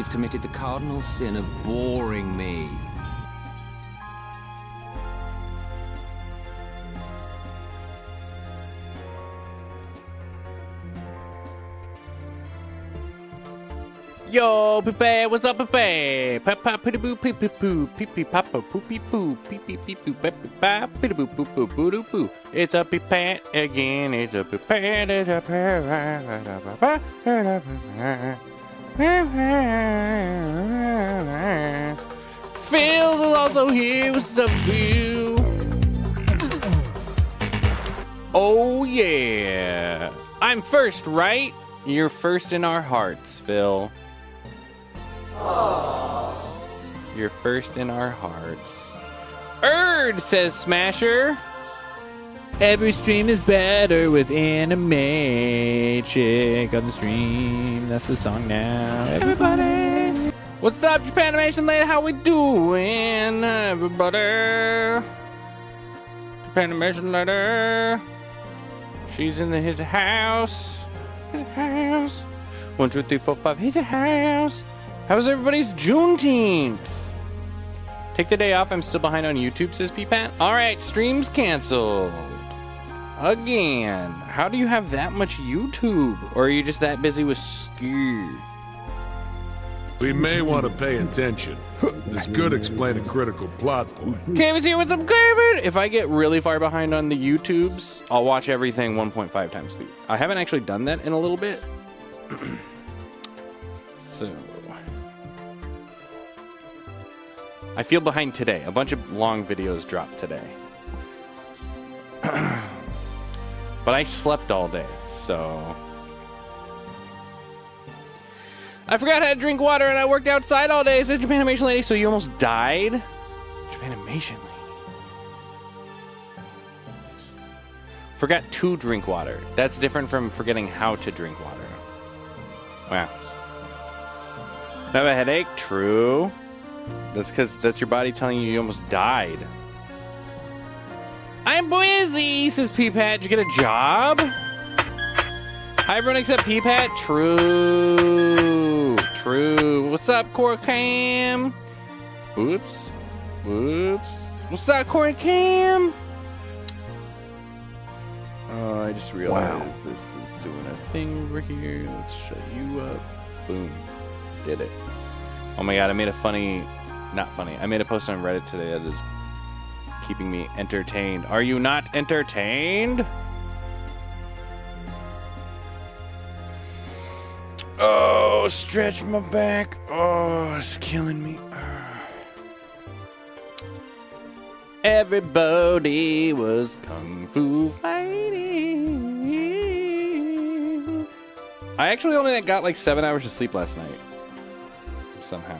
you've committed the cardinal sin of boring me. Yo, Pepe, what's up, Pepe? Papa, pity boo, pee pee poo, pee pee papa, poopy poo, pee pee pee poo, pepe pa, pity boo, poo poo poo doo poo. It's a Pepe again. It's a Pepe. It's a Pepe. Phil's is also here with some view. Oh yeah, I'm first, right? You're first in our hearts, Phil. You're first in our hearts. Erd, says Smasher. Every stream is better with anime. Chick on the stream. That's the song now. Everybody. What's up, Japanimation Lady? How we doing, everybody? Japanimation Lady. She's in his house. His house. 1, 2, 3, 4, 5. His house. How's everybody's Juneteenth? Take the day off. I'm still behind on YouTube, says P-Pat. All right, stream's canceled. Again. How do you have that much YouTube? Or are you just that busy with ski? We may want to pay attention. This could explain a critical plot point. Kevin's here with some Kevin. If I get really far behind on the YouTubes, I'll watch everything 1.5 times speed. I haven't actually done that in a little bit. So I feel behind today. A bunch of long videos dropped today. But I slept all day, so I forgot how to drink water and I worked outside all day, says Japanimation Lady. So you almost died? Japanimation Lady. Forgot to drink water. That's different from forgetting how to drink water. Wow. Have a headache? True. That's because that's your body telling you almost died. I'm busy, says P-Pat. Did you get a job? Hi, everyone except P-Pat. True. True. What's up, Core Cam? Oops. Oops. What's up, Core Cam? Oh, I just realized this is doing a thing over here. Let's shut you up. Boom. Did it. Oh my god, I made a funny... Not funny. I made a post on Reddit today that is keeping me entertained. Are you not entertained? Oh, stretch my back. Oh, it's killing me. Everybody was kung fu fighting. I actually only got like 7 hours of sleep last night. Somehow.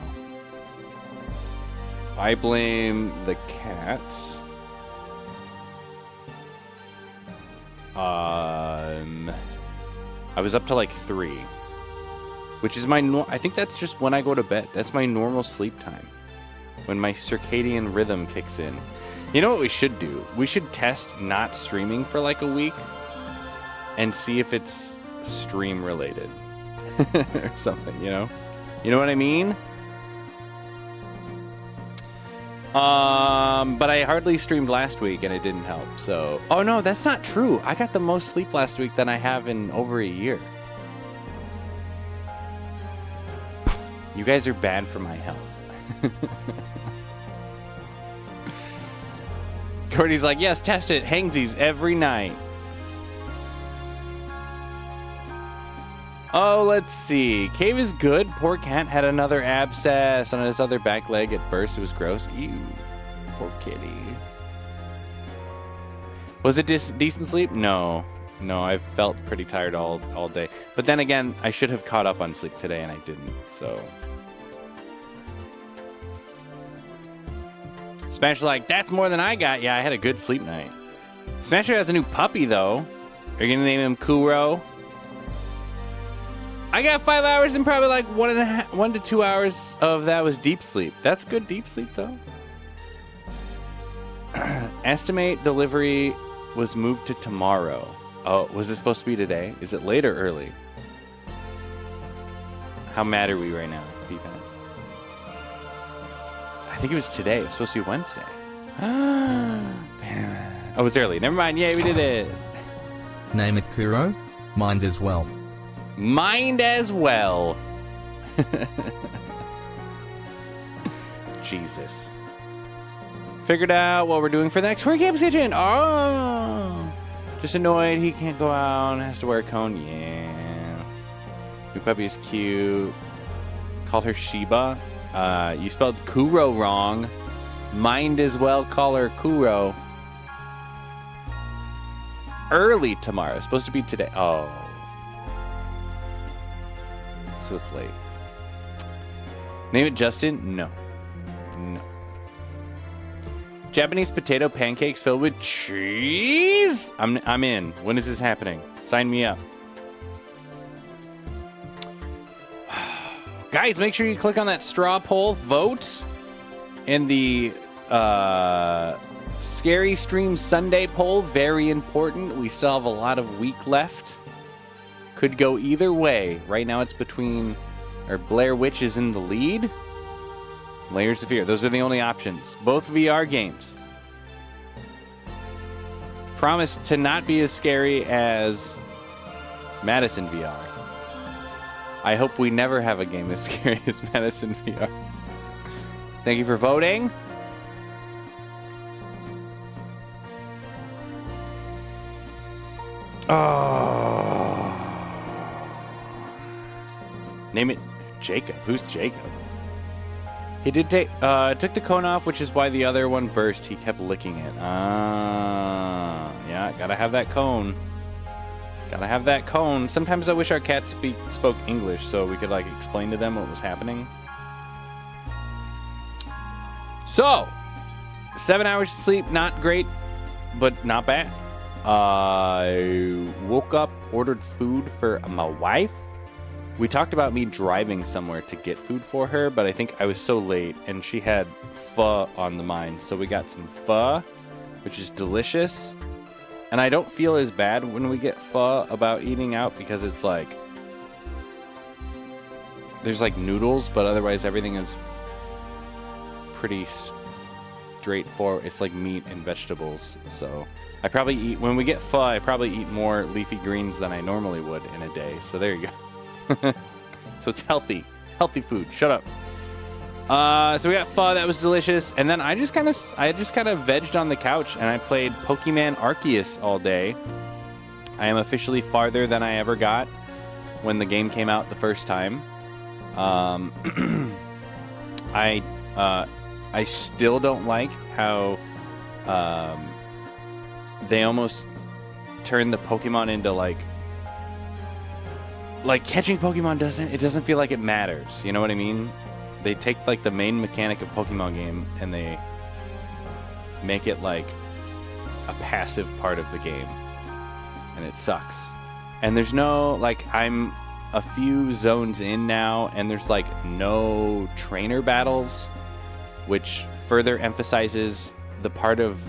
I blame the cats. I was up to like 3. Which is my I think that's just when I go to bed. That's my normal sleep time. When my circadian rhythm kicks in. You know what we should do? We should test not streaming for like a week and see if it's stream related or something, you know? You know what I mean? But I hardly streamed last week and it didn't help. So, oh no, that's not true. I got the most sleep last week than I have in over a year. You guys are bad for my health. Courtney's like, yes, test it. Hangsies every night. Oh, let's see. Cave is good. Poor cat had another abscess on his other back leg. It burst. It was gross. Ew. Poor kitty. Was it decent sleep? No. No, I felt pretty tired all day. But then again, I should have caught up on sleep today, and I didn't, so. Smasher's like, that's more than I got. Yeah, I had a good sleep night. Smasher has a new puppy, though. Are you going to name him Kuro? I got 5 hours and probably like 1 to 2 hours of that was deep sleep. That's good deep sleep, though. Estimate delivery was moved to tomorrow. Oh, was it supposed to be today? Is it late or early? How mad are we right now? P-Pen. I think it was today. It was supposed to be Wednesday. Oh, it's early. Never mind. Yay, we did it. Name it Kuro. Mind as well. Mind as well. Jesus. Figured out what we're doing for the next Queer Campus Kitchen. Oh. Just annoyed he can't go out and has to wear a cone. Yeah. New puppy is cute. Called her Sheba. You spelled Kuro wrong. Mind as well call her Kuro. Early tomorrow. Supposed to be today. Oh. So it's late. Name it Justin? No. No. Japanese potato pancakes filled with cheese? I'm in. When is this happening? Sign me up. Guys, make sure you click on that straw poll vote in the Scary Stream Sunday poll. Very important. We still have a lot of week left. Could go either way. Right now it's between, or Blair Witch is in the lead. Layers of Fear. Those are the only options. Both VR games. Promise to not be as scary as Madison VR. I hope we never have a game as scary as Madison VR. Thank you for voting. Oh. Name it Jacob. Who's Jacob? He did take took the cone off, which is why the other one burst. He kept licking it. Yeah, gotta have that cone. Gotta have that cone. Sometimes I wish our cats spoke English so we could like explain to them what was happening. So, 7 hours of sleep, not great, but not bad. I woke up, ordered food for my wife. We talked about me driving somewhere to get food for her, but I think I was so late and she had pho on the mind. So we got some pho, which is delicious. And I don't feel as bad when we get pho about eating out because it's like, there's like noodles, but otherwise everything is pretty straightforward. It's like meat and vegetables. So I probably eat, when we get pho, I probably eat more leafy greens than I normally would in a day. So there you go. So it's healthy food. Shut up. So we got pho, that was delicious, and then I just kind of vegged on the couch and I played Pokemon Arceus all day. I am officially farther than I ever got when the game came out the first time. I still don't like how they almost turn the Pokemon into like catching Pokemon doesn't feel like it matters. You know what I mean? They take like the main mechanic of Pokemon game and they make it like a passive part of the game. And it sucks. And there's no, like, I'm a few zones in now and there's like no trainer battles, which further emphasizes the part of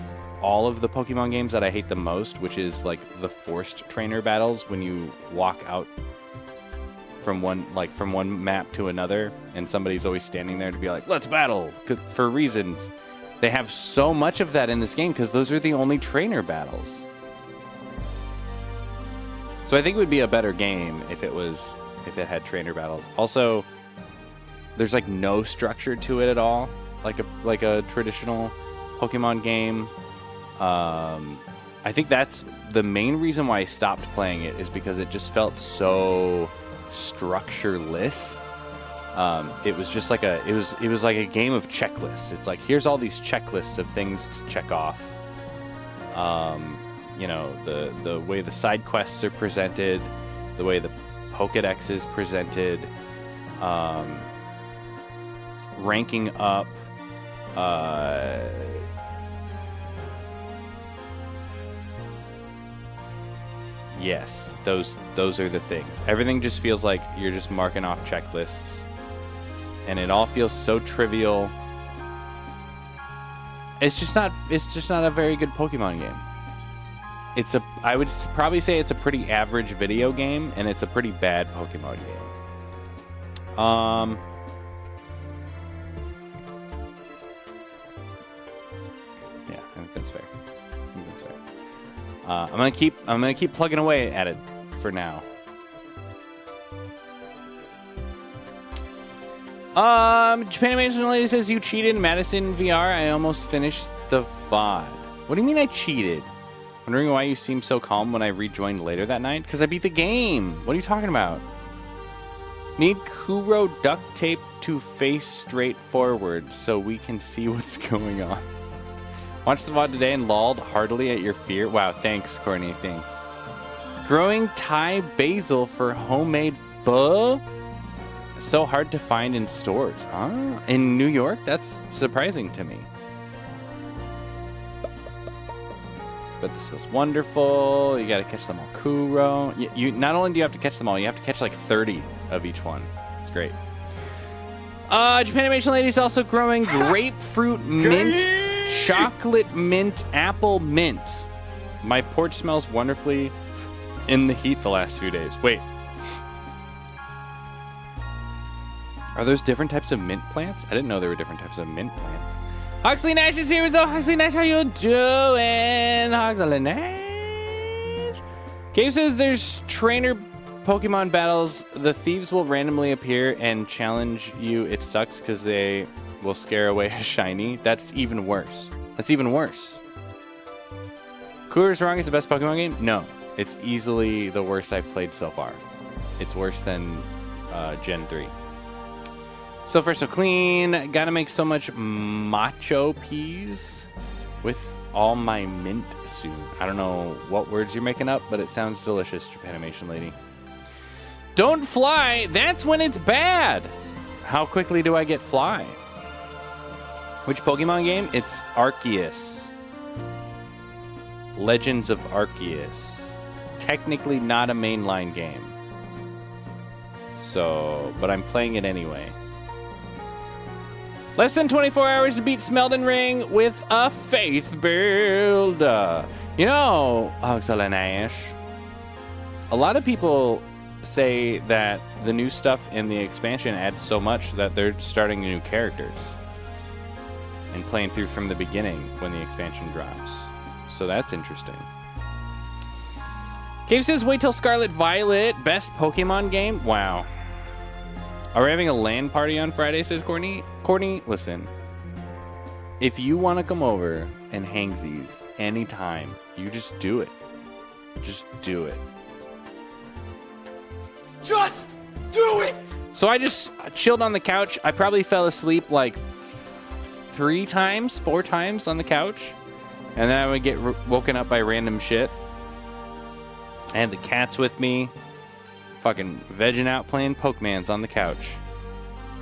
all of the Pokemon games that I hate the most, which is like the forced trainer battles when you walk out from one map to another and somebody's always standing there to be like, let's battle, for reasons. They have so much of that in this game because those are the only trainer battles. So I think it would be a better game if it had trainer battles. Also, there's like no structure to it at all, like a traditional Pokemon game. I think that's the main reason why I stopped playing it, is because it just felt so structureless. It was just like it was like a game of checklists. It's like, here's all these checklists of things to check off. You know, the way the side quests are presented, the way the Pokédex is presented, ranking up, yes, those are the things. Everything just feels like you're just marking off checklists, and it all feels so trivial. It's just not a very good Pokemon game. I would probably say it's a pretty average video game, and it's a pretty bad Pokemon game. that's fair. I think that's fair. I'm gonna keep plugging away at it for now. Japanimation Lady says you cheated Madison VR. I almost finished the VOD. What do you mean I cheated? Wondering why you seem so calm when I rejoined later that night? Because I beat the game. What are you talking about? Need Kuro duct tape to face straight forward so we can see what's going on. Watched the VOD today and lolled heartily at your fear. Wow, thanks, Courtney. Thanks. Growing Thai basil for homemade pho? So hard to find in stores. In New York? That's surprising to me. But this was wonderful. You got to catch them all. Kuro. You not only do you have to catch them all, you have to catch like 30 of each one. It's great. Japanimation Lady is also growing grapefruit mint, chocolate mint, apple mint. My porch smells wonderfully in the heat the last few days. Wait. Are those different types of mint plants? I didn't know there were different types of mint plants. Huxley Nash is here. So Huxley Nash, how you doing? Huxley Nash. Cave says there's trainer Pokemon battles. The thieves will randomly appear and challenge you. It sucks because they will scare away a shiny. That's even worse. That's even worse. Cooler's Wrong is the best Pokemon game? No. It's easily the worst I've played so far. It's worse than Gen 3. So far, so clean. Gotta make so much macho peas with all my mint soon. I don't know what words you're making up, but it sounds delicious, Japanimation Lady. Don't fly. That's when it's bad. How quickly do I get fly? Which Pokemon game? It's Arceus. Legends of Arceus. Technically not a mainline game. So, but I'm playing it anyway. Less than 24 hours to beat Smeldon Ring with a faith build. You know, Huxalanash, a lot of people say that the new stuff in the expansion adds so much that they're starting new characters and playing through from the beginning when the expansion drops. So that's interesting. Cave says, wait till Scarlet Violet. Best Pokemon game? Wow. Are we having a LAN party on Friday, says Courtney? Courtney, listen. If you want to come over and hangsies anytime, you just do it. Just do it. Just do it! So I just chilled on the couch. I probably fell asleep like 4 times on the couch. And then I would get woken up by random shit. I had the cats with me. Fucking vegging out playing Pokemans on the couch.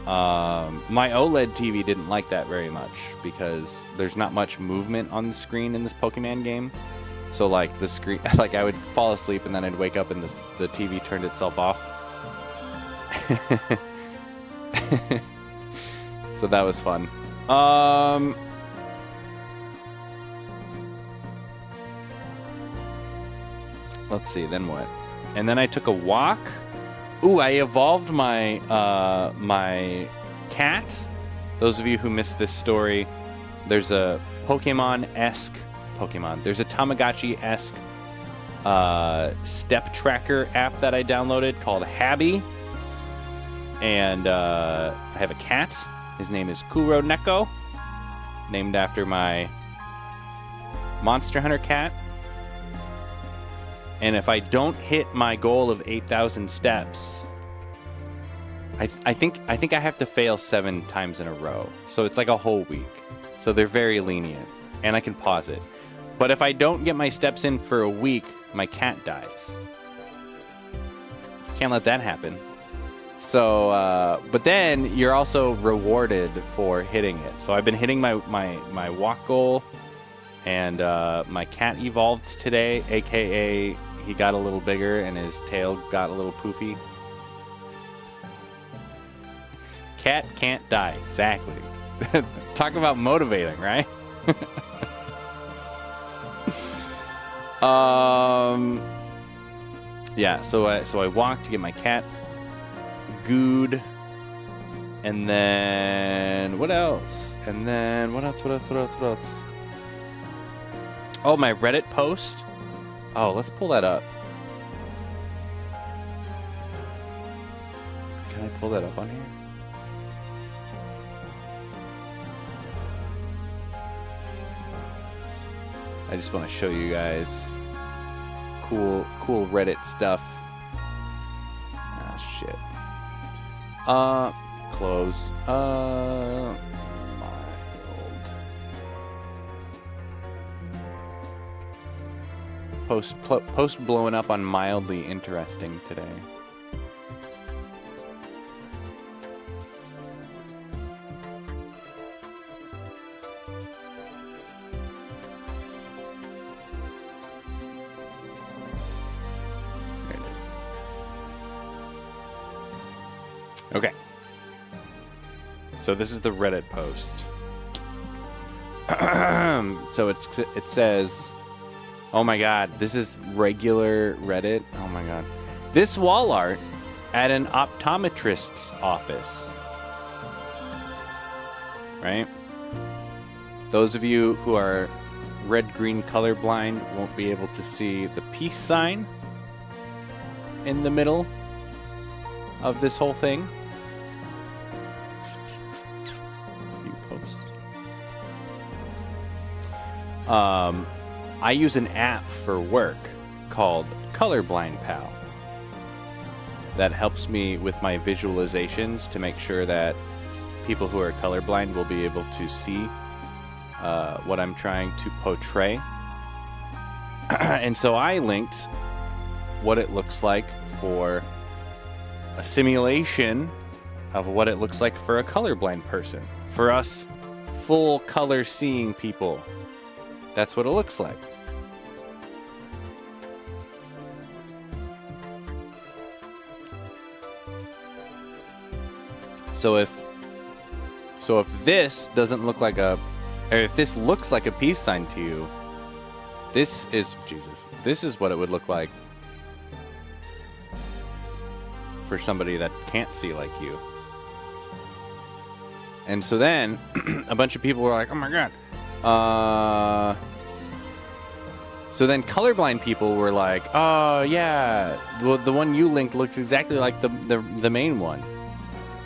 My OLED TV didn't like that very much because there's not much movement on the screen in this Pokemon game. So like the screen, like I would fall asleep and then I'd wake up and the TV turned itself off. So that was fun. Let's see, then what? And then I took a walk. Ooh, I evolved my my cat. Those of you who missed this story, there's a Pokemon-esque Pokemon. There's a Tamagotchi-esque step tracker app that I downloaded called Habby. And I have a cat. His name is Kuro Neko, named after my Monster Hunter cat. And if I don't hit my goal of 8,000 steps, I think I have to fail 7 times in a row. So it's like a whole week. So they're very lenient, and I can pause it. But if I don't get my steps in for a week, my cat dies. Can't let that happen. So, but then you're also rewarded for hitting it. So I've been hitting my walk goal, and my cat evolved today, aka he got a little bigger and his tail got a little poofy. Cat can't die. Exactly. Talk about motivating, right? Yeah, so I walked to get my cat good, and then what else? And then what else? Oh, my Reddit post? Oh, let's pull that up. Can I pull that up on here? I just want to show you guys cool Reddit stuff. Ah, shit. Close. Mild. Post blowing up on mildly interesting today. There it is. Okay. So this is the Reddit post. So it says, oh my god, this is regular Reddit. Oh my god. This wall art at an optometrist's office. Right? Those of you who are red-green colorblind won't be able to see the peace sign in the middle of this whole thing. View post. I use an app for work called Colorblind Pal that helps me with my visualizations to make sure that people who are colorblind will be able to see what I'm trying to portray. And so I linked what it looks like for a simulation of what it looks like for a colorblind person. For us full color seeing people, that's what it looks like. So if this doesn't look like or if this looks like a peace sign to you, this is what it would look like for somebody that can't see like you. And so then a bunch of people were like, oh my god. So then colorblind people were like, oh yeah, well, the one you linked looks exactly like the main one.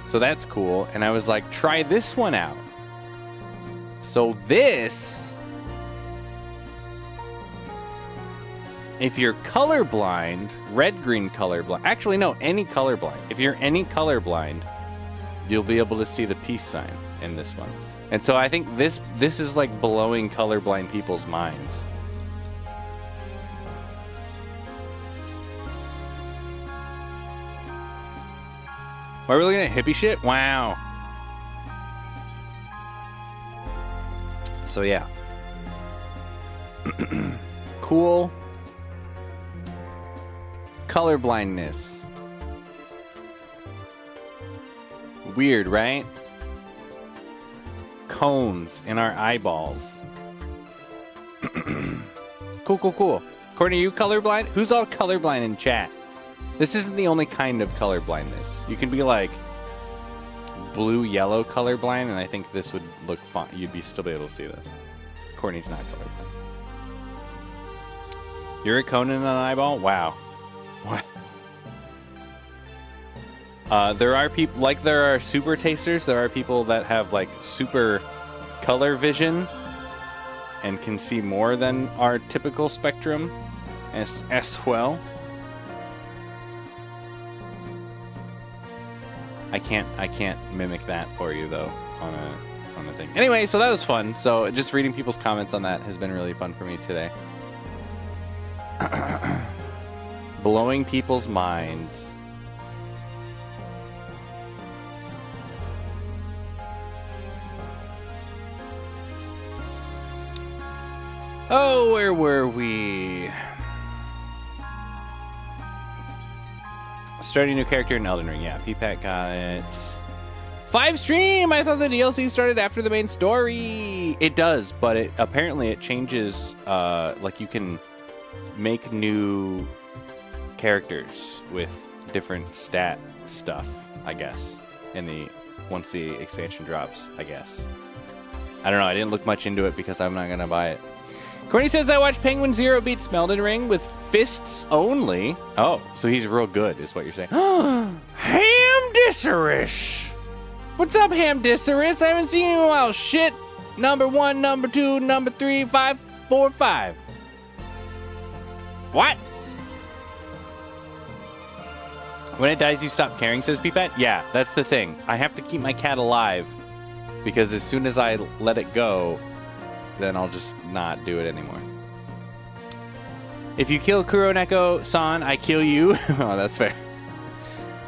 So that's cool. And I was like, try this one out. So this, if you're colorblind, red-green colorblind, actually no, any colorblind. If you're any colorblind, you'll be able to see the peace sign in this one. And so I think this is like blowing colorblind people's minds. Are we looking at hippie shit? Wow. So yeah. Cool. Colorblindness. Weird, right? Cones in our eyeballs. Cool. Courtney, are you colorblind? Who's all colorblind in chat? This isn't the only kind of colorblindness. You can be like blue-yellow colorblind, and I think this would look fine. You'd still be able to see this. Courtney's not colorblind. You're a cone in an eyeball? Wow. What? There are people, like there are super tasters, there are people that have like super color vision and can see more than our typical spectrum as well. I can't mimic that for you though on a thing. Anyway, so that was fun. So just reading people's comments on that has been really fun for me today. Blowing people's minds. Oh, where were we? Starting a new character in Elden Ring. Yeah, P-Pat got it. 5 stream! I thought the DLC started after the main story. It does, but apparently it changes. Like you can make new characters with different stat stuff, I guess, once the expansion drops, I guess. I don't know. I didn't look much into it because I'm not gonna buy it. Corny says, I watched Penguin Zero beat Smeldon Ring with fists only. Oh, so he's real good, is what you're saying. Hamdisserus! What's up, Hamdisserus? I haven't seen you in a while. Shit. Number 1, number 2, number 3, 5, 4, 5. What? When it dies, you stop caring, says Peepet? Yeah, that's the thing. I have to keep my cat alive because as soon as I let it go, then I'll just not do it anymore. If you kill Kuroneko-san, I kill you. Oh, that's fair.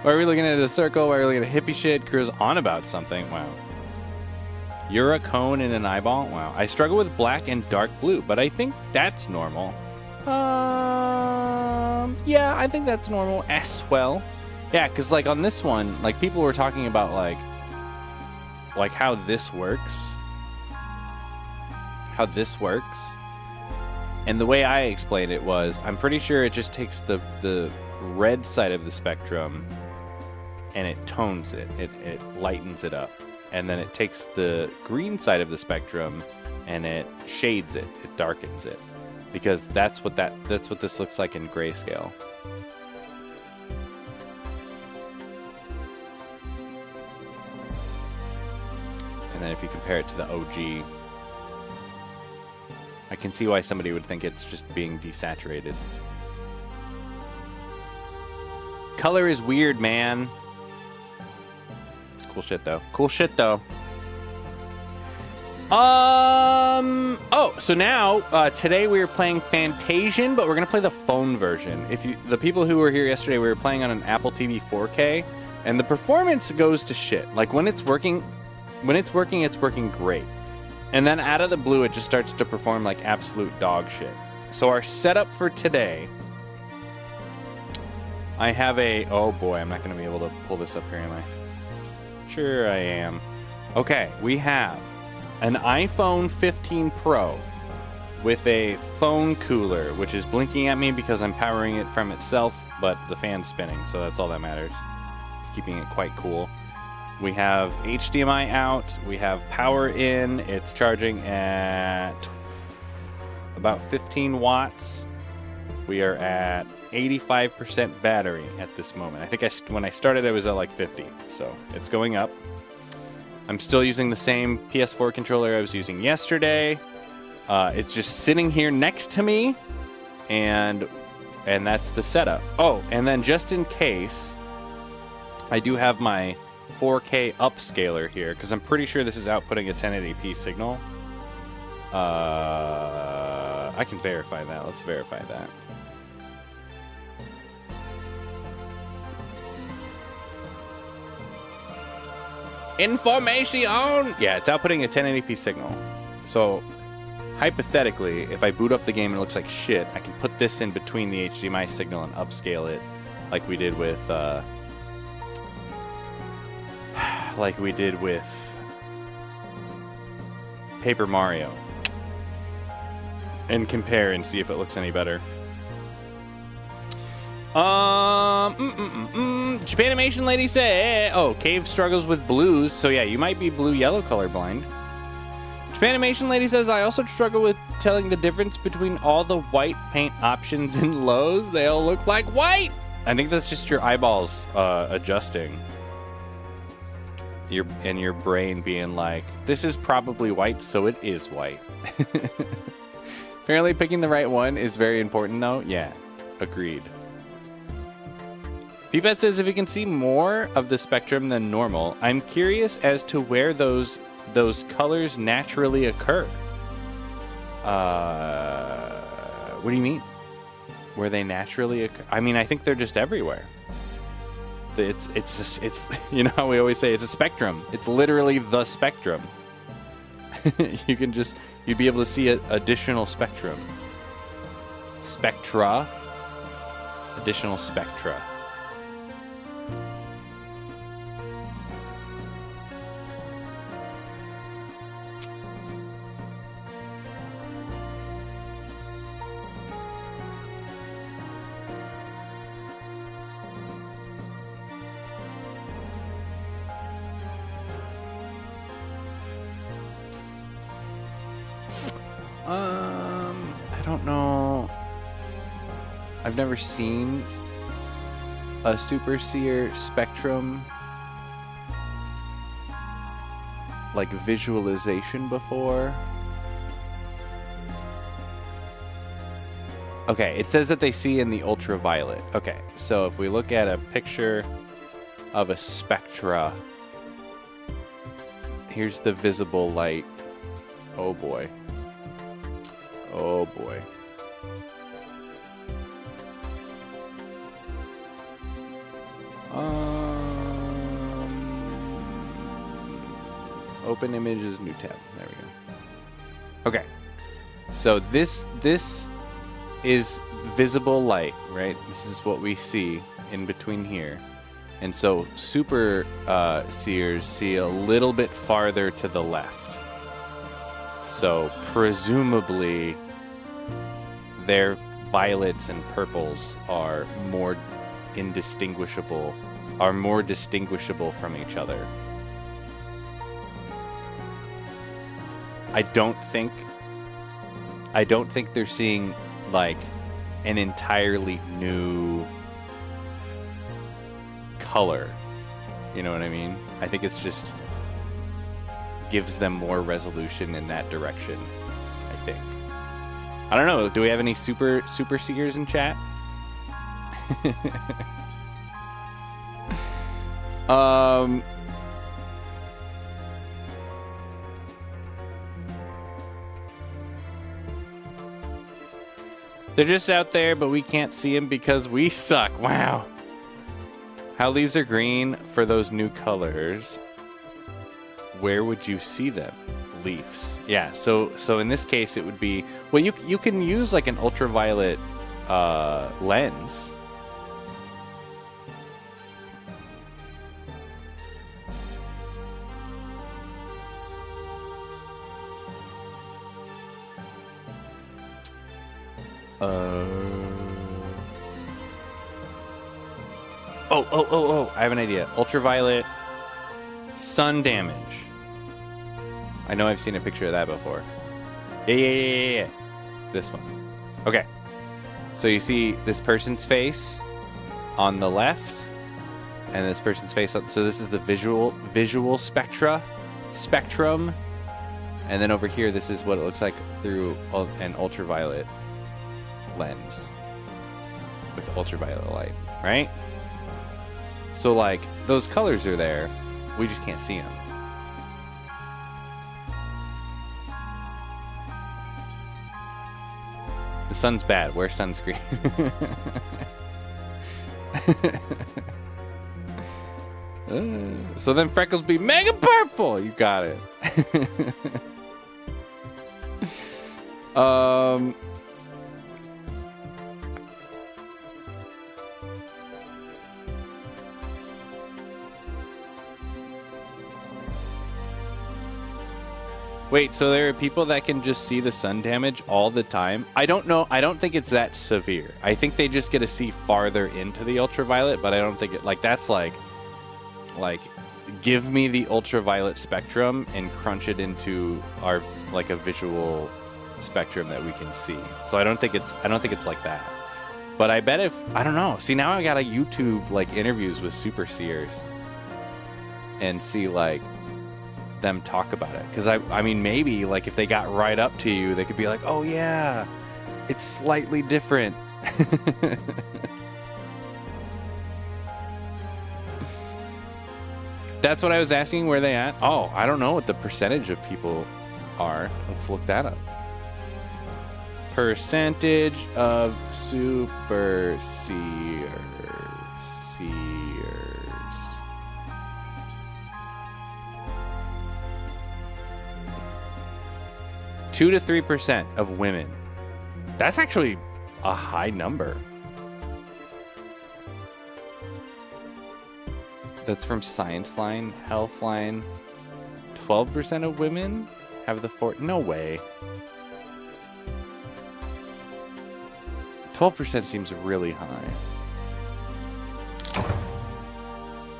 Why are we looking at a circle? Why are we looking at hippie shit? Kuro's on about something. Wow. You're a cone in an eyeball? Wow. I struggle with black and dark blue, but I think that's normal. Yeah, I think that's normal as well. Yeah, because like on this one, like people were talking about like how this works. How this works. And the way I explained it was, I'm pretty sure it just takes the red side of the spectrum and it tones it. It lightens it up. And then it takes the green side of the spectrum and it shades it. It darkens it. Because that's what this looks like in grayscale. And then if you compare it to the OG, I can see why somebody would think it's just being desaturated. Color is weird, man. It's cool shit though. Cool shit though. Oh, so now today we are playing Fantasian, but we're gonna play the phone version. The people who were here yesterday, we were playing on an Apple TV 4K, and the performance goes to shit. Like when it's working, it's working great. And then out of the blue, it just starts to perform like absolute dog shit. So our setup for today, I have oh boy, I'm not gonna be able to pull this up here, am I? Sure I am. Okay, we have an iPhone 15 Pro with a phone cooler, which is blinking at me because I'm powering it from itself, but the fan's spinning, so that's all that matters. It's keeping it quite cool. We have HDMI out, we have power in, it's charging at about 15 watts. We are at 85% battery at this moment. I think when I started, I was at like 50, so it's going up. I'm still using the same PS4 controller I was using yesterday. It's just sitting here next to me, and that's the setup. Oh, and then just in case, I do have my 4K upscaler here, because I'm pretty sure this is outputting a 1080p signal. I can verify that. Let's verify that. Information! Yeah, it's outputting a 1080p signal. So, hypothetically, if I boot up the game and it looks like shit, I can put this in between the HDMI signal and upscale it, like we did with, Paper Mario, and compare and see if it looks any better. Japanimation lady say, oh, Cave struggles with blues, so yeah, you might be blue-yellow colorblind. Japanimation lady says, I also struggle with telling the difference between all the white paint options in Lowe's. They all look like white. I think that's just your eyeballs adjusting. Your brain being like, this is probably white, so it is white. Apparently picking the right one is very important, though. Yeah, agreed. Peepet says, if you can see more of the spectrum than normal, I'm curious as to where those colors naturally occur. What do you mean? Where they naturally occur? I mean, I think they're just everywhere. It's you know how we always say it's a spectrum. It's literally the spectrum. You'd be able to see an additional spectrum. Spectra. Additional spectra. I've never seen a super seer spectrum like visualization before. Okay, it says that they see in the ultraviolet. Okay, so if we look at a picture of a spectra, here's the visible light. Oh boy. Oh boy. Open images, new tab. There we go. Okay. So this is visible light, right? This is what we see in between here. And so super seers see a little bit farther to the left. So presumably their violets and purples are more indistinguishable, are more distinguishable from each other. I don't think they're seeing like an entirely new color. You know what I mean? I think it's just gives them more resolution in that direction, I think. I don't know. Do we have any super seers in chat? They're just out there, but we can't see them because we suck. Wow. How leaves are green for those new colors. Where would you see them? Leaves. Yeah, so in this case it would be, well, you can use like an ultraviolet lens. Oh, I have an idea. Ultraviolet sun damage. I know I've seen a picture of that before. Yeah. This one. Okay. So you see this person's face on the left and this person's face on, so this is the visual spectrum. And then over here, this is what it looks like through an ultraviolet lens with ultraviolet light, right? So like those colors are there, we just can't see them. The sun's bad. Wear sunscreen. So then freckles be mega purple. You got it. Wait, so there are people that can just see the sun damage all the time? I don't know. I don't think it's that severe. I think they just get to see farther into the ultraviolet, but I don't think it, like, that's like give me the ultraviolet spectrum and crunch it into our, like, a visual spectrum that we can see. So I don't think it's like that. But I bet if, I don't know. See, now I got a YouTube, like, interviews with super seers and see, like, them talk about it, because I mean, maybe like if they got right up to you, they could be like, oh yeah, it's slightly different. That's what I was asking, where they at. Oh, I don't know what the percentage of people are. Let's look that up. Percentage of super seers. 2 to 3% of women. That's actually a high number. That's from Science Line, Healthline. 12% of women have the no way. 12% seems really high.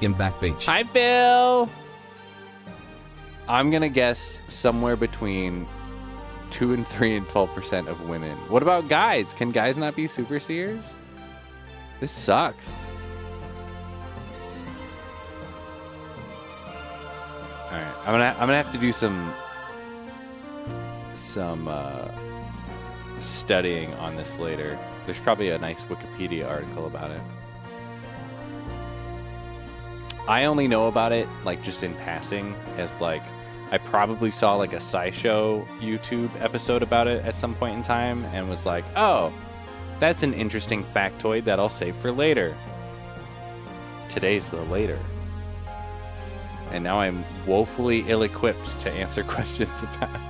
In Back Beach. Hi, Phil. I'm gonna guess somewhere between 2 and 3 and 12% of women. What about guys? Can guys not be super seers? This sucks. All right, I'm gonna have to do some studying on this later. There's probably a nice Wikipedia article about it. I only know about it like just in passing, as like I probably saw like a SciShow YouTube episode about it at some point in time and was like, oh, that's an interesting factoid that I'll save for later. Today's the later. And now I'm woefully ill-equipped to answer questions about it.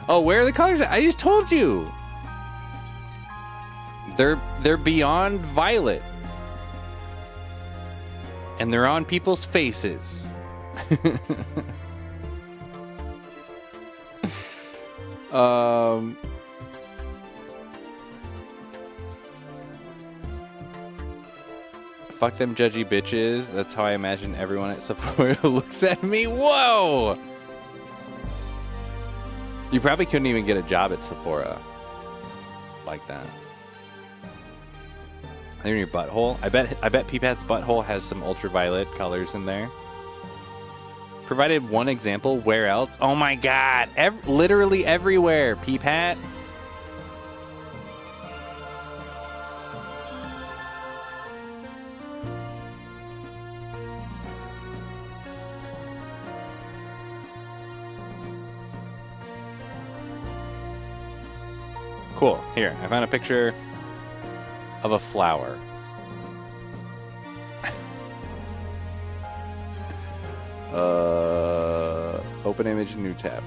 Oh, where are the colors at? I just told you. They're beyond violet. And they're on people's faces. Fuck them judgy bitches. That's how I imagine everyone at Sephora looks at me. Whoa! You probably couldn't even get a job at Sephora like that. They're in your butthole. I bet Peepat's butthole has some ultraviolet colors in there. Provided one example. Where else? Oh my god! Literally everywhere, Peepat. Cool. Here, I found a picture of a flower. Open image, new tab.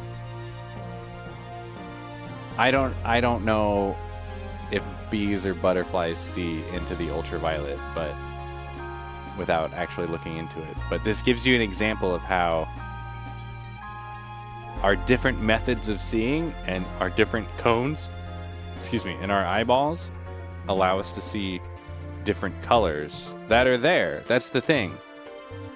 I don't know if bees or butterflies see into the ultraviolet, but without actually looking into it. But this gives you an example of how our different methods of seeing and our different cones, in our eyeballs allow us to see different colors that are there. That's the thing.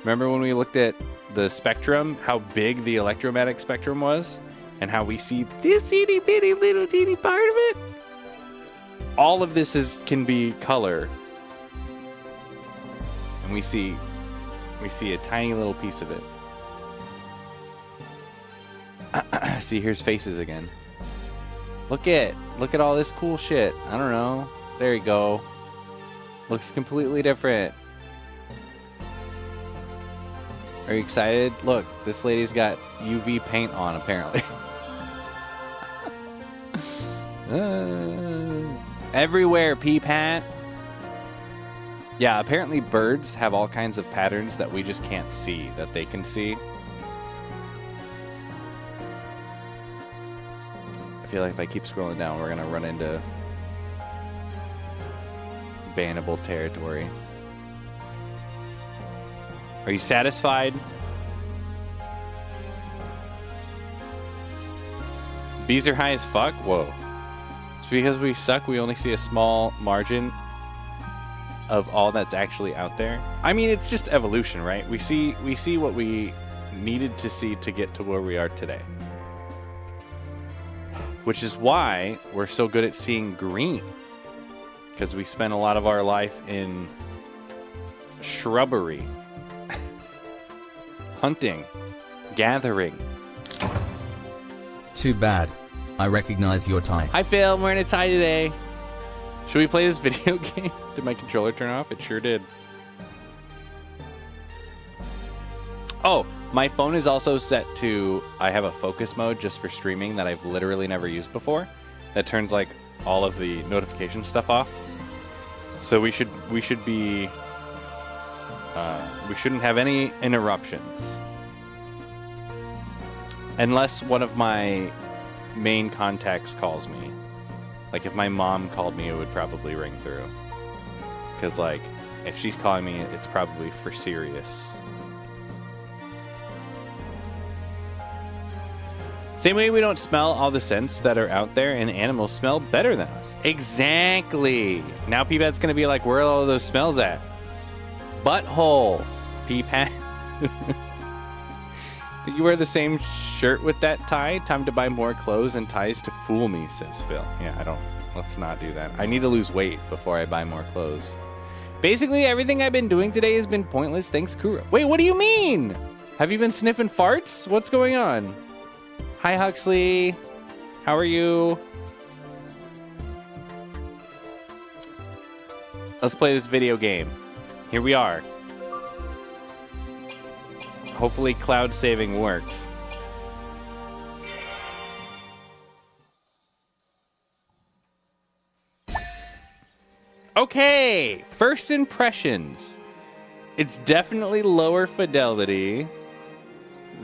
Remember when we looked at the spectrum, how big the electromagnetic spectrum was, and how we see this itty bitty little teeny part of it? All of this can be color. And we see a tiny little piece of it. See, here's faces again. Look at all this cool shit. I don't know. There you go. Looks completely different. Are you excited? Look, this lady's got UV paint on, apparently. Everywhere, Peepat. Yeah, apparently birds have all kinds of patterns that we just can't see, that they can see. I feel like if I keep scrolling down, we're gonna run into bannable territory. Are you satisfied? Bees are high as fuck? Whoa. It's because we suck, we only see a small margin of all that's actually out there. I mean, it's just evolution, right? We see what we needed to see to get to where we are today. Which is why we're so good at seeing green. Because we spend a lot of our life in shrubbery. Hunting. Gathering. Too bad. I recognize your tie. Hi Phil, I'm wearing a tie today. Should we play this video game? Did my controller turn off? It sure did. Oh, my phone is also set to, I have a focus mode just for streaming that I've literally never used before. That turns like all of the notification stuff off. So we shouldn't have any interruptions. Unless one of my main contacts calls me. Like if my mom called me, it would probably ring through. Because like, if she's calling me, it's probably for serious. Same way we don't smell all the scents that are out there, and animals smell better than us. Exactly. Now Peepat's gonna be like, where are all those smells at? Butthole, Peepat. Think you wear the same shirt with that tie? Time to buy more clothes and ties to fool me, says Phil. Yeah, Let's not do that. I need to lose weight before I buy more clothes. Basically, everything I've been doing today has been pointless. Thanks, Kuro. Wait, what do you mean? Have you been sniffing farts? What's going on? Hi, Huxley. How are you? Let's play this video game. Here we are. Hopefully cloud saving worked. Okay, first impressions. It's definitely lower fidelity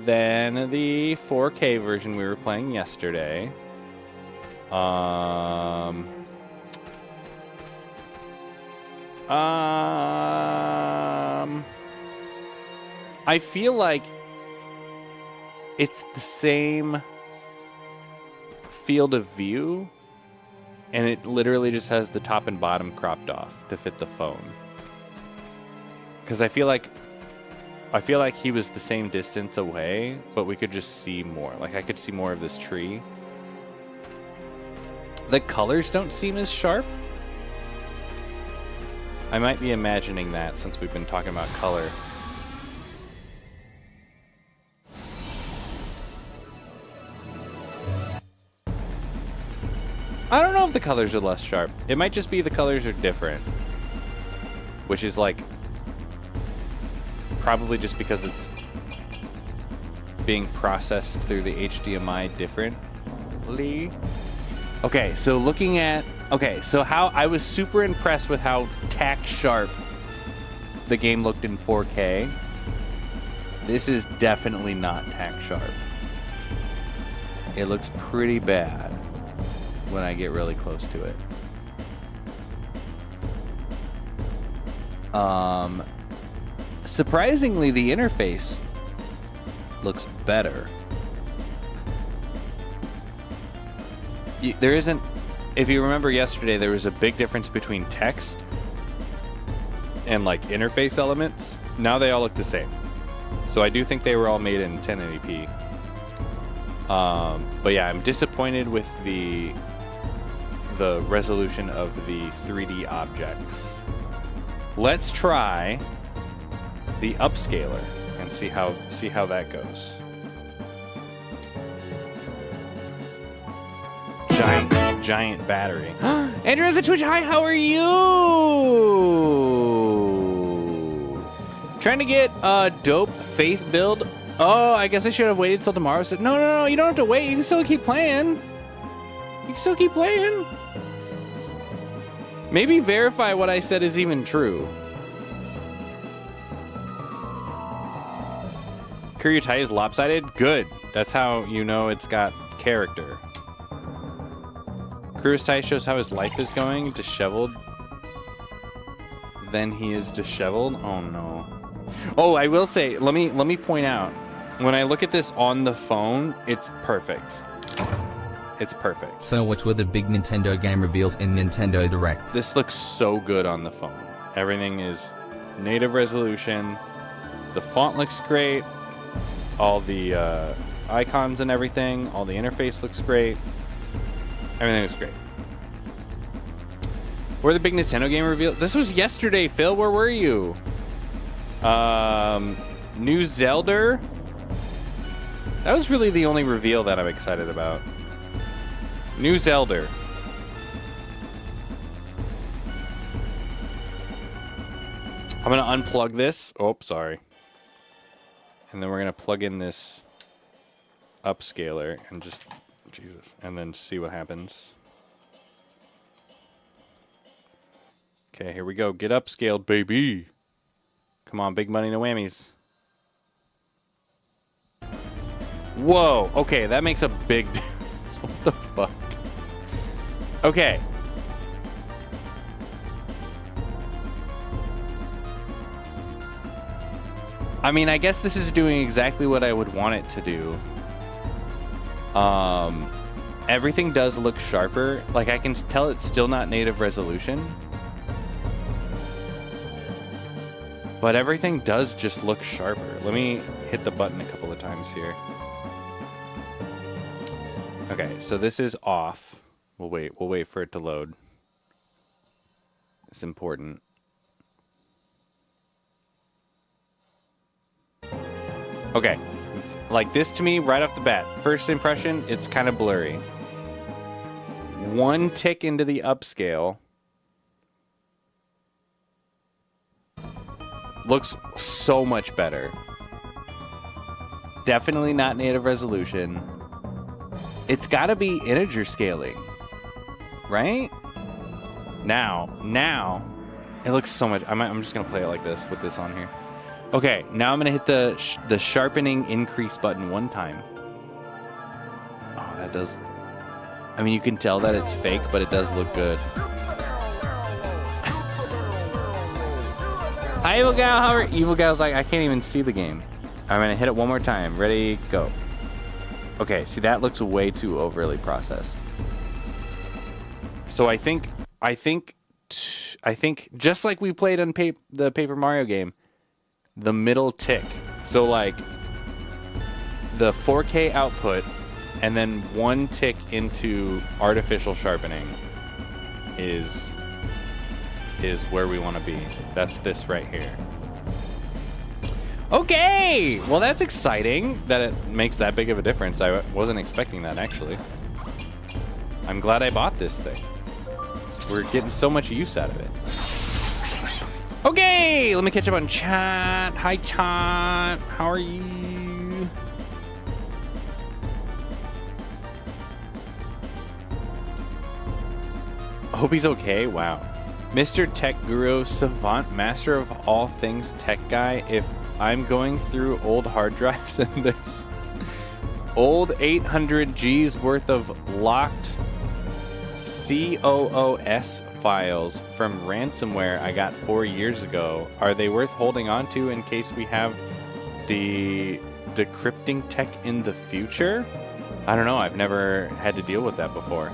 than the 4K version we were playing yesterday. I feel like it's the same field of view, and it literally just has the top and bottom cropped off to fit the phone. Because I feel like he was the same distance away, but we could just see more. Like I could see more of this tree. The colors don't seem as sharp. I might be imagining that since we've been talking about color. I don't know if the colors are less sharp. It might just be the colors are different. Which is like probably just because it's being processed through the HDMI differently. Okay, so looking at... Okay, so how I was super impressed with how tack sharp the game looked in 4K. This is definitely not tack sharp. It looks pretty bad when I get really close to it. Surprisingly, the interface looks better. There isn't... If you remember yesterday, there was a big difference between text and like interface elements. Now they all look the same. So I do think they were all made in 1080p. But yeah, I'm disappointed with the resolution of the 3D objects. Let's try the upscaler and see how that goes. Giant battery. Andrew has a Twitch. Hi, how are you? Trying to get a dope faith build. Oh, I guess I should have waited till tomorrow. So, no, you don't have to wait. You can still keep playing. You can still keep playing. Maybe verify what I said is even true. Courier tie is lopsided? Good. That's how you know it's got character. Courier's tie shows how his life is going. Disheveled. Then he is disheveled? Oh no. Oh, I will say, let me point out. When I look at this on the phone, it's perfect. It's perfect. So which were the big Nintendo game reveals in Nintendo Direct? This looks so good on the phone. Everything is native resolution. The font looks great. All the icons and everything. All the interface looks great. Everything looks great. Where the big Nintendo game reveal? This was yesterday, Phil. Where were you? New Zelda. That was really the only reveal that I'm excited about. New Zelda. I'm gonna unplug this. Oh, sorry. And then we're gonna plug in this upscaler and just, Jesus, and then see what happens. Okay, here we go. Get upscaled, baby. Come on, big money, no whammies. Whoa. Okay, that makes a big difference. What the fuck? Okay. I mean, I guess this is doing exactly what I would want it to do. Everything does look sharper. Like, I can tell it's still not native resolution. But everything does just look sharper. Let me hit the button a couple of times here. Okay, so this is off. We'll wait. We'll wait for it to load. It's important. Okay. Like this to me, right off the bat. First impression, it's kind of blurry. One tick into the upscale. Looks so much better. Definitely not native resolution. It's got to be integer scaling, right? Now, it looks so much. I'm just gonna play it like this with this on here. Okay, now I'm gonna hit the sharpening increase button one time. Oh, that does. I mean, you can tell that it's fake, but it does look good. Hi, Evil Gal. How are Evil Gal's like? I can't even see the game. I'm gonna hit it one more time. Ready, go. Okay, see that looks way too overly processed. So I think just like we played on the Paper Mario game, the middle tick. So like the 4K output and then one tick into artificial sharpening is where we want to be. That's this right here. Okay, well that's exciting that it makes that big of a difference. I wasn't expecting that actually. I'm glad I bought this thing. We're getting so much use out of it. Okay, let me catch up on chat. Hi chat, how are you? Hope he's okay, wow. Mr. Tech Guru, Savant, Master of all things tech guy. If I'm going through old hard drives and there's old 800 G's worth of locked COOS files from ransomware I got 4 years ago, are they worth holding on to in case we have the decrypting tech in the future? I don't know. I've never had to deal with that before.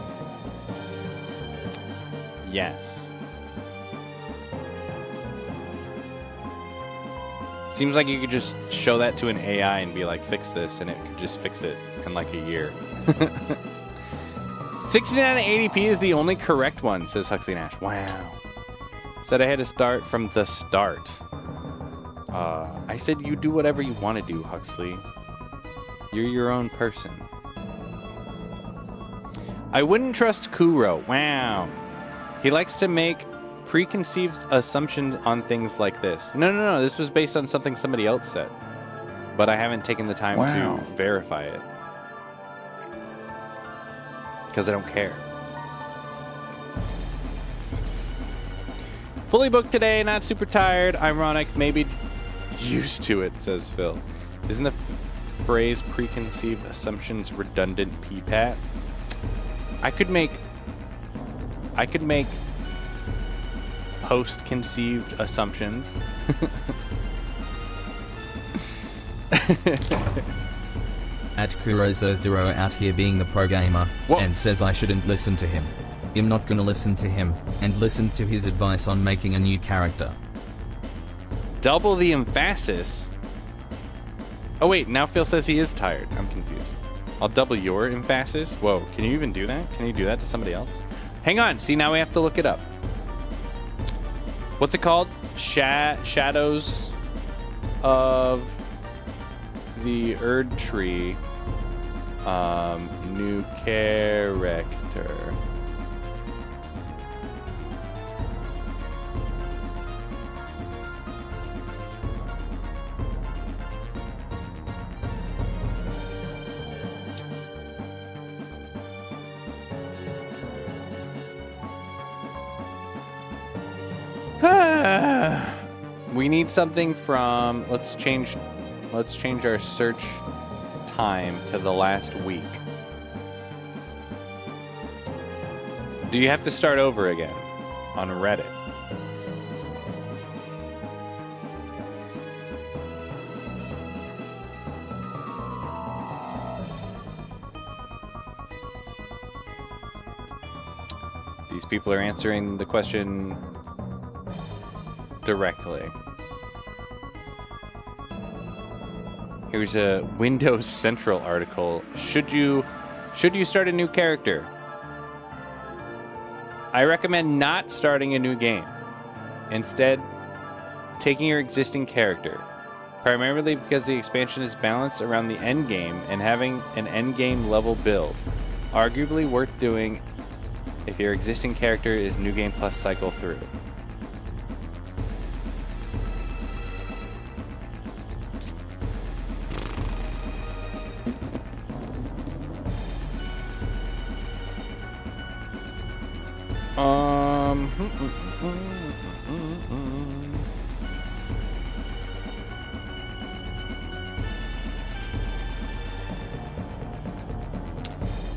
Yes. Seems like you could just show that to an AI and be like, fix this, and it could just fix it in like a year. 6980p is the only correct one, says Huxley Nash. Wow. Said I had to start from the start. I said you do whatever you want to do, Huxley. You're your own person. I wouldn't trust Kuro. Wow. He likes to make preconceived assumptions on things like this. No. This was based on something somebody else said. But I haven't taken the time to verify it. Because I don't care. Fully booked today, not super tired. Ironic, maybe used to it, says Phil. Isn't the phrase preconceived assumptions redundant, P-Pat? I could make post-conceived assumptions. At Kurozo0 out here being the pro gamer, and says I shouldn't listen to him. I'm not gonna listen to him, and listen to his advice on making a new character. Double the emphasis? Oh wait, now Phil says he is tired. I'm confused. I'll double your emphasis? Whoa, can you even do that? Can you do that to somebody else? Hang on, see, now we have to look it up. What's it called? Shadows of the Erd Tree. New character. We need something from, let's change our search time to the last week. Do you have to start over again on Reddit? These people are answering the question directly. Here's a Windows Central article. Should you start a new character? I recommend not starting a new game. Instead, taking your existing character. Primarily because the expansion is balanced around the end game and having an end game level build. Arguably worth doing if your existing character is New Game Plus cycle through.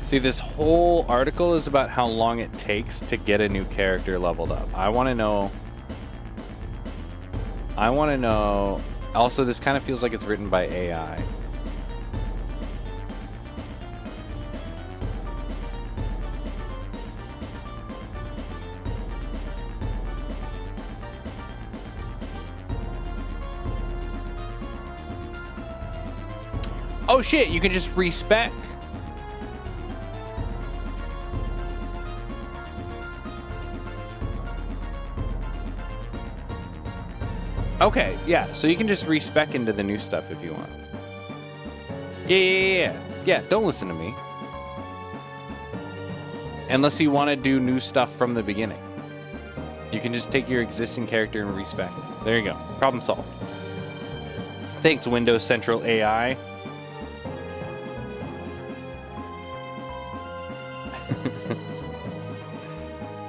See, this whole article is about how long it takes to get a new character leveled up. I want to know. Also, this kind of feels like it's written by AI. Oh shit, you can just respec. Okay, yeah, so you can just respec into the new stuff if you want. Yeah, don't listen to me. Unless you want to do new stuff from the beginning. You can just take your existing character and respec. There you go, problem solved. Thanks, Windows Central AI.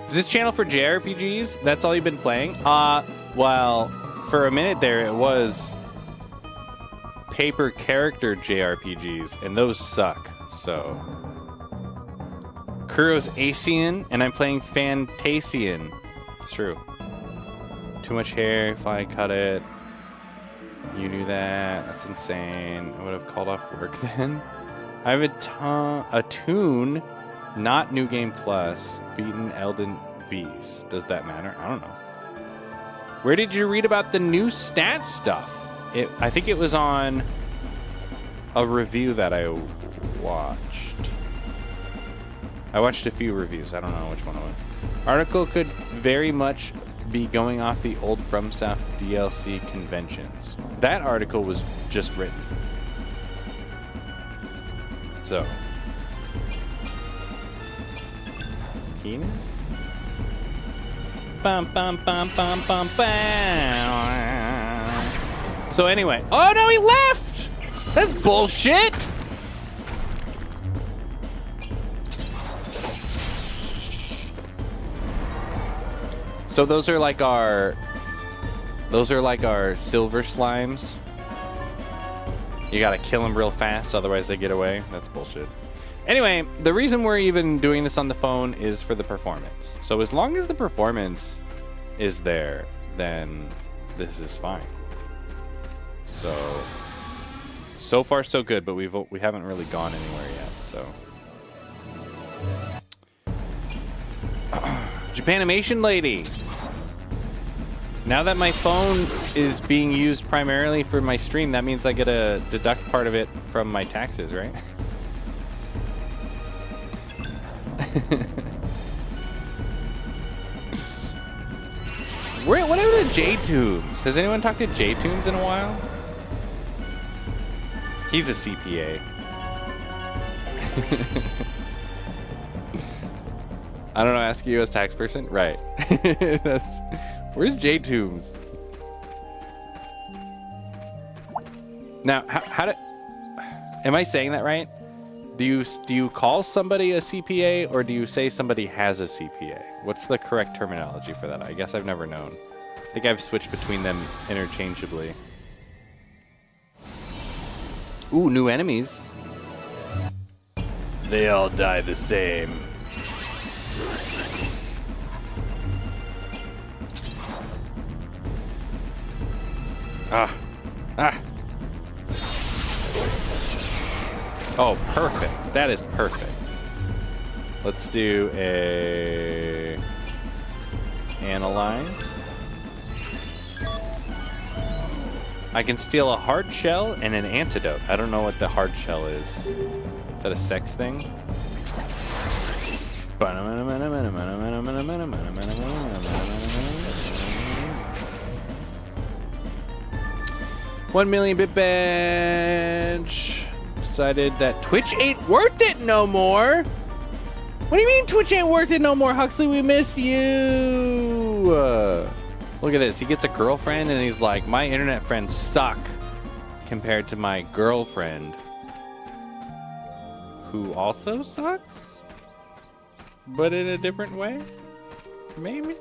Is this channel for JRPGs? That's all you've been playing? Well, for a minute there, it was paper character JRPGs, and those suck, so. Kuro's Asian, and I'm playing Fantasian. It's true. Too much hair, if I cut it. You knew that. That's insane. I would have called off work then. I have a tune, not New Game Plus, beaten Elden Beast. Does that matter? I don't know. Where did you read about the new stats stuff? I think it was on a review that I watched. I watched a few reviews. I don't know which one it was. Article could very much be going off the old FromSoft DLC conventions. That article was just written. So. Penis? Bum, bum, bum, bum, bum, bum. So anyway. Oh no, he left! That's bullshit! So those are like our silver slimes. You gotta kill them real fast, otherwise they get away. That's bullshit. Anyway, the reason we're even doing this on the phone is for the performance. So as long as the performance is there, then this is fine. So far so good, but we haven't really gone anywhere yet. So Japanimation lady. Now that my phone is being used primarily for my stream, that means I get to deduct part of it from my taxes, right? What happened to J-Toombs? Has anyone talked to J-Toombs in a while? He's a CPA. I don't know, ask you as tax person? Right. Where's J-Toombs? Now, am I saying that right? Do you call somebody a CPA, or do you say somebody has a CPA? What's the correct terminology for that? I guess I've never known. I think I've switched between them interchangeably. Ooh, new enemies. They all die the same. Oh, perfect. That is perfect. Let's do a analyze. I can steal a hard shell and an antidote. I don't know what the hard shell is. Is that a sex thing? $1 million bit badge. Decided that Twitch ain't worth it no more. What do you mean Twitch ain't worth it no more, Huxley? We miss you. Look at this. He gets a girlfriend and he's like, my internet friends suck compared to my girlfriend, who also sucks, but in a different way, maybe.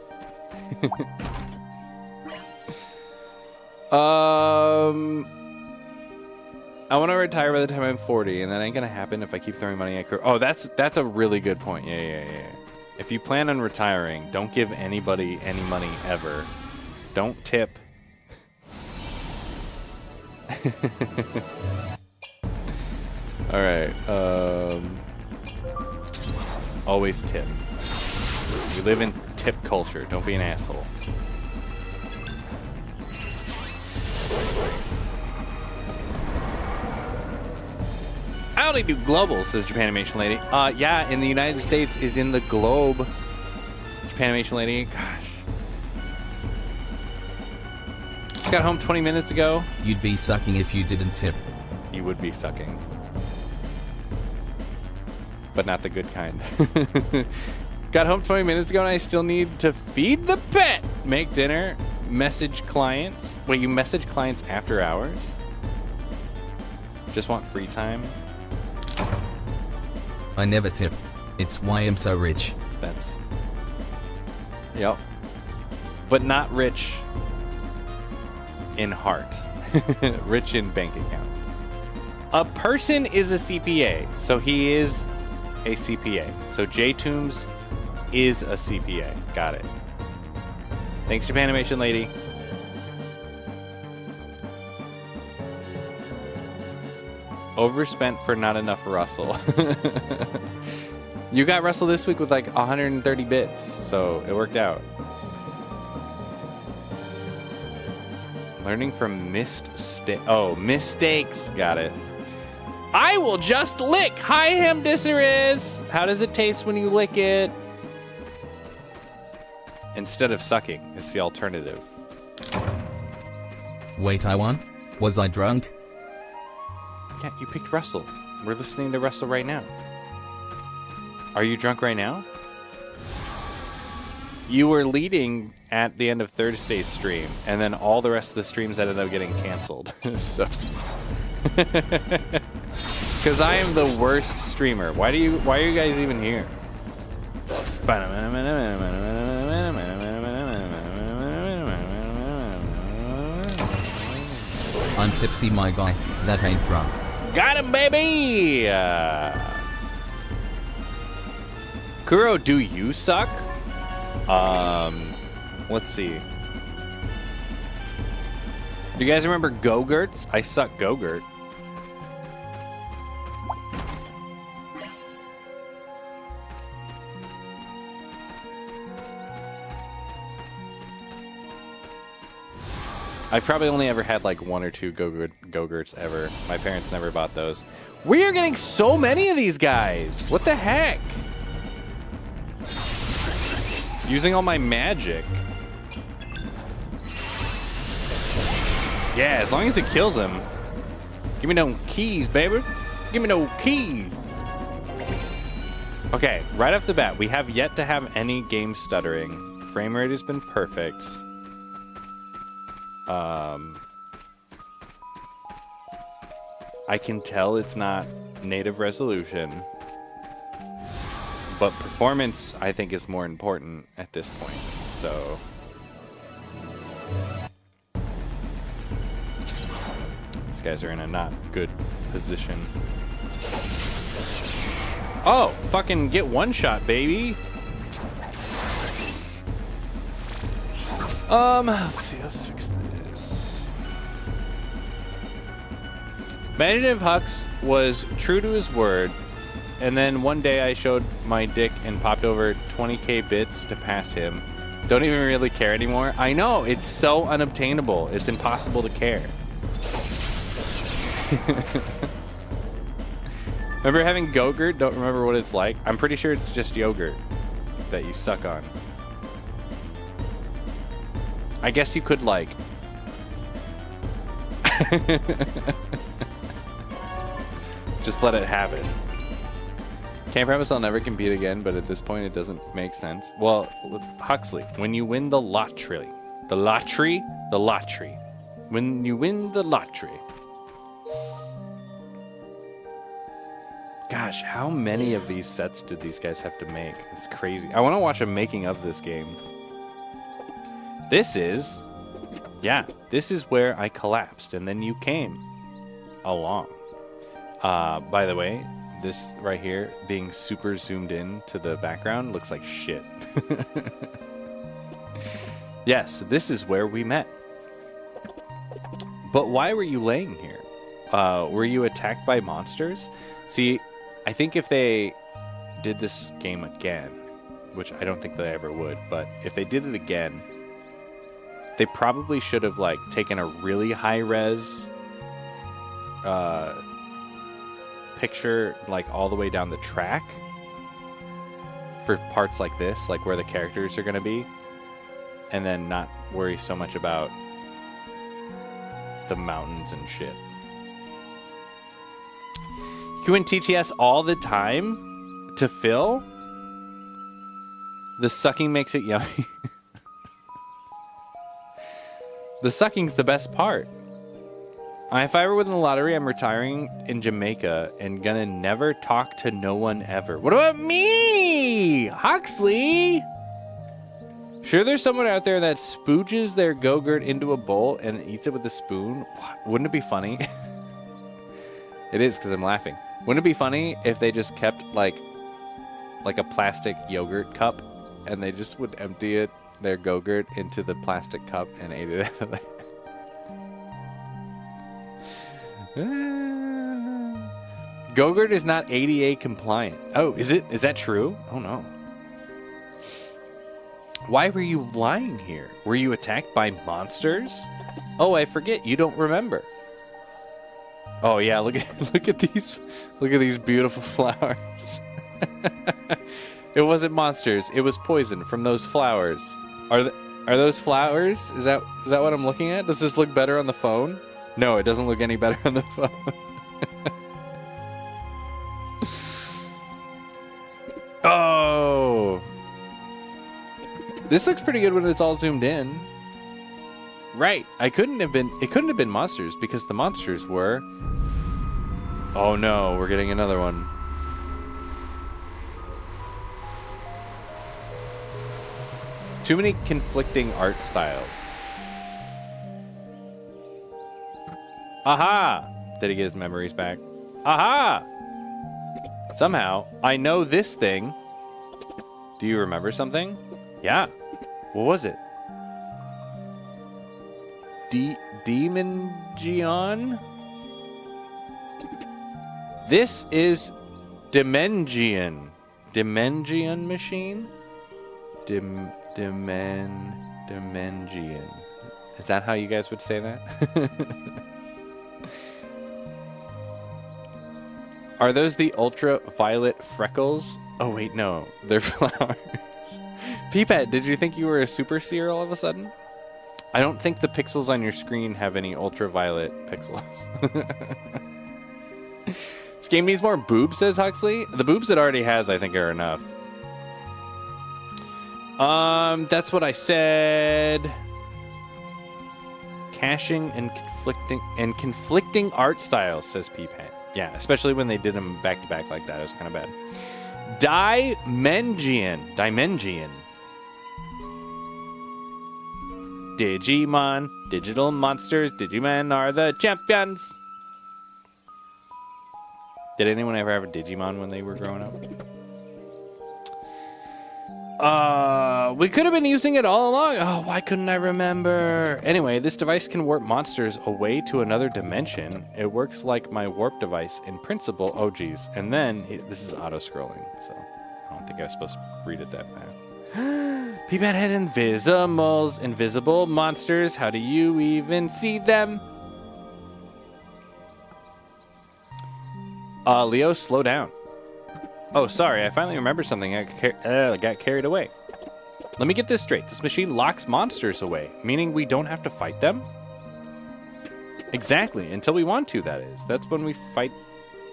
I want to retire by the time I'm 40, and that ain't gonna happen if I keep throwing money at crew. Oh, that's a really good point. Yeah. If you plan on retiring, don't give anybody any money ever. Don't tip. All right. Always tip. We live in tip culture. Don't be an asshole. I only do global, says Japanimation Lady. Yeah, in the United States is in the globe. Japanimation Lady, gosh. Just got home 20 minutes ago. You'd be sucking if you didn't tip. You would be sucking. But not the good kind. Got home 20 minutes ago and I still need to feed the pet. Make dinner, message clients. Wait, you message clients after hours? Just want free time? I never tip. It's why I'm so rich. That's... Yep. But not rich in heart. Rich in bank account. A person is a CPA, so he is a CPA. So J-Toombs is a CPA. Got it. Thanks, Japanimation Lady. Overspent for not enough Russell. You got Russell this week with like 130 bits, so it worked out. Learning from mistakes. Got it. I will just lick. Hi, Hamdisseris. How does it taste when you lick it? Instead of sucking, it's the alternative. Wait, I won? Was I drunk? Yeah, you picked Russell. We're listening to Russell right now. Are you drunk right now? You were leading at the end of Thursday's stream, and then all the rest of the streams ended up getting canceled. So, because I am the worst streamer. Why are you guys even here? I'm tipsy, my guy. That ain't drunk. Got him, baby! Kuro, do you suck? Let's see. Do you guys remember Go-Gurts? I suck Go-Gurt. I've probably only ever had like 1 or 2 Go-Gurts ever. My parents never bought those. We are getting so many of these guys. What the heck? Using all my magic. Yeah, as long as it kills him. Give me no keys, baby. Give me no keys. Okay, right off the bat, we have yet to have any game stuttering. Frame rate has been perfect. I can tell it's not native resolution, but performance I think is more important at this point. So these guys are in a not good position. Oh, fucking get one shot, baby. Let's see, let's fix this. Imagine if Hux was true to his word, and then one day I showed my dick and popped over 20k bits to pass him. Don't even really care anymore. I know, it's so unobtainable. It's impossible to care. Remember having Go-Gurt? Don't remember what it's like. I'm pretty sure it's just yogurt. that you suck on. I guess you could, like... just let it happen. Can't promise I'll never compete again, but at this point it doesn't make sense. Well, Huxley, when you win the lottery, when you win the lottery. Gosh, how many of these sets did these guys have to make? It's crazy. I want to watch a making of this game. This is where I collapsed, and then you came along. By the way, this right here, being super zoomed in to the background, looks like shit. Yes, this is where we met. But why were you laying here? Were you attacked by monsters? See, I think if they did this game again, which I don't think they ever would, but if they did it again, they probably should have like taken a really high-res picture like all the way down the track for parts like this, like where the characters are going to be, and then not worry so much about the mountains and shit. You in TTS all the time to fill? The sucking makes it yummy. The sucking's the best part. If I ever win the lottery, I'm retiring in Jamaica and gonna never talk to no one ever. What about me? Huxley? Sure there's someone out there that spooges their Go-Gurt into a bowl and eats it with a spoon? Wouldn't it be funny? It is, because I'm laughing. Wouldn't it be funny if they just kept like a plastic yogurt cup and they just would empty it, their Go-Gurt, into the plastic cup and ate it out of there? Go-Gurt is not ADA compliant. Oh, is it? Is that true? Oh no. Why were you lying here? Were you attacked by monsters? Oh, I forget. You don't remember. Oh yeah, look at these beautiful flowers. It wasn't monsters. It was poison from those flowers. Are those flowers? Is that what I'm looking at? Does this look better on the phone? No, it doesn't look any better on the phone. Oh. This looks pretty good when it's all zoomed in. Right. It couldn't have been monsters because the monsters were... Oh no, we're getting another one. Too many conflicting art styles. Aha! Did he get his memories back? Aha! Somehow, I know this thing. Do you remember something? Yeah. What was it? Dimension? This is Dimension. Dimension machine? Dimension. Is that how you guys would say that? Are those the ultraviolet freckles? Oh wait, no. They're flowers. Peepet, did you think you were a super seer all of a sudden? I don't think the pixels on your screen have any ultraviolet pixels. This game needs more boobs, says Huxley. The boobs it already has, I think, are enough. That's what I said. Caching and conflicting art styles, says Peepet. Yeah, especially when they did them back to back like that. It was kind of bad. Dimension. Digimon, digital monsters, Digimon are the champions. Did anyone ever have a Digimon when they were growing up? We could have been using it all along. Oh, why couldn't I remember? Anyway, this device can warp monsters away to another dimension. It works like my warp device in principle. Oh, geez. And then, this is auto-scrolling, so I don't think I was supposed to read it that fast. Peepet had invisible monsters. How do you even see them? Leo, slow down. Oh, sorry, I finally remembered something. I got carried away. Let me get this straight. This machine locks monsters away, meaning we don't have to fight them? Exactly, until we want to, that is. That's when we fight,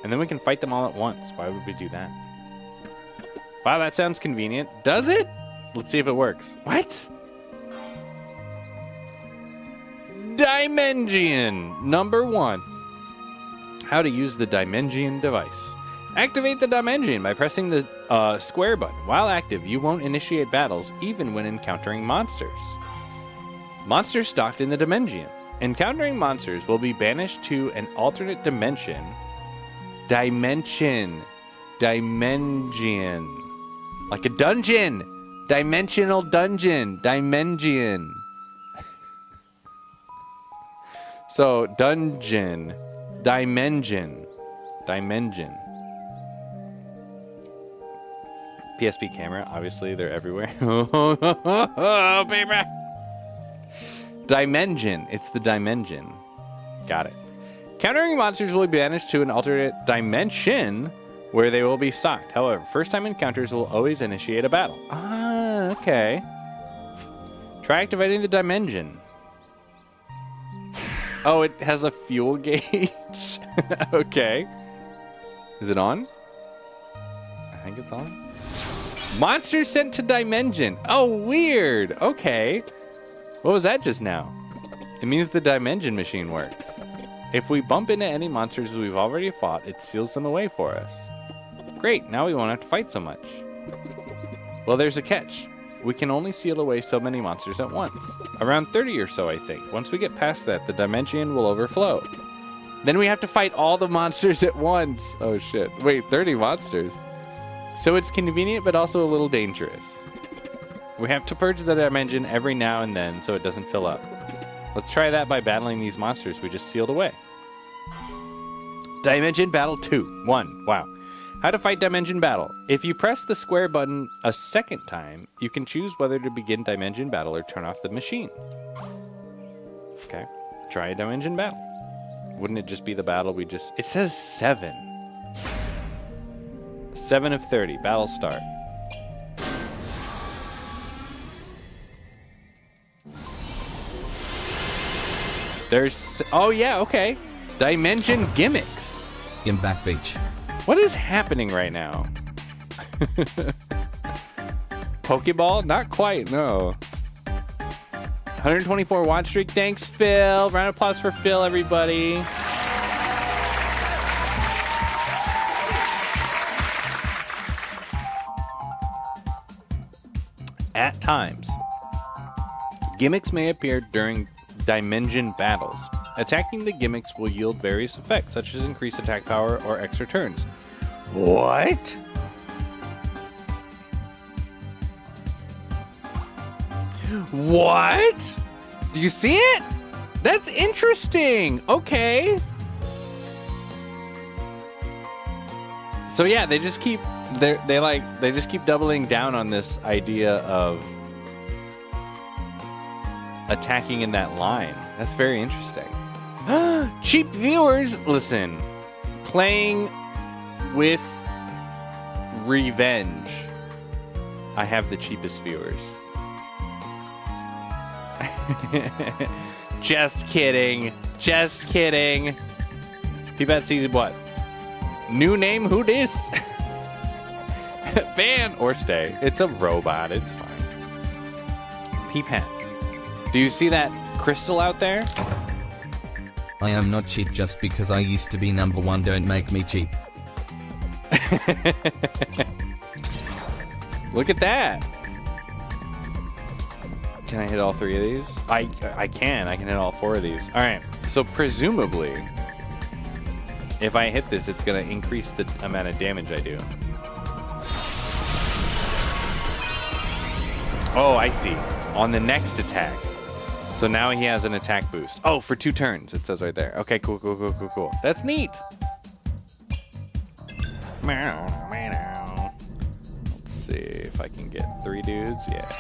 and then we can fight them all at once. Why would we do that? Wow, that sounds convenient. Does it? Let's see if it works. What? Dimension number 1. How to use the Dimension device. Activate the Dimension by pressing the square button. While active, you won't initiate battles even when encountering monsters. Monsters stocked in the Dimension. Encountering monsters will be banished to an alternate dimension. Dimension. Like a dungeon. Dimensional dungeon. Dimension. So, dungeon. Dimension. PSP camera, obviously, they're everywhere. Oh, baby! Dimension. It's the Dimension. Got it. Countering monsters will be banished to an alternate dimension where they will be stocked. However, first-time encounters will always initiate a battle. Ah, okay. Try activating the Dimension. Oh, it has a fuel gauge. Okay. Is it on? I think it's on. Monsters sent to Dimension. Oh, weird. Okay. What was that just now? It means the Dimension machine works. If we bump into any monsters we've already fought, it seals them away for us. Great, now we won't have to fight so much. Well, there's a catch. We can only seal away so many monsters at once. Around 30 or so, I think. Once we get past that, the Dimension will overflow. Then we have to fight all the monsters at once. Oh shit. Wait, 30 monsters? So it's convenient, but also a little dangerous. We have to purge the Dimension every now and then so it doesn't fill up. Let's try that by battling these monsters we just sealed away. Dimension Battle 2. 1. Wow. How to fight Dimension Battle. If you press the square button a second time, you can choose whether to begin Dimension Battle or turn off the machine. Okay. Try a Dimension Battle. Wouldn't it just be the battle we just... It says 7. 7 of 30. Battle start. There's... Oh, yeah, okay. Dimension gimmicks. In Back Beach. What is happening right now? Pokeball? Not quite, no. 124 watch streak. Thanks, Phil. Round of applause for Phil, everybody. At times, gimmicks may appear during Dimension battles. Attacking the gimmicks will yield various effects, such as increased attack power or extra turns. What? What? Do you see it? That's interesting. Okay. So yeah, they just keep they just keep doubling down on this idea of attacking in that line. That's very interesting. Cheap viewers, listen. Playing with revenge. I have the cheapest viewers. Just kidding. Just kidding. Peepat season what? New name, who dis? Ban or stay. It's a robot. It's fine. Peepat. Do you see that crystal out there? I am not cheap just because I used to be number 1. Don't make me cheap. Look at that. Can I hit all 3 of these? I can. I can hit all 4 of these. All right. So presumably, if I hit this, it's going to increase the amount of damage I do. Oh, I see. On the next attack. So now he has an attack boost. Oh, for 2 turns, it says right there. Okay, cool. That's neat. Let's see if I can get 3 dudes. Yeah.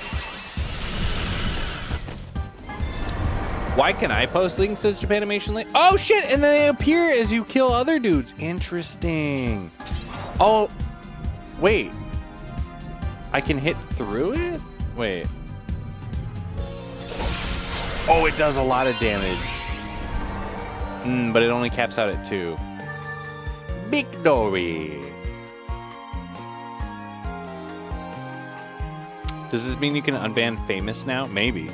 Why can I post links, says Japanimation Link? Oh, shit, and then they appear as you kill other dudes. Interesting. Oh, Wait. I can hit through it? Wait. Oh, it does a lot of damage. But it only caps out at 2. Victory! Does this mean you can unban famous now? Maybe.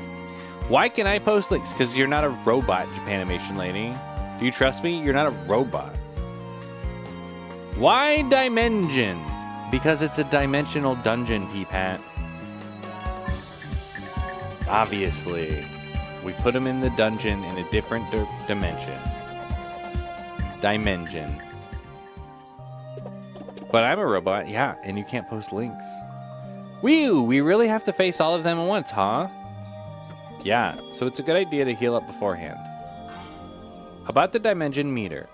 Why can I post links? Because you're not a robot, Japanimation lady. Do you trust me? You're not a robot. Why Dimension? Because it's a dimensional dungeon, Peepat. Obviously. We put him in the dungeon in a different dimension. Dimension. But I'm a robot, yeah, and you can't post links. Whew, we really have to face all of them at once, huh? Yeah, so it's a good idea to heal up beforehand. About the dimension meter.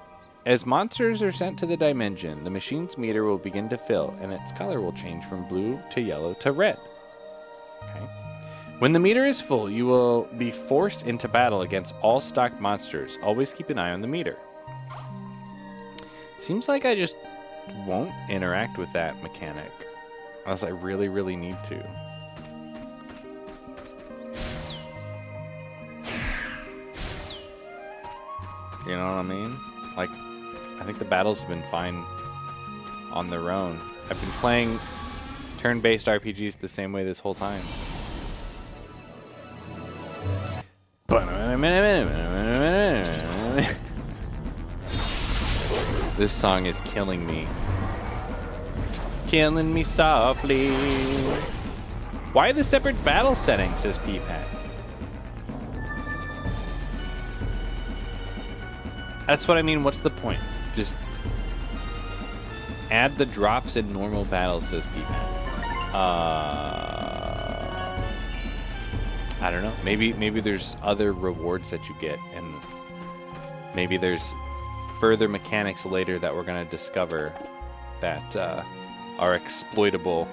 As monsters are sent to the dimension, the machine's meter will begin to fill, and its color will change from blue to yellow to red. Okay. When the meter is full, you will be forced into battle against all stock monsters. Always keep an eye on the meter. Seems like I just won't interact with that mechanic. Unless I really, really need to. You know what I mean? Like, I think the battles have been fine on their own. I've been playing turn-based RPGs the same way this whole time. This song is killing me. Killing me softly. Why the separate battle setting, says Peepat. That's what I mean. What's the point? Just add the drops in normal battles, says Peepat. I don't know. Maybe there's other rewards that you get, and maybe there's further mechanics later that we're gonna discover that are exploitable.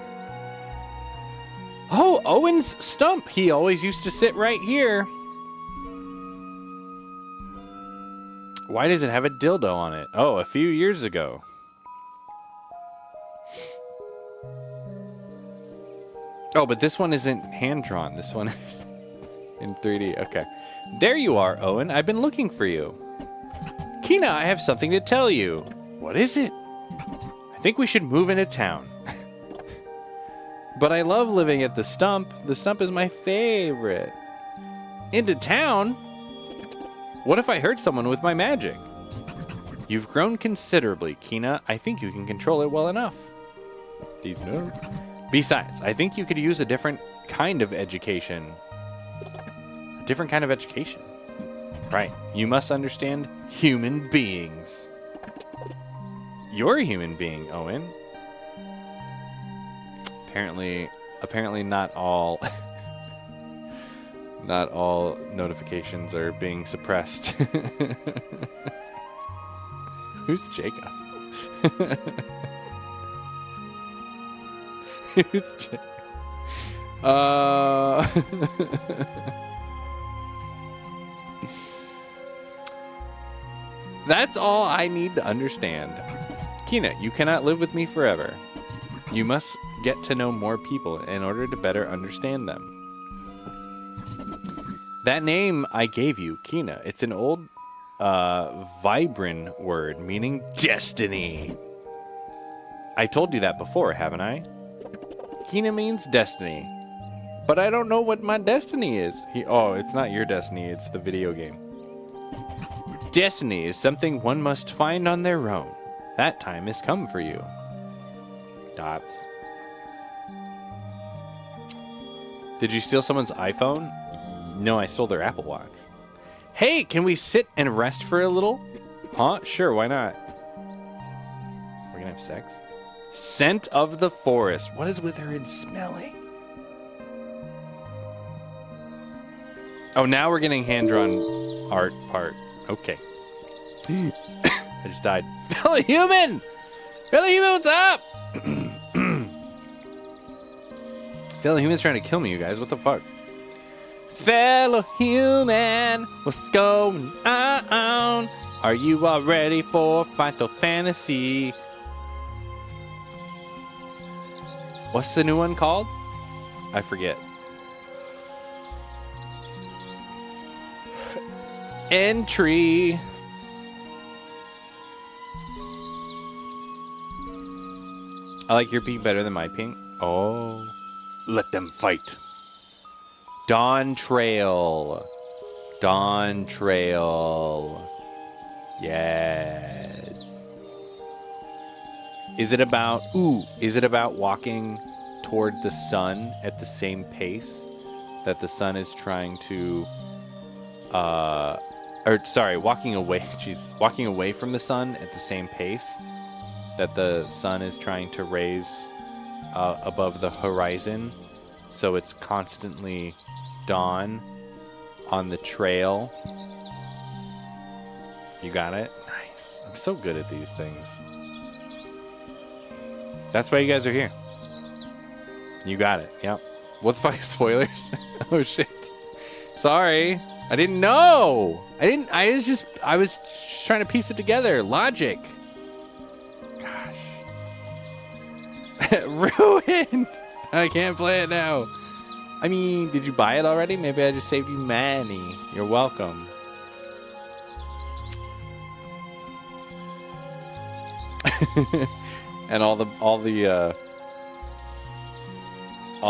Oh, Owen's stump. He always used to sit right here. Why does it have a dildo on it? Oh, a few years ago. Oh, but this one isn't hand-drawn. This one is in 3D. Okay. There you are, Owen. I've been looking for you. Kina, I have something to tell you. What is it? I think we should move into town. But I love living at the stump. The stump is my favorite. Into town? What if I hurt someone with my magic? You've grown considerably, Kina. I think you can control it well enough. These nerds. Besides, I think you could use a different kind of education. A different kind of education. Right. You must understand human beings. You're a human being, Owen. Apparently not all not all notifications are being suppressed. Who's Jacob? Who's Jacob? That's all I need to understand. Kina, you cannot live with me forever. You must get to know more people in order to better understand them. That name I gave you, Kina, it's an old Vibran word meaning destiny. I told you that before, haven't I? Kina means destiny. But I don't know what my destiny is. Oh, it's not your destiny, it's the video game. Destiny is something one must find on their own. That time has come for you. Dots. Did you steal someone's iPhone? No, I stole their Apple Watch. Hey, can we sit and rest for a little? Huh? Sure, why not? We're gonna have sex? Scent of the forest. What is with her and smelling? Oh, now we're getting hand-drawn art part. Okay. I just died. Fellow human! Fellow human, what's up? Fellow human's trying to kill me, you guys. What the fuck? Fellow human, what's going on? Are you all ready for Final Fantasy? What's the new one called? I forget. Entry. I like your pink better than my pink. Oh. Let them fight. Dawn Trail. Dawn Trail. Yes. Is it about walking toward the sun at the same pace that the sun is trying to walking away walking away from the sun at the same pace that the sun is trying to raise above the horizon, so it's constantly dawn on the trail. You got it? Nice. I'm so good at these things. That's why you guys are here. You got it. Yep. What the fuck? Spoilers? Oh shit. Sorry. I didn't know. I was trying to piece it together. Logic. Gosh. Ruined. I can't play it now. I mean, did you buy it already? Maybe I just saved you money. You're welcome. And all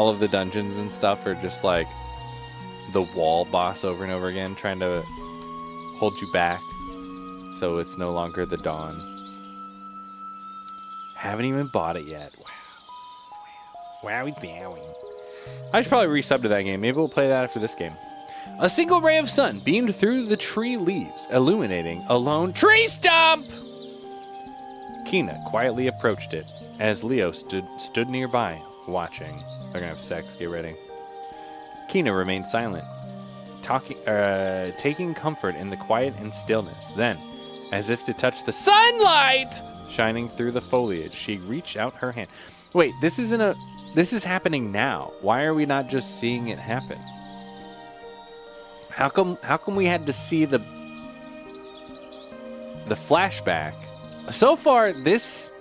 of the dungeons and stuff are just like the wall boss over and over again, trying to hold you back so it's no longer the dawn. Haven't even bought it yet. Wow. Wowie dowie. I should probably resub to that game. Maybe we'll play that after this game. A single ray of sun beamed through the tree leaves, illuminating a lone tree stump. Kina quietly approached it as Leo stood nearby, watching. They're gonna have sex. Get ready. Kina remained silent, taking comfort in the quiet and stillness. Then, as if to touch the sunlight shining through the foliage, she reached out her hand. Wait, this is happening now. Why are we not just seeing it happen? How come we had to see the flashback? So far, this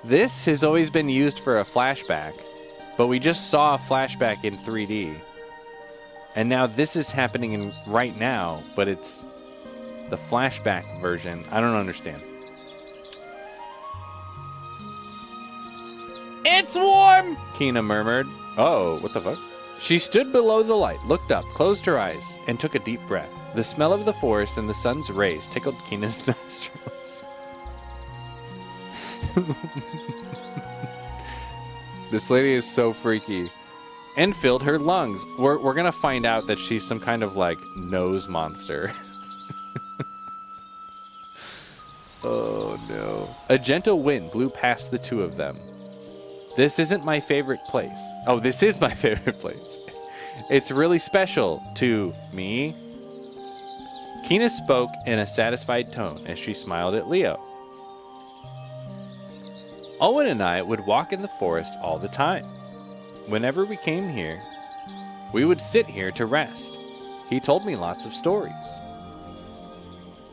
has always been used for a flashback, but we just saw a flashback in 3D. And now this is happening right now, but it's the flashback version. I don't understand. It's warm, Kina murmured. Oh, what the fuck? She stood below the light, looked up, closed her eyes, and took a deep breath. The smell of the forest and the sun's rays tickled Kina's nostrils. This lady is so freaky. And filled her lungs. We're gonna find out that she's some kind of like nose monster. Oh no. A gentle wind blew past the two of them. This isn't my favorite place. Oh, this is my favorite place. It's really special to me. Kina spoke in a satisfied tone as she smiled at Leo. Owen and I would walk in the forest all the time. Whenever we came here, we would sit here to rest. He told me lots of stories.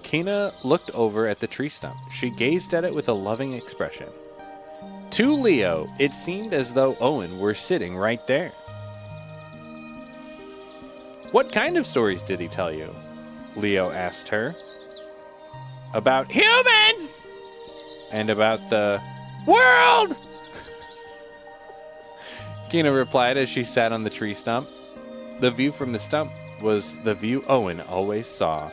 Kina looked over at the tree stump. She gazed at it with a loving expression. To Leo, it seemed as though Owen were sitting right there. What kind of stories did he tell you? Leo asked her. About humans! And about the world! Kina replied as she sat on the tree stump. The view from the stump was the view Owen always saw.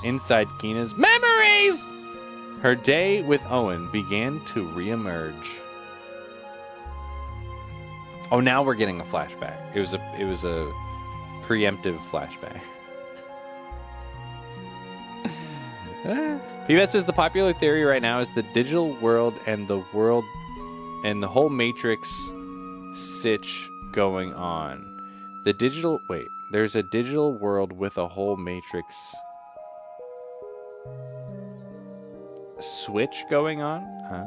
Inside Kina's memories! Her day with Owen began to reemerge. Oh, now we're getting a flashback. It was a preemptive flashback. Pivette says the popular theory right now is the digital world and the whole Matrix sitch going on. There's a digital world with a whole Matrix switch going on? Huh?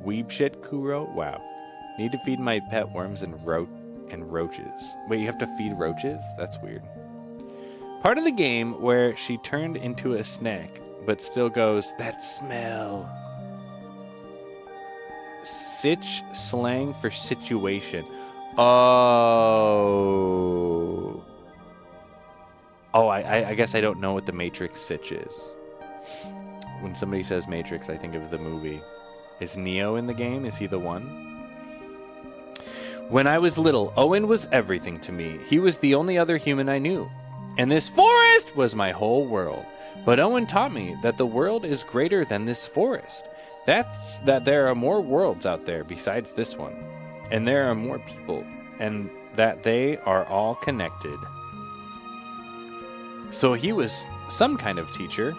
Weeb shit, Kuro? Wow. Need to feed my pet worms and roaches. Wait, you have to feed roaches? That's weird. Part of the game where she turned into a snack, but still goes, that smell. Sitch slang for situation. Oh. Oh, I guess I don't know what the Matrix Sitch is. When somebody says Matrix, I think of the movie. Is Neo in the game? Is he the one? When I was little, Owen was everything to me. He was the only other human I knew. And this forest was my whole world. But Owen taught me that the world is greater than this forest. That's that there are more worlds out there besides this one. And there are more people. And that they are all connected. So he was some kind of teacher.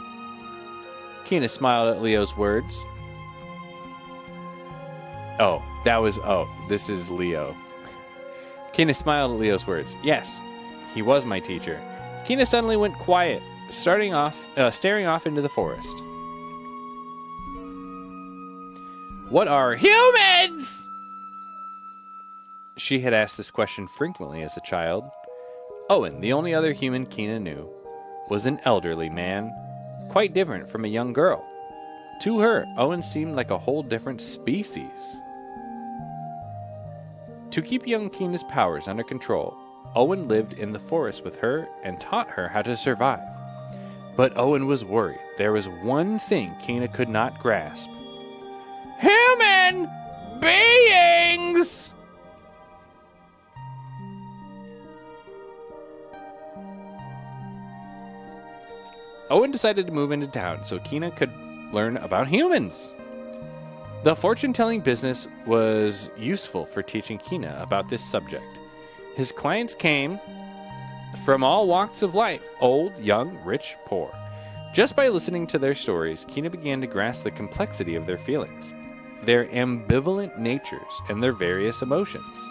Kina smiled at Leo's words. Oh, this is Leo. Kina smiled at Leo's words. Yes, he was my teacher. Kina suddenly went quiet, staring off into the forest. What are humans? She had asked this question frequently as a child. Owen, the only other human Kina knew, was an elderly man, quite different from a young girl. To her, Owen seemed like a whole different species. To keep young Kina's powers under control, Owen lived in the forest with her and taught her how to survive. But Owen was worried. There was one thing Kina could not grasp. Human beings! Owen decided to move into town so Kina could learn about humans. The fortune-telling business was useful for teaching Kina about this subject. His clients came from all walks of life, old, young, rich, poor. Just by listening to their stories, Kina began to grasp the complexity of their feelings, their ambivalent natures, and their various emotions.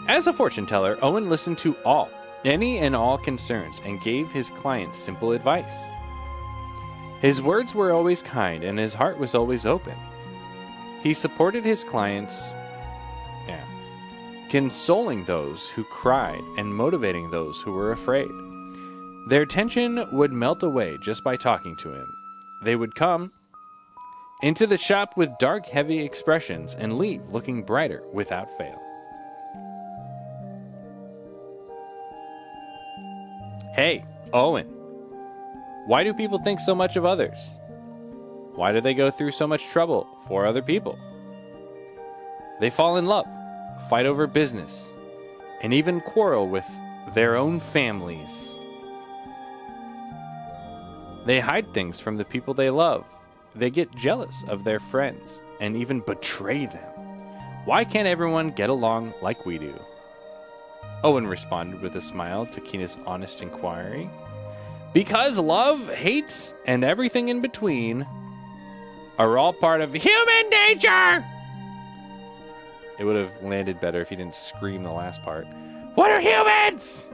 As a fortune teller, Owen listened to any and all concerns, and gave his clients simple advice. His words were always kind, and his heart was always open. He supported his clients, consoling those who cried and motivating those who were afraid. Their tension would melt away just by talking to him. They would come into the shop with dark, heavy expressions and leave looking brighter without fail. Hey, Owen, why do people think so much of others? Why do they go through so much trouble for other people? They fall in love, fight over business, and even quarrel with their own families. They hide things from the people they love. They get jealous of their friends and even betray them. Why can't everyone get along like we do? Owen responded with a smile to Kina's honest inquiry. Because love, hate, and everything in between are all part of human nature! It would have landed better if he didn't scream the last part. What are humans?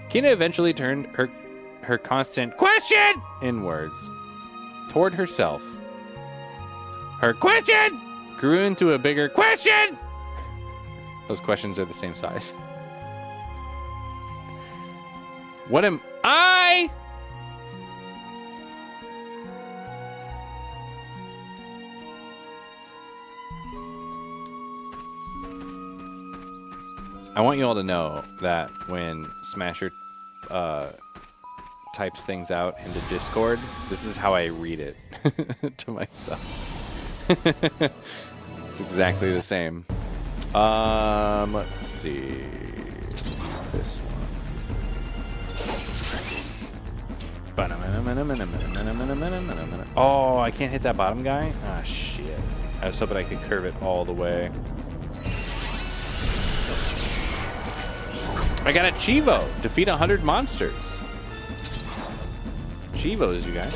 Kina eventually turned her constant question in words toward herself. Her question grew into a bigger question. Those questions are the same size. What am I? I want you all to know that when Smasher types things out into Discord, this is how I read it to myself. It's exactly the same. Let's see. This one. Oh, I can't hit that bottom guy? Ah, shit. I was hoping I could curve it all the way. I got a Chivo. Defeat 100 monsters. Chivos, you guys.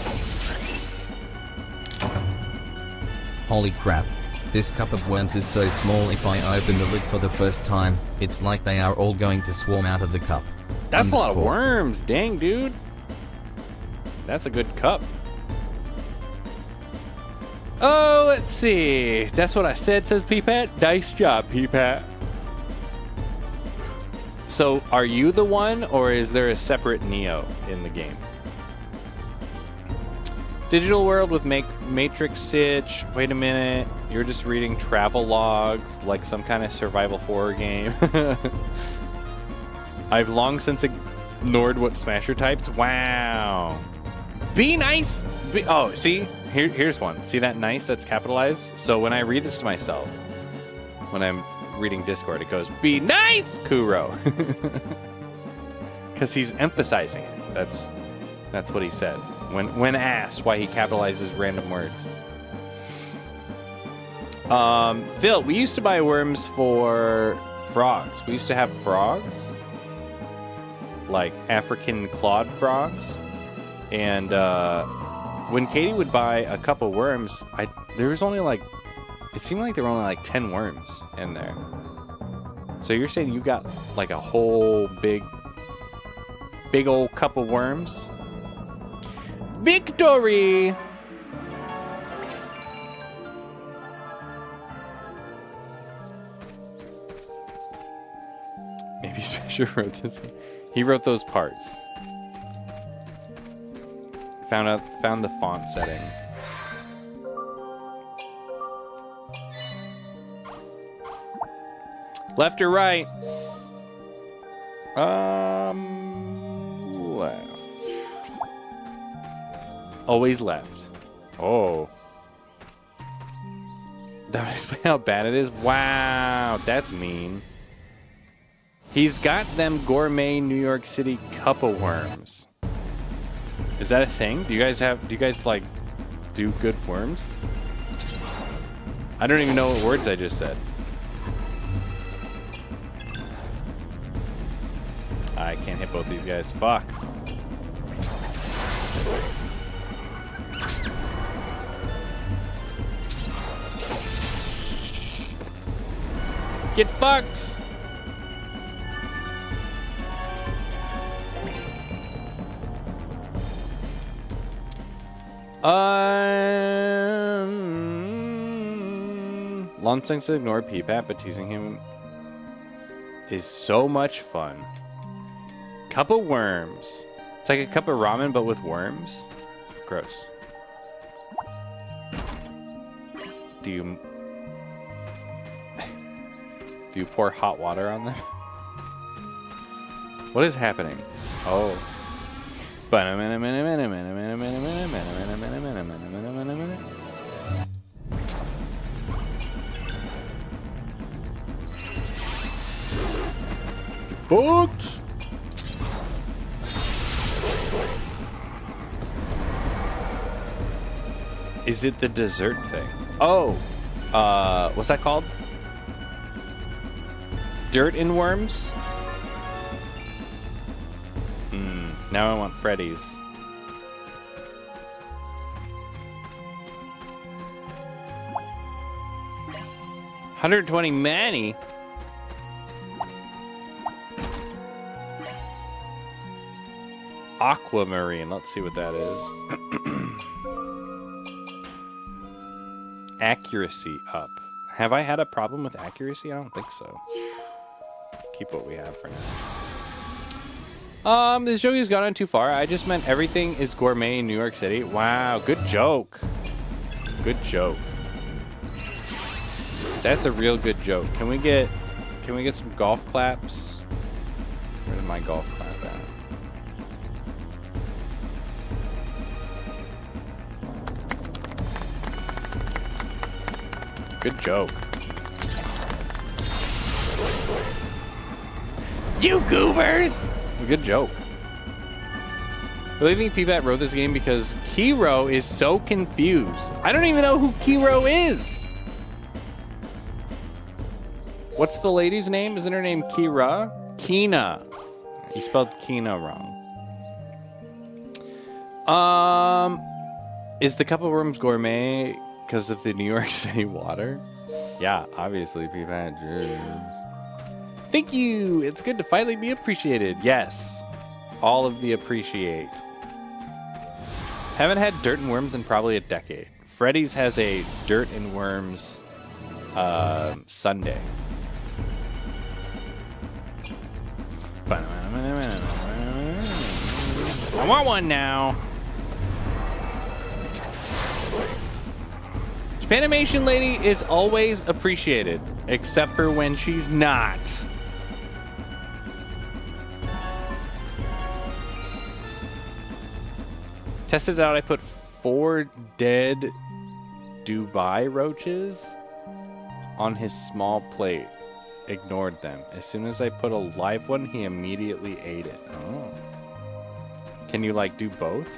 Holy crap. This cup of worms is so small. If I open the lid for the first time, it's like they are all going to swarm out of the cup. That's a lot of worms. Dang, dude. That's a good cup. Oh, let's see. That's what I said, says Peepat. Nice job, Peepat. So, are you the one, or is there a separate Neo in the game? Digital world with Matrix Sitch. Wait a minute. You're just reading travel logs like some kind of survival horror game. I've long since ignored what Smasher typed. Wow. Be nice. Oh, see? Here's one. See that nice that's capitalized? So when I read this to myself, when I'm reading Discord, it goes, be nice, Kuro. Because he's emphasizing it. That's what he said. When asked why he capitalizes random words. Phil, we used to buy worms for frogs. We used to have frogs. Like African clawed frogs. And when Katie would buy a couple worms, there was only like, it seemed like there were only like 10 worms in there. So you're saying you got like a whole big old cup of worms? Victory! Maybe Smasher wrote this. He wrote those parts. Found the font setting. Left or right? Left. Always left. Oh. That would explain how bad it is? Wow, that's mean. He's got them gourmet New York City cup of worms. Is that a thing? Do you guys like do good worms? I don't even know what words I just said. I can't hit both these guys. Fuck. Get fucked! Lonsung said ignore Peepat, but teasing him is so much fun. Cup of worms. It's like a cup of ramen, but with worms. Gross. Do you pour hot water on them? What is happening? Oh. Fucked. Is it the dessert thing? Oh, what's that called? Dirt and worms? Now I want Freddy's. $120 Manny. Aquamarine. Let's see what that is. Accuracy up. Have I had a problem with accuracy? I don't think so. Keep what we have for now. This joke has gone on too far. I just meant everything is gourmet in New York City. Wow, good joke. Good joke. That's a real good joke. Can we get some golf claps? Where's my golf clap at? Good joke. You goobers! It's a good joke. I really think Peepat wrote this game because Kiro is so confused. I don't even know who Kiro is. What's the lady's name? Isn't her name Kira? Kina. You spelled Kina wrong. Is the cup of worms gourmet because of the New York City water? Yeah, obviously, Peepat. Thank you. It's good to finally be appreciated. Yes. All of the appreciate. Haven't had dirt and worms in probably a decade. Freddy's has a dirt and worms Sunday. I want one now. Spanimation Lady is always appreciated, except for when she's not. Tested it out, I put 4 dead Dubai roaches on his small plate. Ignored them. As soon as I put a live one, he immediately ate it. Oh. Can you, like, do both?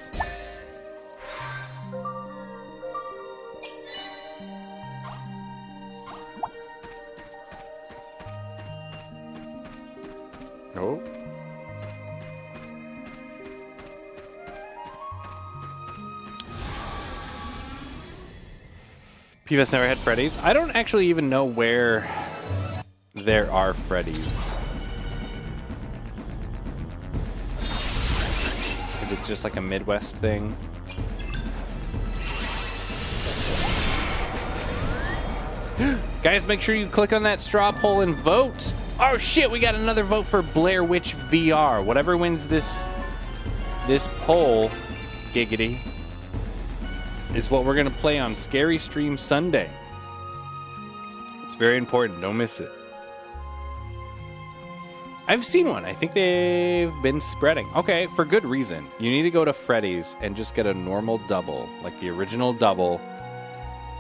Oh. P.S. never had Freddy's. I don't actually even know where there are Freddy's. If it's just like a Midwest thing. Guys, make sure you click on that straw poll and vote. Oh shit, we got another vote for Blair Witch VR. Whatever wins this poll, giggity, is what we're gonna play on Scary Stream Sunday. It's very important, don't miss it. I've seen one. I think they've been spreading. Okay, for good reason. You need to go to Freddy's and just get a normal double, like the original double,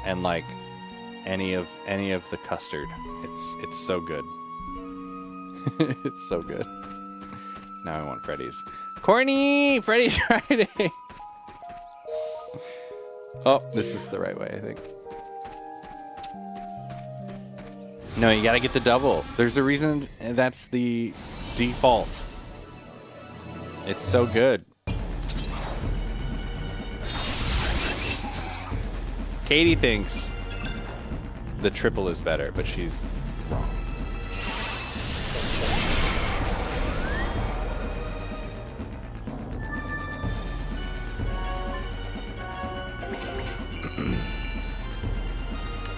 and like any of the custard. It's so good. It's so good. Now I want Freddy's. Corny! Freddy's Friday! Oh, this is the right way, I think. No, you gotta get the double. There's a reason that's the default. It's so good. Katie thinks the triple is better, but she's wrong.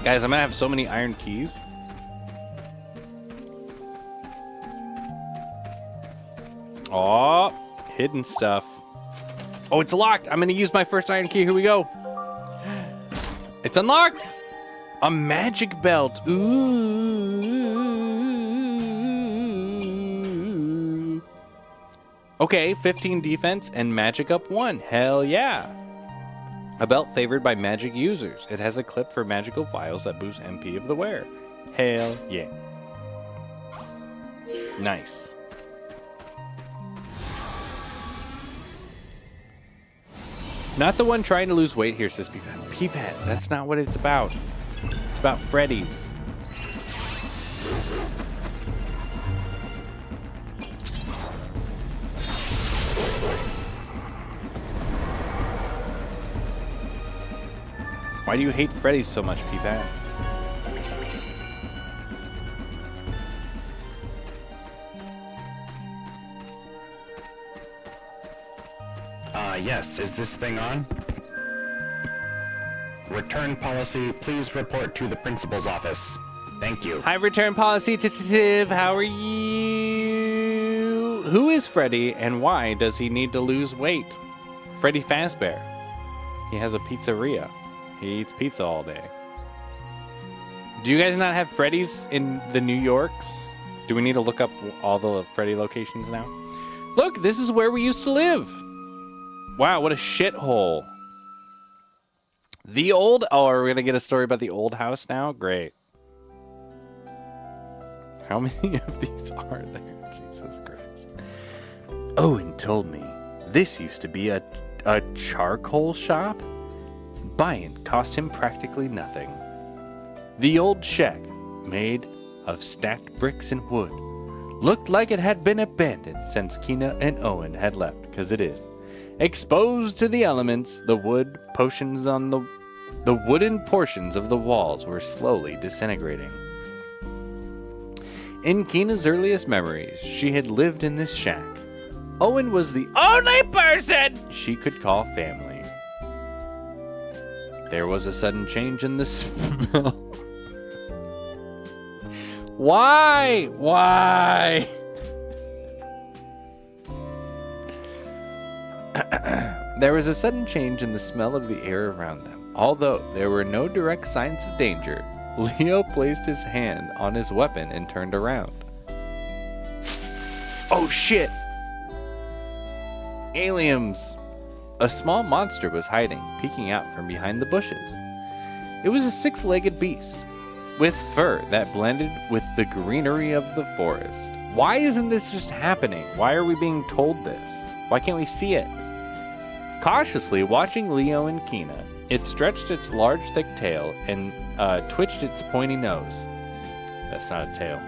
Guys, I'm gonna have so many iron keys. Oh, hidden stuff. Oh, it's locked. I'm gonna use my first iron key. Here we go. It's unlocked. A magic belt. Ooh. Okay, 15 defense and magic up 1. Hell yeah. A belt favored by magic users. It has a clip for magical vials that boost MP of the wearer. Hell yeah. Nice. Not the one trying to lose weight here, says Peepet. Peepet, that's not what it's about. It's about Freddy's. Why do you hate Freddy's so much, Peepet? Yes, is this thing on? Return policy, please report to the principal's office. Thank you. Hi, return policy detective. How are you? Who is Freddy and why does he need to lose weight? Freddy Fazbear. He has a pizzeria. He eats pizza all day. Do you guys not have Freddy's in the New Yorks? Do we need to look up all the Freddy locations now? Look, this is where we used to live. Wow, what a shithole. The old... Oh, are we going to get a story about the old house now? Great. How many of these are there? Jesus Christ. Owen told me this used to be a charcoal shop. Buying cost him practically nothing. The old shack, made of stacked bricks and wood, looked like it had been abandoned since Kina and Owen had left, because it is. Exposed to the elements, the wooden portions of the walls were slowly disintegrating. In Kina's earliest memories, she had lived in this shack. Owen was the only person she could call family. There was a sudden change in the smell. Why? Why? There was a sudden change in the smell of the air around them. Although there were no direct signs of danger, Leo placed his hand on his weapon and turned around. Oh shit! Aliens! A small monster was hiding, peeking out from behind the bushes. It was a six-legged beast, with fur that blended with the greenery of the forest. Why isn't this just happening? Why are we being told this? Why can't we see it? Cautiously watching Leo and Kina, it stretched its large, thick tail and twitched its pointy nose. That's not a tail.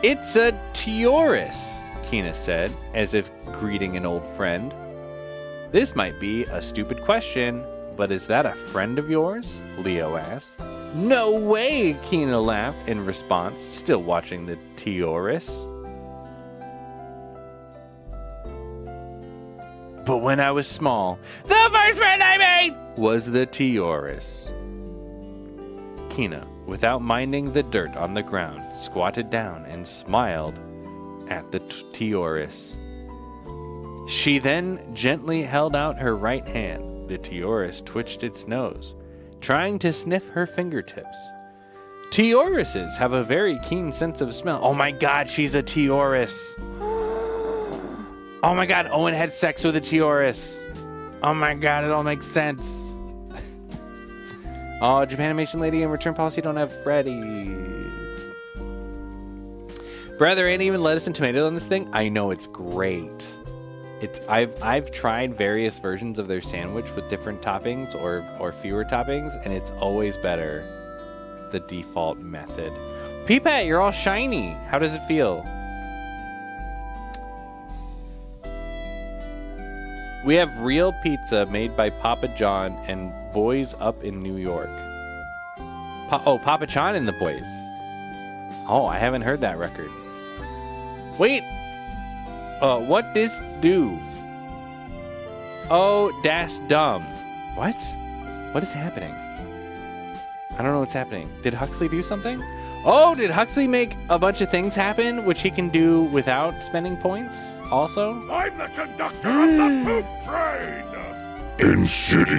It's a Teoris, Kina said, as if greeting an old friend. This might be a stupid question, but is that a friend of yours? Leo asked. No way, Kina laughed in response, still watching the Teoris. But when I was small, the first friend I made was the Teoris. Kina, without minding the dirt on the ground, squatted down and smiled at the Teoris. She then gently held out her right hand. The Teoris twitched its nose, trying to sniff her fingertips. Teorises have a very keen sense of smell. Oh my god, she's a Teoris. Oh my god, Owen had sex with a Teoris. Oh my god, it all makes sense. Oh, Japanimation Lady and Return Policy don't have Freddy. Brother ain't even lettuce and tomato on this thing. I know, it's great. I've tried various versions of their sandwich with different toppings or fewer toppings, and it's always better the default method. Peepat, you're all shiny. How does it feel? We have real pizza made by Papa John and Boys up in New York. Papa John and the Boys. Oh, I haven't heard that record. Wait. What this do? Oh, das dumb. What? What is happening? I don't know what's happening. Did Huxley do something? Oh, did Huxley make a bunch of things happen, which he can do without spending points also? I'm the conductor of the poop train! Insidious!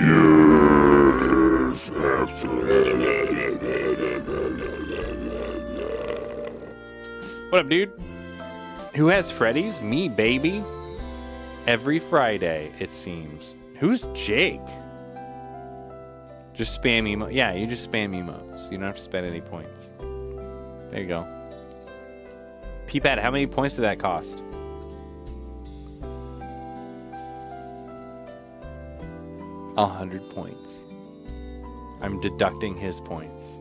What up, dude? Who has Freddy's? Me, baby. Every Friday, it seems. Who's Jake? Just spam emo. Yeah, you just spam emotes. You don't have to spend any points. There you go. Peepad, how many points did that cost? A 100 points. I'm deducting his points.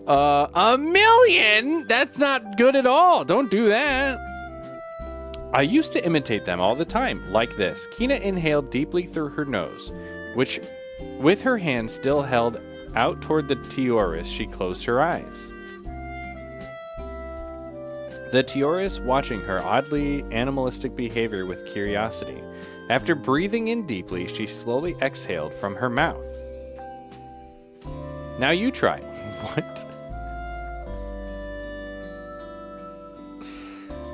A million? That's not good at all. Don't do that. I used to imitate them all the time, like this. Kina inhaled deeply through her nose, which, with her hand still held out toward the Teoris, she closed her eyes. The Teoris watching her oddly animalistic behavior with curiosity. After breathing in deeply, she slowly exhaled from her mouth. Now you try. What?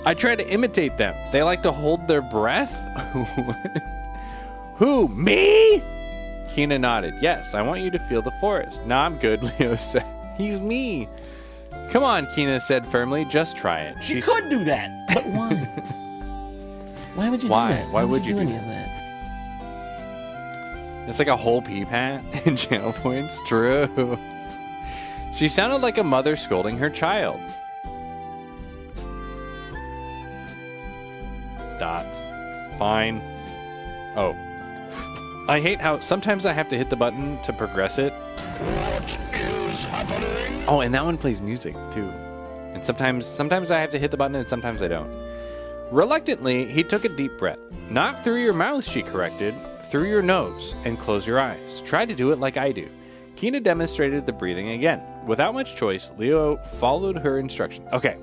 I try to imitate them. They like to hold their breath? Who? Me? Kina nodded. Yes, I want you to feel the forest. Nah, I'm good, Leo said. He's me. Come on, Kina said firmly. Just try it. She could do that, but why? Why would you do that? Why would you do any that? of that? It's like a whole peepat in channel points. True. She sounded like a mother scolding her child. Dots. Fine. Oh. I hate how sometimes I have to hit the button to progress it. What is happening? Oh, and that one plays music too. And sometimes I have to hit the button and sometimes I don't. Reluctantly, he took a deep breath. Not through your mouth, she corrected. Through your nose and close your eyes. Try to do it like I do. Kina demonstrated the breathing again. Without much choice, Leo followed her instructions. Okay,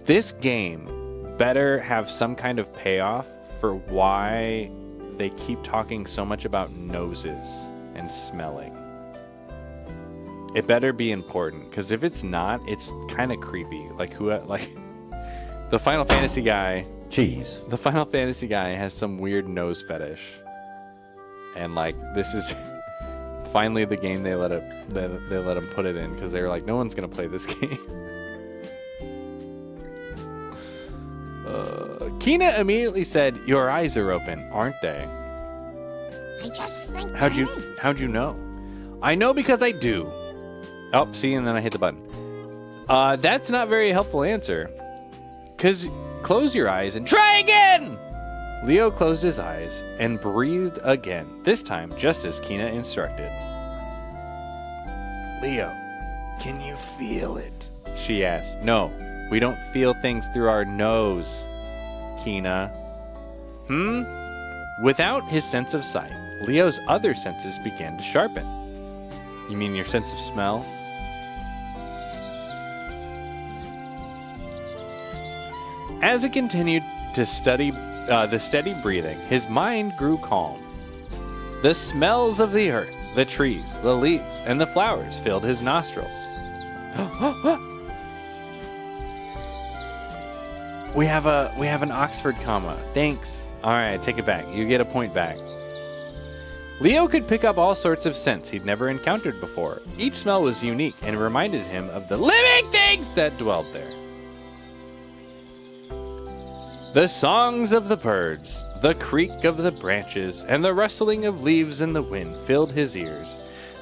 this game better have some kind of payoff for why they keep talking so much about noses and smelling. It better be important, because if it's not, it's kind of creepy. Like the Final Fantasy guy. cheese. The Final Fantasy guy has some weird nose fetish. And like this is finally the game they let him put it in because they were like, no one's gonna play this game. Kina immediately said, "Your eyes are open, aren't they?" I just think How'd you know? I know because I do. Oh, see, and then I hit the button. That's not a very helpful answer. Cause close your eyes and try again. Leo closed his eyes and breathed again. This time, just as Kina instructed. Leo, can you feel it? She asked. No, we don't feel things through our nose, Kina. Without his sense of sight, Leo's other senses began to sharpen. You mean your sense of smell? As it continued to study the steady breathing, his mind grew calm. The smells of the earth, the trees, the leaves, and the flowers filled his nostrils. We have an Oxford comma. Thanks. All right, take it back. You get a point back. Leo could pick up all sorts of scents he'd never encountered before. Each smell was unique and reminded him of the living things that dwelled there. The songs of the birds, the creak of the branches, and the rustling of leaves in the wind filled his ears.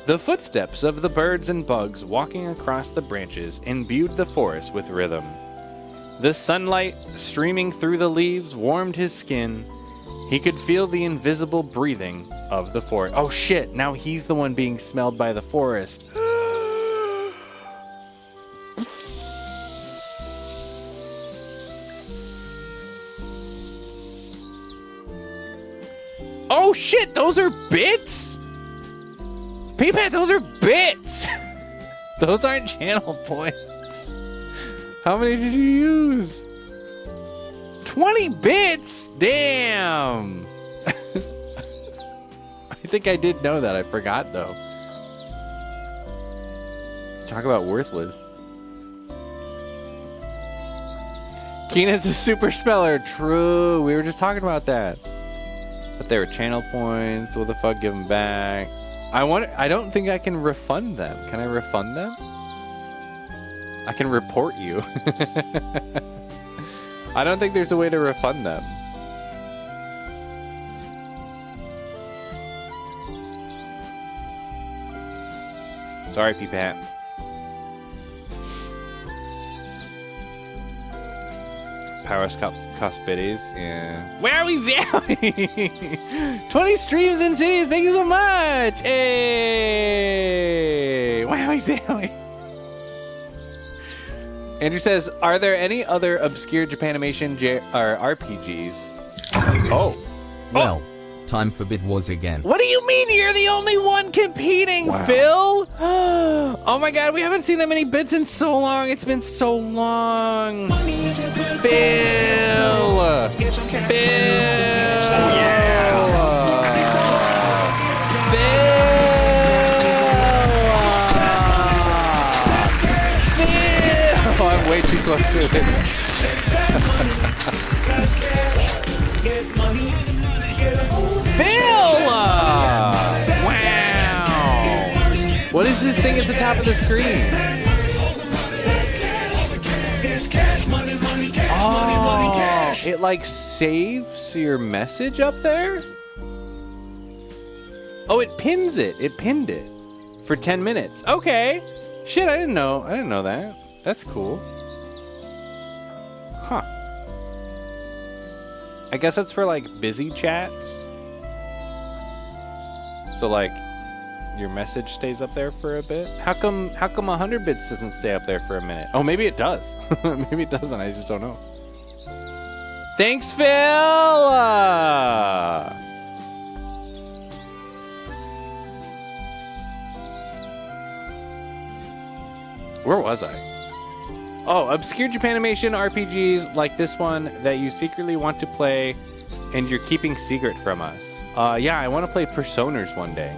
The footsteps of the birds and bugs walking across the branches imbued the forest with rhythm. The sunlight streaming through the leaves warmed his skin. He could feel the invisible breathing of the forest. Oh shit, now he's the one being smelled by the forest. Oh shit, those are bits? Peepad, those are bits! Those aren't channel points. How many did you use? 20 bits? Damn! I think I did know that. I forgot though. Talk about worthless. Kina's a super smeller. True. We were just talking about that. But they were channel points. What the fuck? Give them back. I don't think I can refund them. Can I refund them? I can report you. I don't think there's a way to refund them. Sorry, P-Pat. Powers Cuspides, yeah. Wowie zowie! 20 streams in cities, thank you so much! Hey! Wowie zowie! Andrew says, are there any other obscure Japanimation or RPGs? Oh. Well, time for Bit Wars again. What do you mean you're the only one competing, Phil? Oh my god, we haven't seen that many bits in so long. It's been so long. Phil! I'm way too close to this. Phil! Wow! What is this thing at the top of the screen? Oh, it like saves your message up there? Oh, it pins it. It pinned it for 10 minutes. Okay. Shit, I didn't know that. That's cool. Huh. I guess that's for like busy chats. So like your message stays up there for a bit. How come 100 bits doesn't stay up there for a minute? Oh, maybe it does. Maybe it doesn't. I just don't know. Thanks, Phil. Where was I? Oh, obscure Japanimation RPGs like this one that you secretly want to play and you're keeping secret from us. Yeah, I want to play Personas one day.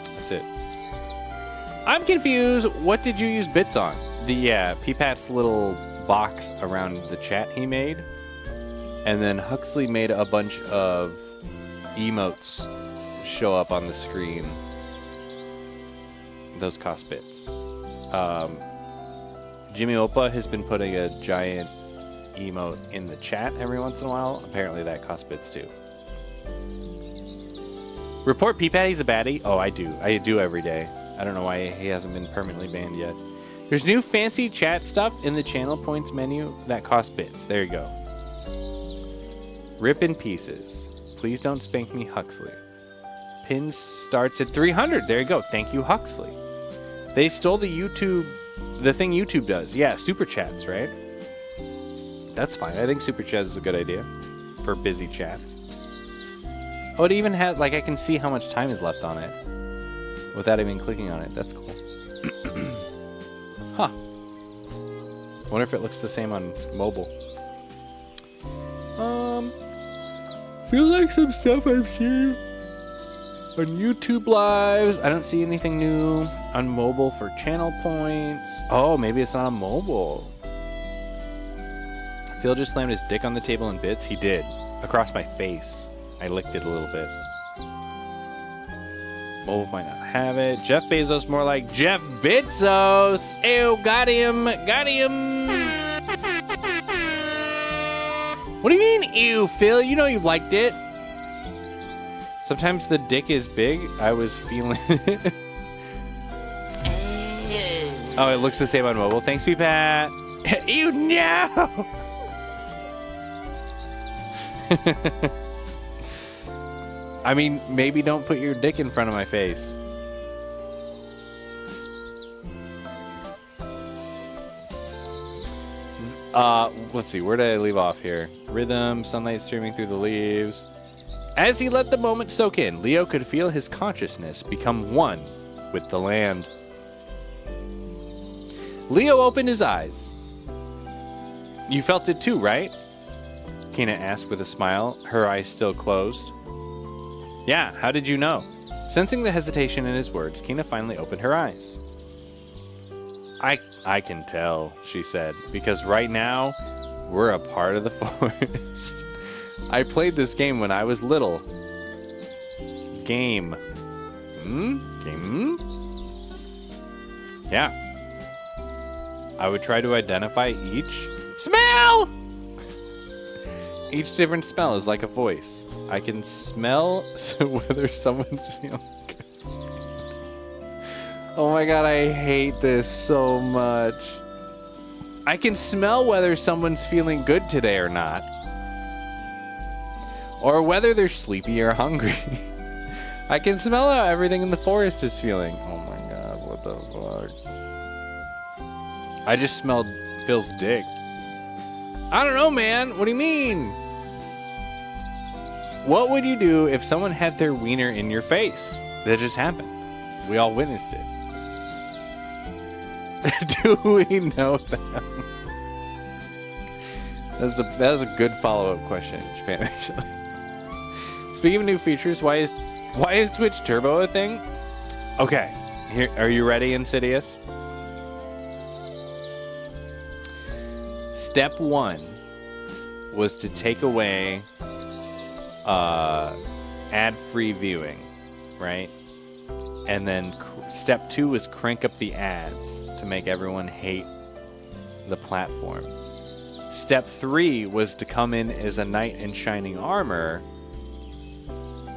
That's it. I'm confused. What did you use bits on? Yeah, P-Pat's little box around the chat he made. And then Huxley made a bunch of emotes show up on the screen. Those cost bits. Jimmy Opa has been putting a giant emote in the chat every once in a while. Apparently that costs bits too. Report P-Patty's a baddie? Oh, I do. I do every day. I don't know why he hasn't been permanently banned yet. There's new fancy chat stuff in the channel points menu that cost bits. There you go. Rip in pieces. Please don't spank me, Huxley. Pin starts at 300. There you go. Thank you, Huxley. They stole the thing YouTube does. Yeah, super chats, right? That's fine. I think super chats is a good idea for busy chat. Oh, it even had, like, I can see how much time is left on it without even clicking on it. That's cool. Huh. Wonder if it looks the same on mobile. Feels like some stuff I've seen on YouTube lives. I don't see anything new on mobile for channel points. Oh, maybe it's not on mobile. Phil just slammed his dick on the table in bits. He did. Across my face. I licked it a little bit. Mobile might not have it. Jeff Bezos, more like Jeff Bezos. Ew, got him. Got him. What do you mean, ew, Phil? You know you liked it. Sometimes the dick is big. I was feeling it. Oh, it looks the same on mobile. Thanks, P-Pat. Ew, no! I mean, maybe don't put your dick in front of my face. Let's see, where did I leave off here? Rhythm, sunlight streaming through the leaves. As he let the moment soak in, Leo could feel his consciousness become one with the land. Leo opened his eyes. You felt it too, right? Kina asked with a smile, her eyes still closed. Yeah, how did you know? Sensing the hesitation in his words, Kina finally opened her eyes. I can tell, she said, because right now, we're a part of the forest. I played this game when I was little. Game. Game? Yeah. I would try to identify each smell! Each different smell is like a voice. I can smell whether someone's feeling good. Oh my god, I hate this so much. I can smell whether someone's feeling good today or not. Or whether they're sleepy or hungry. I can smell how everything in the forest is feeling. Oh my god, what the fuck? I just smelled Phil's dick. I don't know, man. What do you mean? What would you do if someone had their wiener in your face? That just happened. We all witnessed it. Do we know that? That was a good follow-up question, Japan, actually. Speaking of new features, why is Twitch Turbo a thing? Okay, here, are you ready, Insidious? Step 1 was to take away ad-free viewing, right? And then step 2 was crank up the ads to make everyone hate the platform. Step 3 was to come in as a knight in shining armor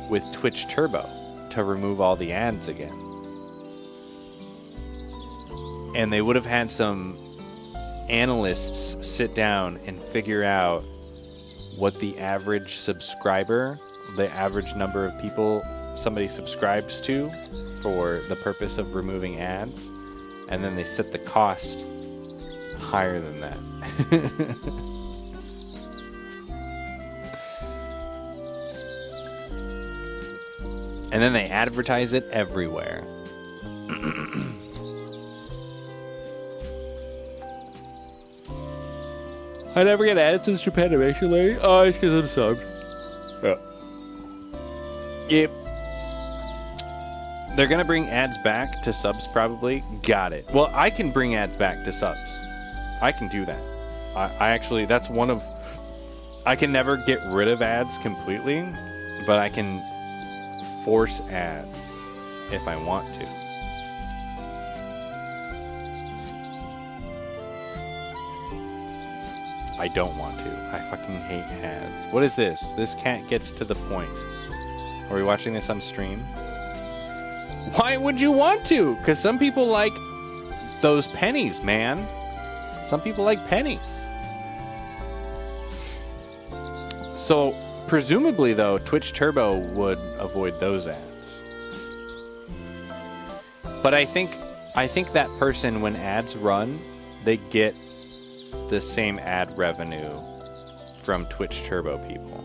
with Twitch Turbo to remove all the ads again. And they would have had some analysts sit down and figure out what the average subscriber, the average number of people somebody subscribes to for the purpose of removing ads, and then they set the cost higher than that. And then they advertise it everywhere. I never get ads since Japanimation Lady. Oh, it's because I'm subbed. Yeah. Yep. They're going to bring ads back to subs, probably. Got it. Well, I can bring ads back to subs. I can do that. I actually, that's one of, I can never get rid of ads completely, but I can force ads if I want to. I don't want to. I fucking hate ads. What is this? This cat gets to the point. Are we watching this on stream? Why would you want to? Because some people like those pennies, man. Some people like pennies. So, presumably, though, Twitch Turbo would avoid those ads. But I think that person, when ads run, they get the same ad revenue from Twitch Turbo people,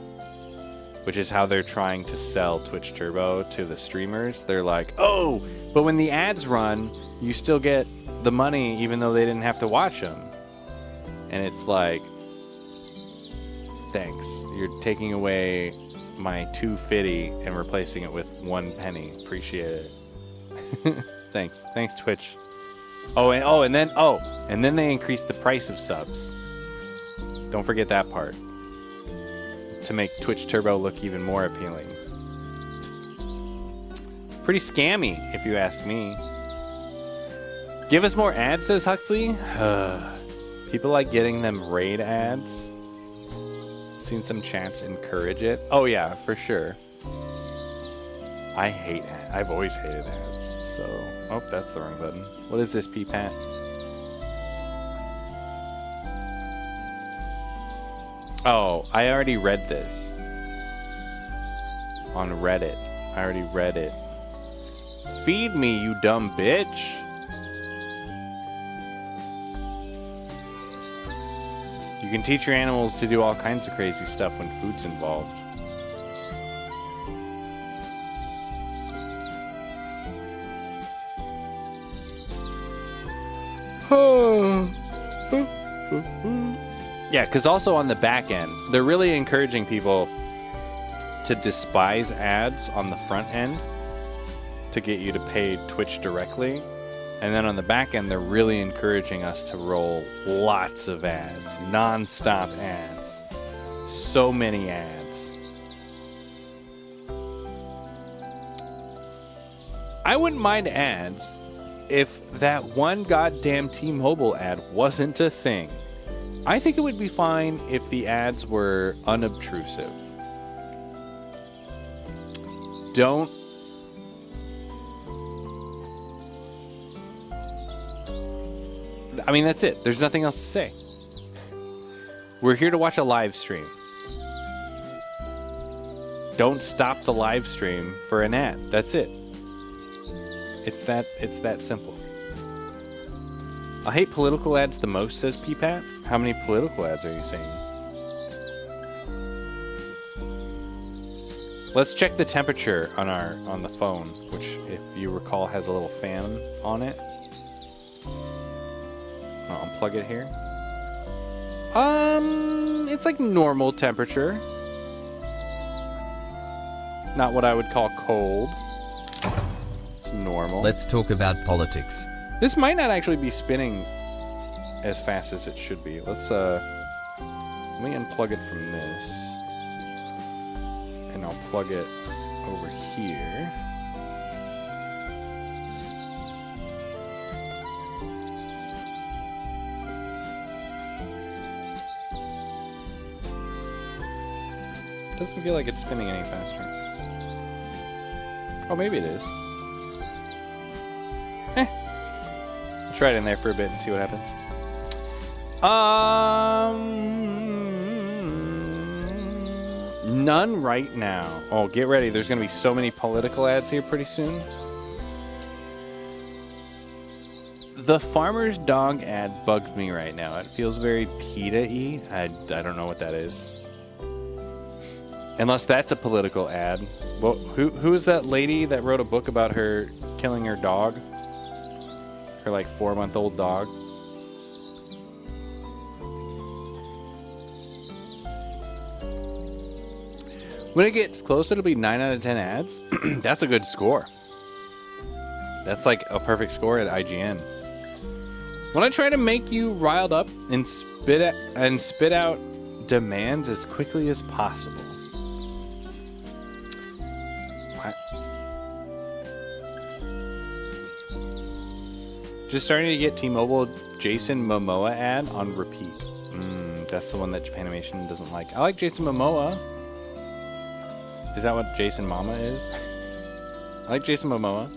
which is how they're trying to sell Twitch Turbo to the streamers. They're like, oh, but when the ads run, you still get the money even though they didn't have to watch them. And it's like, thanks. You're taking away my $2.50 and replacing it with 1 penny. Appreciate it. Thanks. Thanks, Twitch. And then they increased the price of subs. Don't forget that part. To make Twitch Turbo look even more appealing. Pretty scammy, if you ask me. Give us more ads, says Huxley. People like getting them raid ads. Seen some chats encourage it. Oh yeah, for sure. I hate ads. I've always hated ads. So, oh, that's the wrong button. What is this, P-Pat? Oh, I already read this. On Reddit. I already read it. Feed me, you dumb bitch. You can teach your animals to do all kinds of crazy stuff when food's involved. Yeah, because also on the back end, they're really encouraging people to despise ads on the front end to get you to pay Twitch directly. And then on the back end, they're really encouraging us to roll lots of ads, non-stop ads. So many ads. I wouldn't mind ads if that one goddamn T-Mobile ad wasn't a thing. I think it would be fine if the ads were unobtrusive. Don't. I mean, that's it. There's nothing else to say. We're here to watch a live stream. Don't stop the live stream for an ad. That's it. It's that simple. I hate political ads the most, says P-Pat. How many political ads are you saying? Let's check the temperature on the phone, which, if you recall, has a little fan on it. I'll unplug it here. It's like normal temperature. Not what I would call cold. It's normal. Let's talk about politics. This might not actually be spinning as fast as it should be. Let me unplug it from this. And I'll plug it over here. Doesn't feel like it's spinning any faster. Oh, maybe it is. I'll try it in there for a bit and see what happens. None right now. Oh, get ready. There's going to be so many political ads here pretty soon. The farmer's dog ad bugs me right now. It feels very PETA-y. I don't know what that is. Unless that's a political ad. Well, who is that lady that wrote a book about her killing her dog? Her, like, 4-month-old dog? When it gets close, it'll be 9 out of 10 ads. That's a good score. That's like a perfect score at IGN. When I try to make you riled up and spit out demands as quickly as possible. What? Just starting to get T-Mobile Jason Momoa ad on repeat. That's the one that Japanimation doesn't like. I like Jason Momoa. Is that what Jason Mama is? I like Jason Momoa.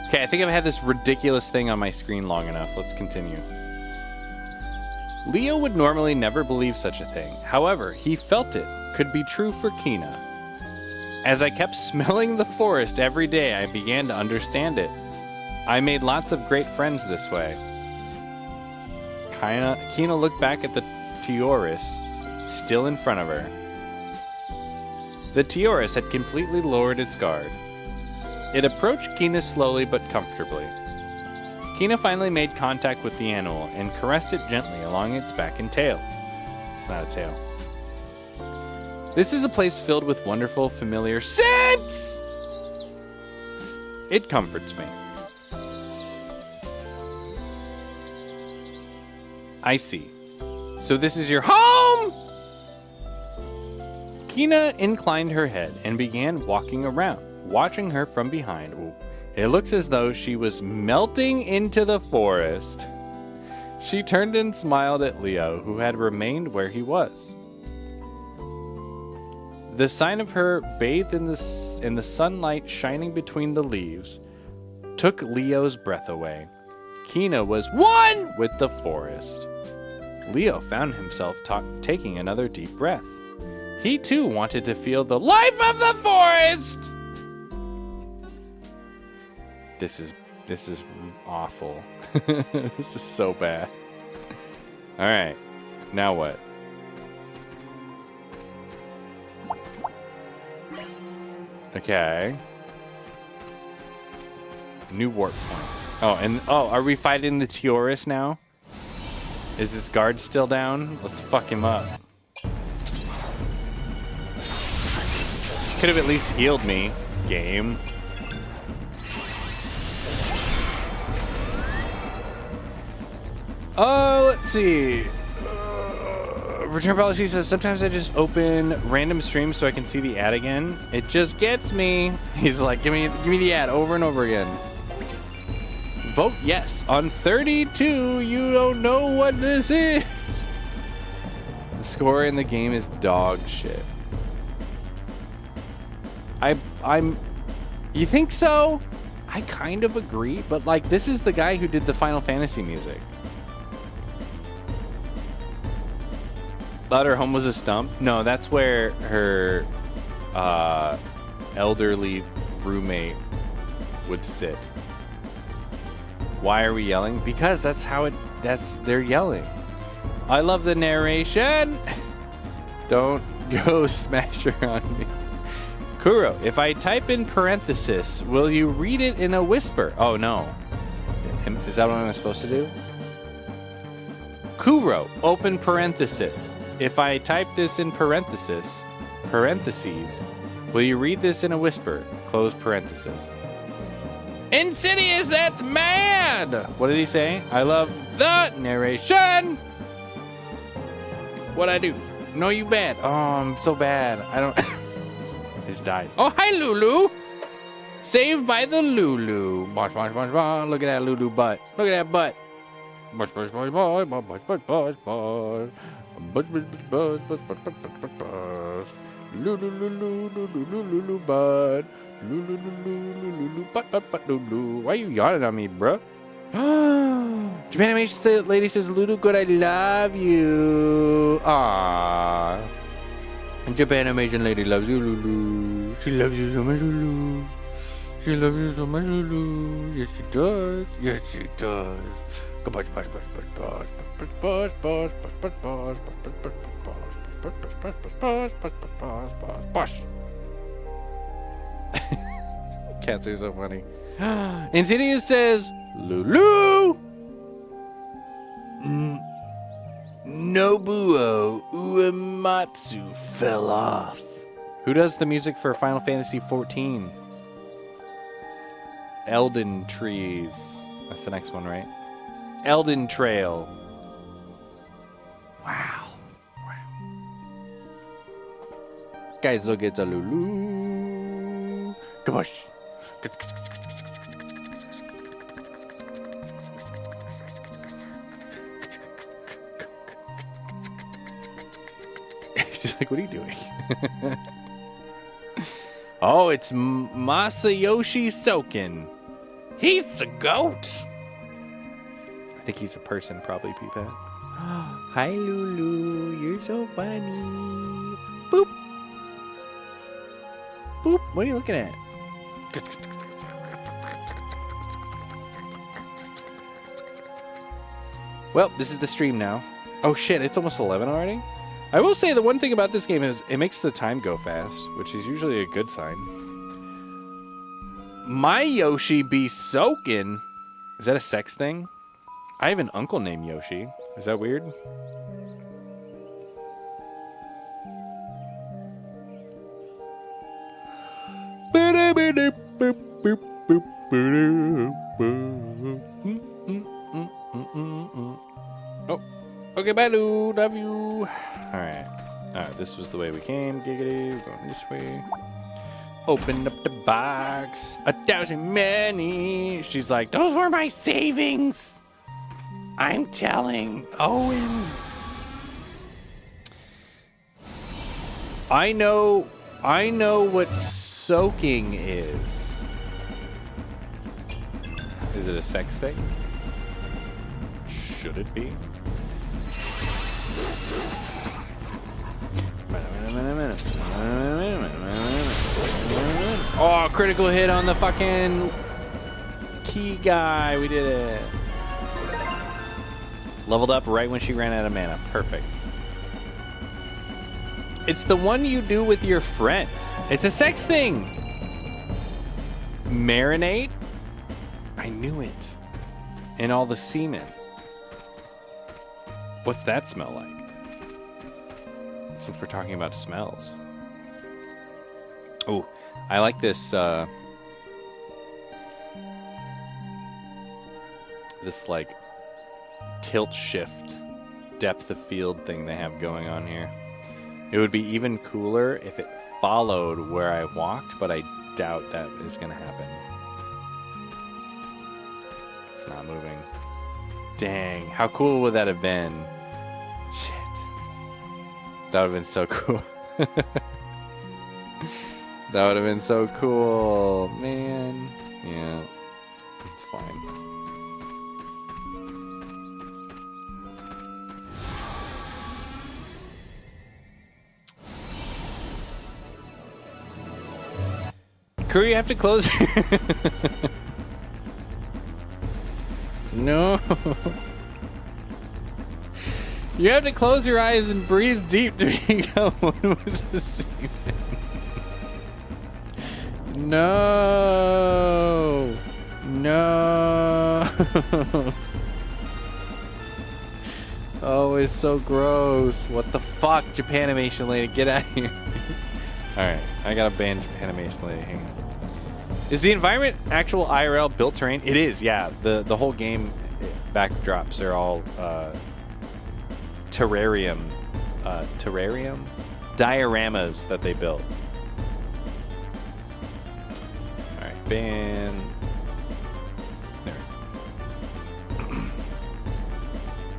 Okay, I think I've had this ridiculous thing on my screen long enough. Let's continue. Leo would normally never believe such a thing. However, he felt it could be true for Kina. As I kept smelling the forest every day, I began to understand it. I made lots of great friends this way. Kina looked back at the Teoris, still in front of her. The Teoris had completely lowered its guard. It approached Kina slowly but comfortably. Kina finally made contact with the animal and caressed it gently along its back and tail. It's not a tail. This is a place filled with wonderful, familiar scents! It comforts me. I see. So this is your home? Kina inclined her head and began walking around, watching her from behind. Ooh. It looks as though she was melting into the forest. She turned and smiled at Leo, who had remained where he was. The sign of her bathed in the sunlight shining between the leaves took Leo's breath away. Kina was one with the forest. Leo found himself taking another deep breath. He too wanted to feel the life of the forest. This is awful. This is so bad. All right, now what? Okay. New warp point. Are we fighting the Teoris now? Is his guard still down? Let's fuck him up. Could have at least healed me, game. Let's see. Return Policy says, sometimes I just open random streams so I can see the ad again. It just gets me. He's like, give me the ad over and over again. Vote yes on 32. You don't know what this is. The score in the game is dog shit. You think so? I kind of agree, but like, this is the guy who did the Final Fantasy music. Thought her home was a stump? No, that's where her elderly roommate would sit. Why are we yelling? Because they're yelling. I love the narration. Don't go smash her on me. Kuro, if I type in parenthesis, will you read it in a whisper? Oh no. Is that what I'm supposed to do? Kuro, open parenthesis. If I type this in parentheses, will you read this in a whisper? Close parenthesis. Insidious, that's mad! What did he say? I love the narration! What'd I do? No, you bad. Oh, I'm so bad. I don't... I just died. Oh, hi, Lulu! Saved by the Lulu. Bosh, bosh, bosh, bosh. Look at that Lulu butt. Look at that butt. Bosh, bosh, bosh, bosh, bosh, bosh, bosh, bosh, bosh. Bush, bush, bush, bush, bush, bush, bush, bush, bush. Lulu, Lulu, Lulu, Lulu, bud. Lulu, Lulu, Lulu, but, Lulu. Why are you yawning on me, bro? Japanimation lady says, Lulu, good, I love you. Aww. Japanimation lady loves you, Lulu. She loves you so much, Lulu. She loves you so much, Lulu. Yes, she does. Yes, she does. Gosh, gosh, gosh, gosh, gosh, gosh, gosh, gosh, gosh, gosh. Cats are so funny. Insidious says, Lulu! Nobuo Uematsu fell off. Who does the music for Final Fantasy XIV? Elden trees. That's the next one, right? Elden Trail. Wow. Guys, look at the Lulu. Come on. She's like, what are you doing? Oh, it's Masayoshi Soken. He's the goat. I think he's a person, probably, Peepet. Hi, Lulu. You're so funny. Boop. Boop. What are you looking at? Well, this is the stream now. Oh, shit. It's almost 11 already? I will say the one thing about this game is it makes the time go fast, which is usually a good sign. My Yoshi be soaking. Is that a sex thing? I have an uncle named Yoshi. Is that weird? Oh, okay, bye, dude. Love you. All right, this was the way we came. Giggity, we're going this way. Open up the box. 1,000 many. She's like, those were my savings. I'm telling Owen. I know what soaking is. Is it a sex thing? Should it be? Oh, critical hit on the fucking key guy. We did it. Leveled up right when she ran out of mana. Perfect. It's the one you do with your friends. It's a sex thing. Marinate? I knew it. And all the semen. What's that smell like? Since we're talking about smells. Oh, I like this this like tilt shift depth of field thing they have going on here. It would be even cooler if it followed where I walked, but I doubt that is gonna happen. It's not moving. Dang, how cool would that have been? Shit. That would have been so cool. That would have been so cool, man. Yeah, it's fine. Crew, you have to close. No. You have to close your eyes and breathe deep to become one with the semen. No. No. Oh, it's so gross. What the fuck, Japanimation lady? Get out of here. Alright, I gotta ban Japanimation lady. Hang on. Is the environment actual IRL built terrain? It is, yeah. The whole game backdrops are all terrarium dioramas that they built. All right, ban. There.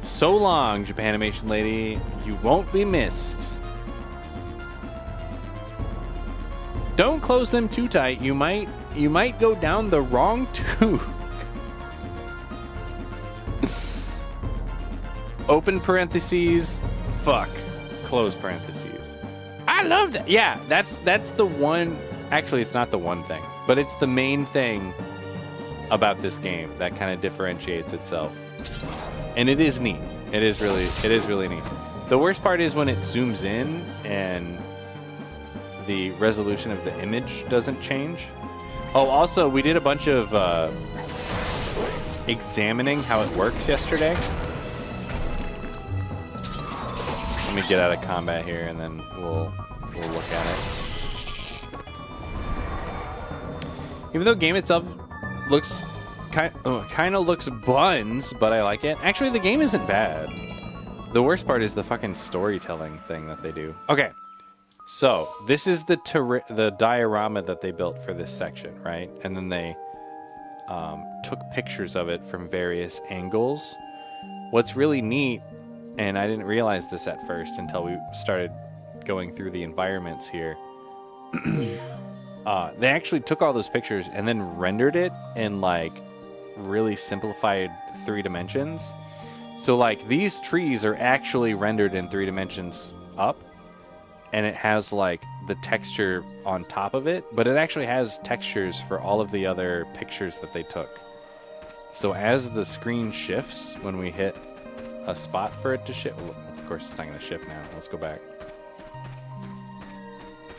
So long, Japanimation lady. You won't be missed. Don't close them too tight. You might go down the wrong tube. Open parentheses, fuck. Close parentheses. I love that. Yeah, that's the one. Actually, it's not the one thing, but it's the main thing about this game that kind of differentiates itself. And it is neat. It is really neat. The worst part is when it zooms in and the resolution of the image doesn't change. Oh, also, we did a bunch of examining how it works yesterday. Let me get out of combat here, and then we'll look at it. Even though game itself looks kind of looks buns, but I like it. Actually, the game isn't bad. The worst part is the fucking storytelling thing that they do. Okay, so this is the diorama that they built for this section, right? And then they took pictures of it from various angles. What's really neat, and I didn't realize this at first until we started going through the environments here. They actually took all those pictures and then rendered it in like really simplified 3 dimensions. So like these trees are actually rendered in 3 dimensions up, and it has like the texture on top of it, but it actually has textures for all of the other pictures that they took. So as the screen shifts, when we hit a spot for it to shift, well, of course it's not going to shift now. Let's go back.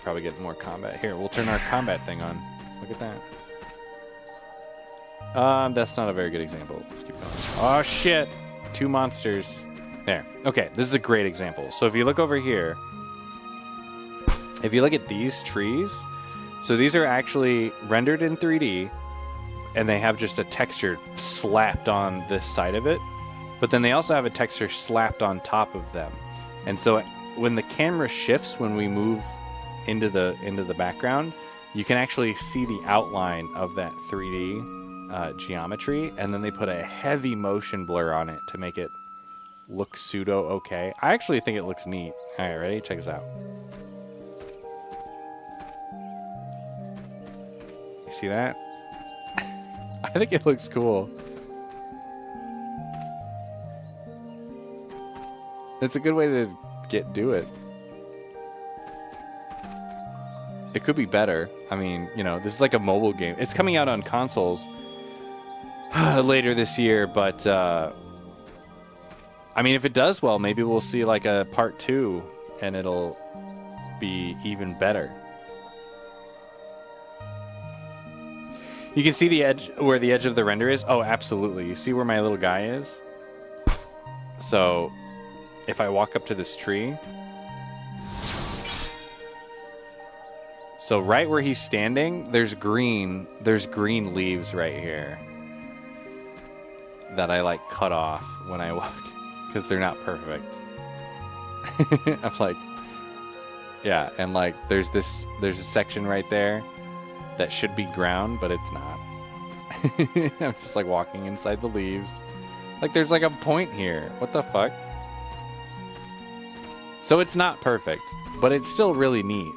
Probably get more combat. Here, we'll turn our combat thing on. Look at that. That's not a very good example. Let's keep going. Oh shit! 2 monsters. There. Okay, this is a great example. So if you look over here, if you look at these trees, so these are actually rendered in 3D, and they have just a texture slapped on this side of it, but then they also have a texture slapped on top of them. And so when the camera shifts, when we move into the background, you can actually see the outline of that 3D geometry, and then they put a heavy motion blur on it to make it look pseudo okay. I actually think it looks neat. All right, ready? Check this out. You see that? I think it looks cool. It's a good way to do it. It could be better. I mean, you know, this is like a mobile game. It's coming out on consoles later this year, but I mean, if it does well, maybe we'll see like a part 2 and it'll be even better. You can see the edge, where the edge of the render is. Oh, absolutely. You see where my little guy is? So if I walk up to this tree, so right where he's standing, there's green leaves right here that I like cut off when I walk because they're not perfect. I'm like, yeah, and like there's a section right there that should be ground, but it's not. I'm just like walking inside the leaves. Like there's like a point here. What the fuck? So it's not perfect, but it's still really neat.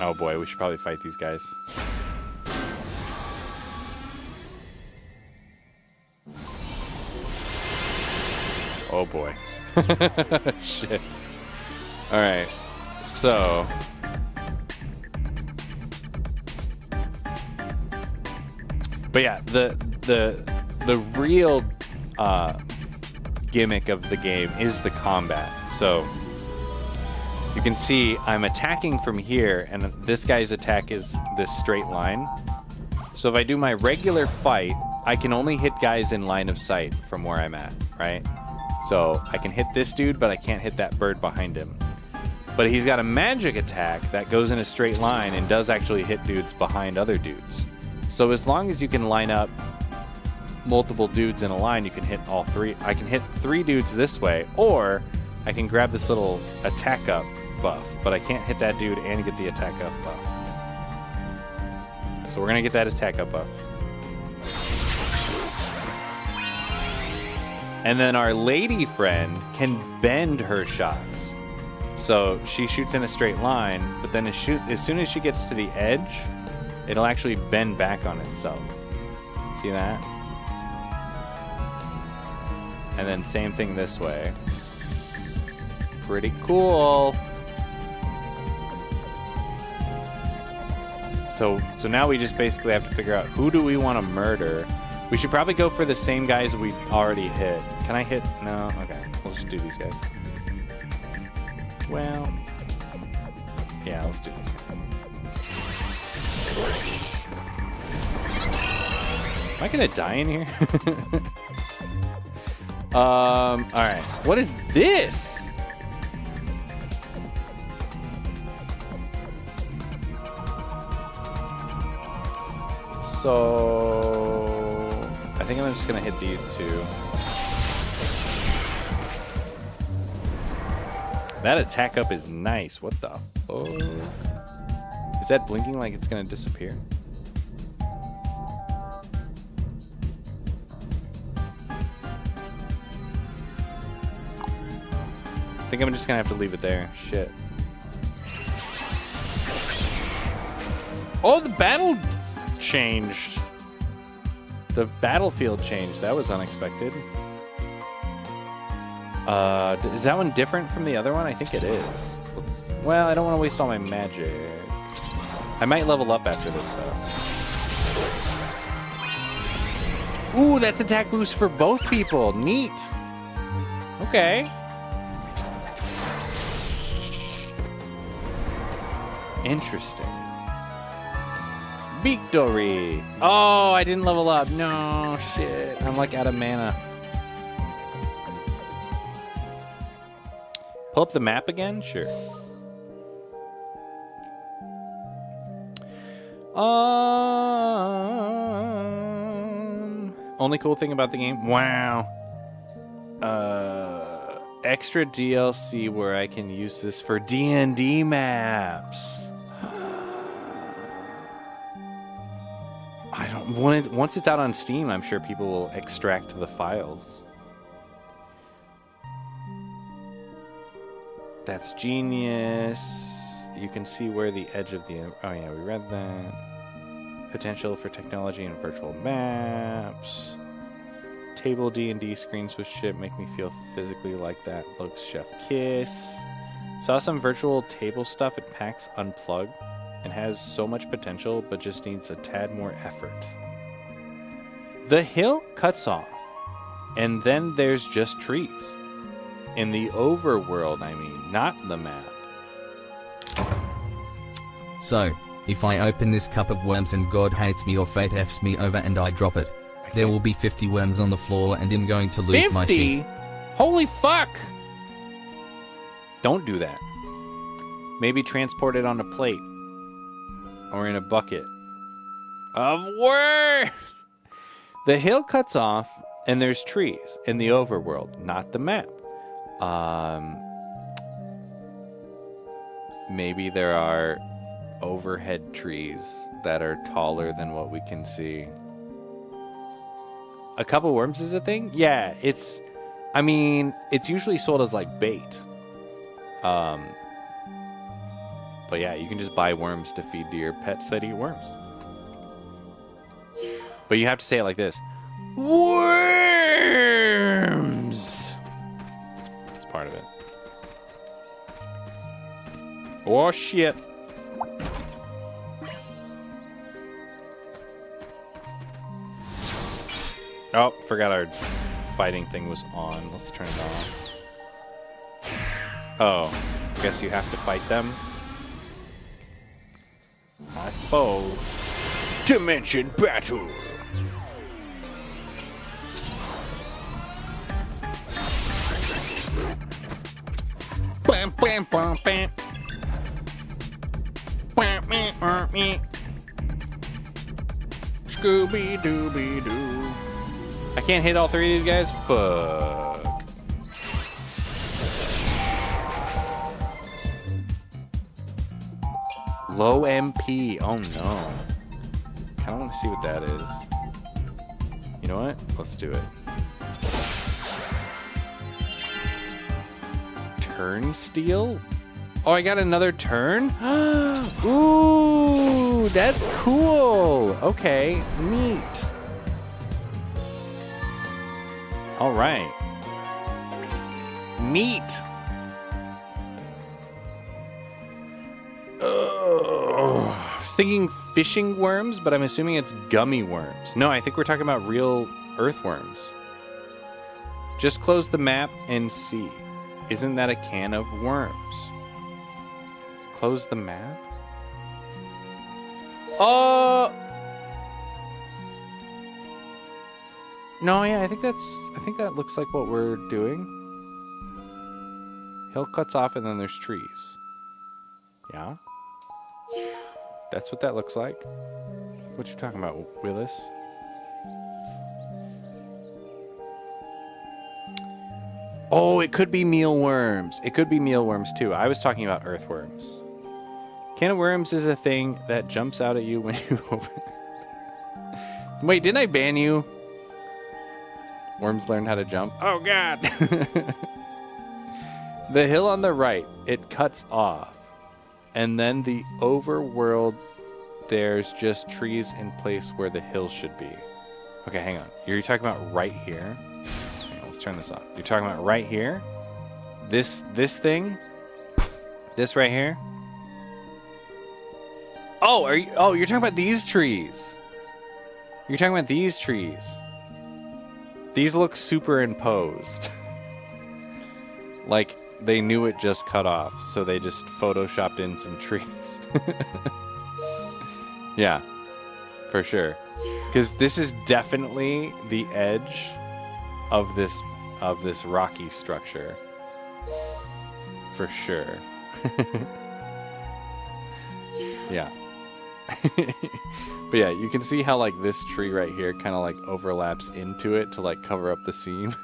Oh boy, we should probably fight these guys. Oh boy. Shit. Alright. So. But yeah, the real gimmick of the game is the combat. So you can see I'm attacking from here, and this guy's attack is this straight line. So if I do my regular fight, I can only hit guys in line of sight from where I'm at, right? So I can hit this dude, but I can't hit that bird behind him. But he's got a magic attack that goes in a straight line and does actually hit dudes behind other dudes. So as long as you can line up multiple dudes in a line, you can hit all 3. I can hit 3 dudes this way, or I can grab this little attack up buff, but I can't hit that dude and get the attack up buff. So we're gonna get that attack up buff. And then our lady friend can bend her shots. So she shoots in a straight line, but then as soon as she gets to the edge, it'll actually bend back on itself. See that? And then same thing this way. Pretty cool. So now we just basically have to figure out who do we want to murder. We should probably go for the same guys we already hit. Can I hit? No? Okay. We'll just do these guys. Well, yeah, let's do this. Am I gonna die in here? Alright. What is this? So I think I'm just gonna hit these two. That attack up is nice. What the fuck? Is that blinking like it's gonna disappear? I think I'm just gonna have to leave it there. Shit. Oh, the battle changed. The battlefield changed. That was unexpected. Is that one different from the other one? I think it is. Well, I don't want to waste all my magic. I might level up after this, though. Ooh, that's attack boost for both people. Neat. Okay. Interesting. Victory. Oh, I didn't level up. No, shit. I'm like out of mana. Pull up the map again? Sure. Only cool thing about the game? Wow. Extra DLC where I can use this for D&D maps. Once it's out on Steam, I'm sure people will extract the files. That's genius. You can see where the edge of the... Oh yeah, we read that. Potential for technology and virtual maps. Table D&D screens with shit make me feel physically like that Luke's Chef Kiss. Saw some virtual table stuff at PAX Unplugged and has so much potential but just needs a tad more effort. The hill cuts off and then there's just trees. In the overworld, I mean, not the map. So, if I open this cup of worms and God hates me or fate F's me over and I drop it, there will be 50 worms on the floor and I'm going to lose 50? my shit. Holy fuck! Don't do that. Maybe transport it on a plate. Or in a bucket. Of worms! The hill cuts off and there's trees in the overworld, not the map. Maybe there are overhead trees that are taller than what we can see. A couple worms is a thing? Yeah, it's usually sold as like bait. But yeah, you can just buy worms to feed to your pets that eat worms. But you have to say it like this. Worms! That's part of it. Oh, shit. Oh, forgot our fighting thing was on. Let's turn it off. Oh, I guess you have to fight them? I suppose. Dimension Battle! Bam, bam, bam, bam. Scooby-Dooby-Doo. I can't hit all three of these guys? Fuck. Low MP. Oh no. Kinda wanna see what that is. You know what? Let's do it. Turn steal? Oh, I got another turn? Ooh, that's cool. Okay, neat. All right. Neat. I was thinking fishing worms, but I'm assuming it's gummy worms. No, I think we're talking about real earthworms. Just close the map and see. Isn't that a can of worms? Close the map? Oh! No, yeah, I think that looks like what we're doing. Hill cuts off and then there's trees. Yeah? That's what that looks like. What you talking about, Willis? Oh, it could be mealworms. It could be mealworms too. I was talking about earthworms. Can of worms is a thing that jumps out at you when you open it. Wait, didn't I ban you? Worms learn how to jump. Oh, God. The hill on the right, it cuts off. And then the overworld, there's just trees in place where the hill should be. Okay, hang on. You're talking about right here? Hang on, let's turn this off. You're talking about right here? This thing? This right here? Oh, you're talking about these trees. You're talking about these trees. These look superimposed. Like they knew it just cut off, so they just photoshopped in some trees. Yeah, for sure. Because this is definitely the edge of this rocky structure. For sure. Yeah. But yeah, you can see how like this tree right here kind of like overlaps into it to like cover up the seam.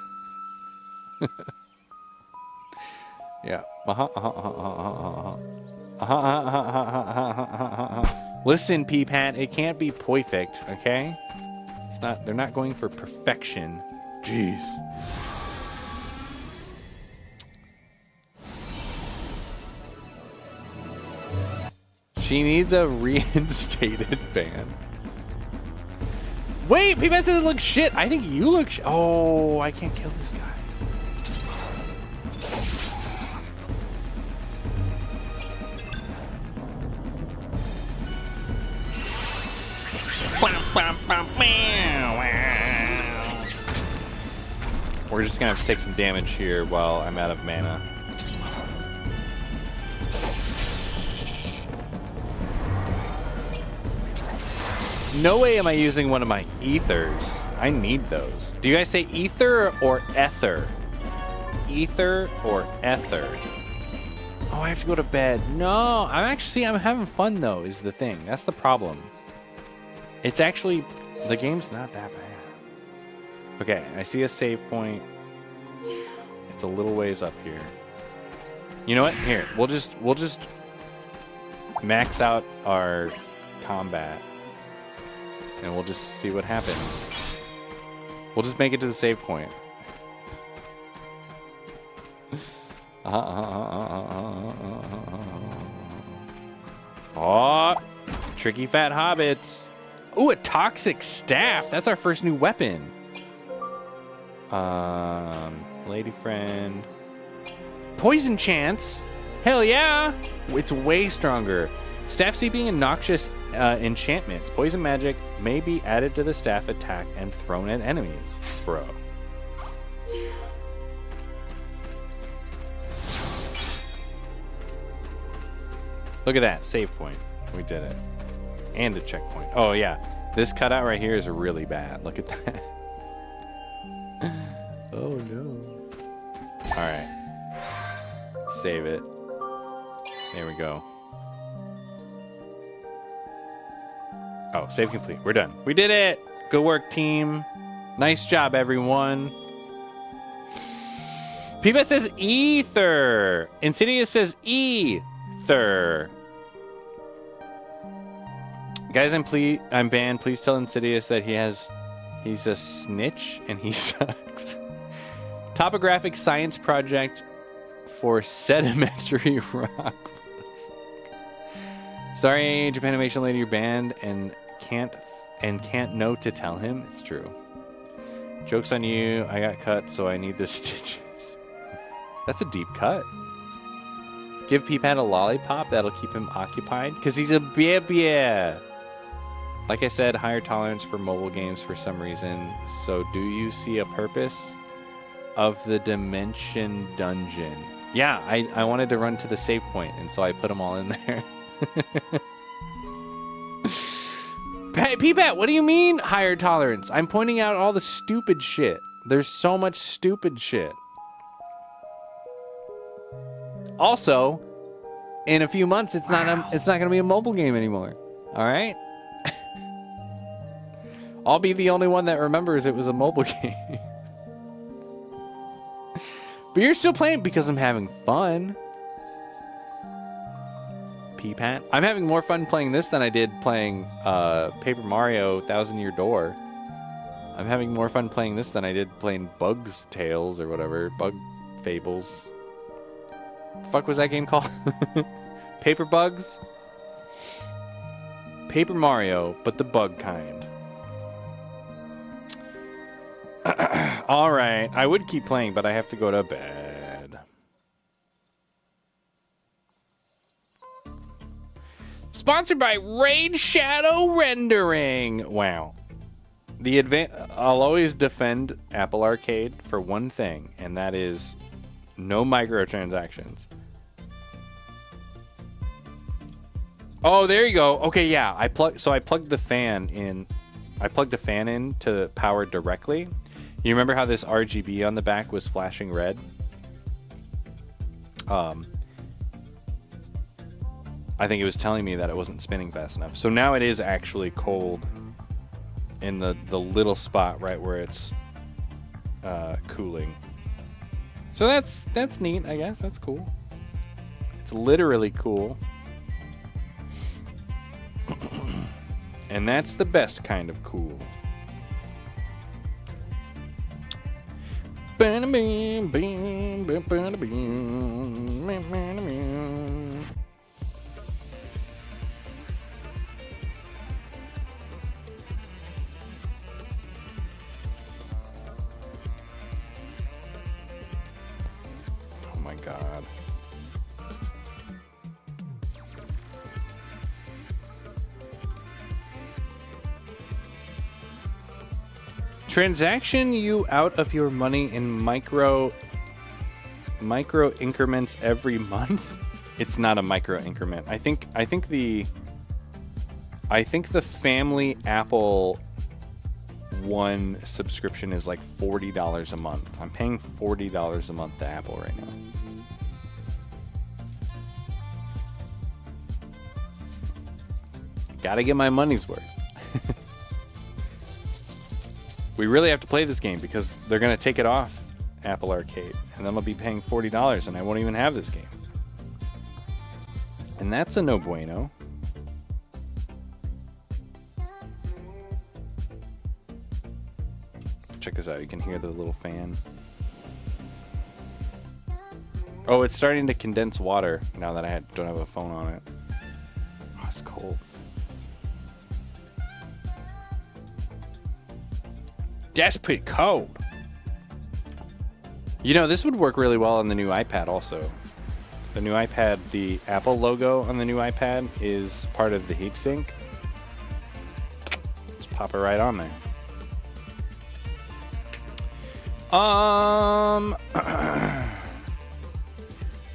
Yeah. Listen, Peepat, it can't be perfect, okay? It's not. They're not going for perfection. Jeez. She needs a reinstated ban. Wait, Peepat doesn't look shit. I think you look shit. Oh, I can't kill this guy. We're just gonna have to take some damage here while I'm out of mana. No way am I using one of my ethers. I need those. Do you guys say ether or ether? Ether or ether? Oh, I have to go to bed. No, I'm having fun though, is the thing. That's the problem. It's actually, the game's not that bad. Okay, I see a save point. It's a little ways up here. You know what? Here, we'll just max out our combat. And we'll just see what happens. We'll just make it to the save point. Oh, tricky fat hobbits. Ooh, a toxic staff. That's our first new weapon. Lady friend. Poison chance. Hell yeah. It's way stronger. Staff seeping and noxious enchantments. Poison magic may be added to the staff attack and thrown at enemies. Bro. Look at that. Save point. We did it. And a checkpoint. Oh, yeah. This cutout right here is really bad. Look at that. Oh, no. All right. Save it. There we go. Oh, save complete. We're done. We did it. Good work, team. Nice job, everyone. Peepat says ether. Insidious says ether. Guys, I'm banned. Please tell Insidious that he's a snitch and he sucks. Topographic science project for sedimentary rock. Sorry, Japanimation lady, you're banned and can't know to tell him. It's true. Joke's on you. I got cut, so I need the stitches. That's a deep cut. Give Peepat a lollipop. That'll keep him occupied. Because he's a baby. Like I said, higher tolerance for mobile games for some reason. So do you see a purpose of the Dimension Dungeon? Yeah, I wanted to run to the save point, and so I put them all in there. Peepat, what do you mean higher tolerance? I'm pointing out all the stupid shit. There's so much stupid shit. Also, in a few months, it's not going to be a mobile game anymore. All right. I'll be the only one that remembers it was a mobile game. But you're still playing because I'm having fun. P-Pat. I'm having more fun playing this than I did playing Paper Mario Thousand Year Door. I'm having more fun playing this than I did playing Bug's Tales or whatever. Bug Fables. The fuck was that game called? Paper Bugs? Paper Mario, but the bug kind. All right, I would keep playing, but I have to go to bed. Sponsored by Raid Shadow Rendering. Wow. I'll always defend Apple Arcade for one thing, and that is no microtransactions. Oh, there you go. Okay, yeah. I plugged the fan in. I plugged the fan in to power directly. You remember how this RGB on the back was flashing red? I think it was telling me that it wasn't spinning fast enough. So now it is actually cold in the little spot right where it's cooling. So that's neat, I guess. That's cool. It's literally cool. And that's the best kind of cool. Oh my God. Transaction you out of your money in micro increments every month. It's not a micro increment. I think the family Apple One subscription is like $40 a month. I'm paying $40 a month to Apple right now. Gotta get my money's worth. We really have to play this game because they're going to take it off Apple Arcade. And then I'll be paying $40 and I won't even have this game. And that's a no bueno. Check this out. You can hear the little fan. Oh, it's starting to condense water now that I don't have a phone on it. Oh, it's cold. That's pretty cold. You know, this would work really well on the new iPad also. The new iPad, the Apple logo on the new iPad is part of the heatsink. Just pop it right on there.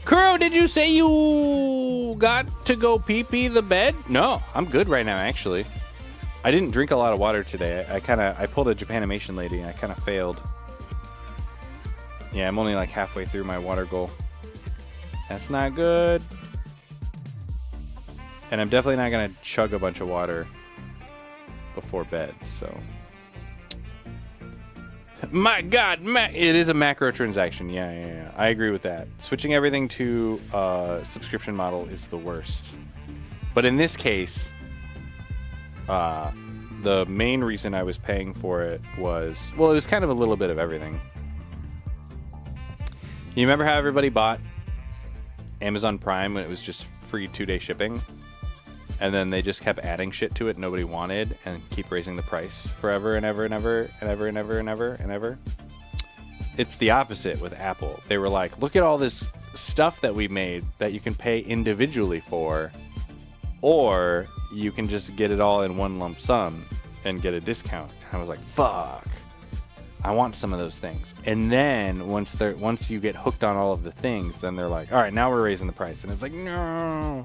Kuro, did you say you got to go pee-pee the bed? No, I'm good right now, actually. I didn't drink a lot of water today. I pulled a Japanimation lady and I kind of failed. Yeah, I'm only like halfway through my water goal. That's not good. And I'm definitely not going to chug a bunch of water before bed, so. My God, it is a macro transaction. Yeah. I agree with that. Switching everything to subscription model is the worst. But in this case, the main reason I was paying for it was, well, it was kind of a little bit of everything. You remember how everybody bought Amazon Prime when it was just free 2-day shipping? And then they just kept adding shit to it nobody wanted and keep raising the price forever and ever and ever and ever and ever and ever and ever. It's the opposite with Apple. They were like, look at all this stuff that we made that you can pay individually for, or you can just get it all in one lump sum and get a discount. And I was like, fuck, I want some of those things. And then once you get hooked on all of the things, then they're like, all right, now we're raising the price. And it's like, no.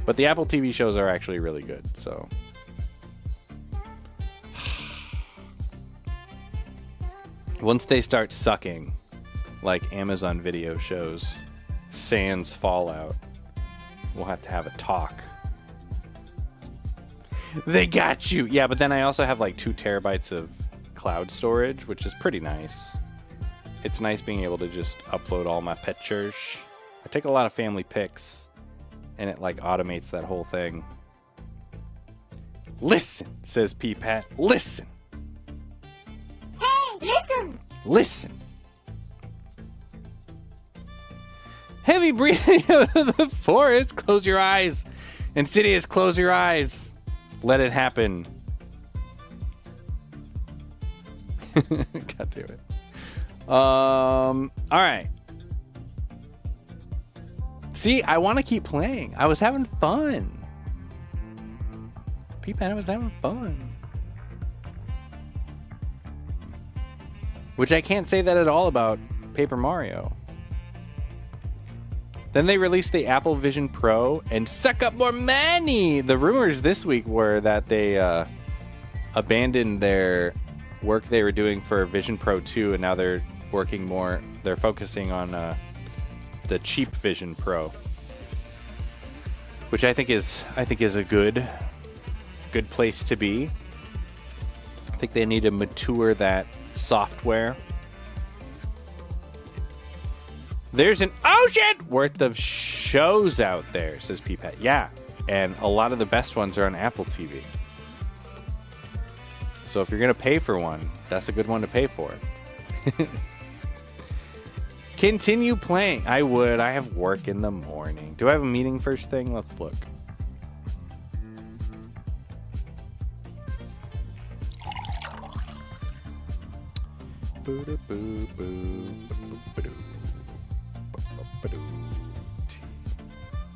But the Apple TV shows are actually really good, so. Once they start sucking, like Amazon Video shows, sans Fallout, We'll have to have a talk. They got you. Yeah, but then I also have like 2 terabytes of cloud storage, which is pretty nice. It's nice being able to just upload all my pictures. I take a lot of family pics, and it like automates that whole thing. Listen, says P-Pat. Listen. Hey, listen! Listen. Heavy breathing of the forest. Close your eyes. Insidious, close your eyes. Let it happen. God damn it. All right. See, I want to keep playing. I was having fun. P-Pen, I was having fun. Which I can't say that at all about Paper Mario. Then they released the Apple Vision Pro and suck up more money. The rumors this week were that they abandoned their work they were doing for Vision Pro 2, and now they're working more. They're focusing on the cheap Vision Pro, which I think is a good place to be. I think they need to mature that software. There's an ocean worth of shows out there, says P-Pat. Yeah, and a lot of the best ones are on Apple TV. So if you're going to pay for one, that's a good one to pay for. Continue playing. I would. I have work in the morning. Do I have a meeting first thing? Let's look.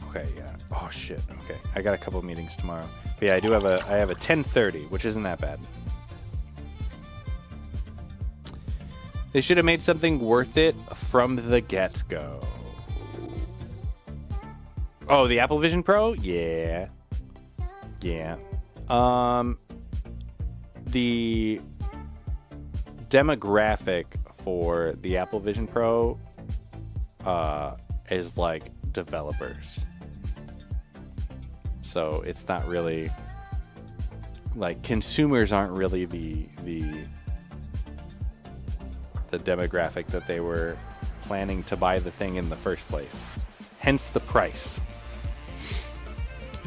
Okay, yeah. Oh shit. Okay, I got a couple meetings tomorrow. But yeah, I have a 10:30, which isn't that bad. They should have made something worth it from the get-go. Oh, the Apple Vision Pro? Yeah. Yeah. The demographic for the Apple Vision Pro is like developers. So it's not really like consumers aren't really the demographic that they were planning to buy the thing in the first place. Hence the price.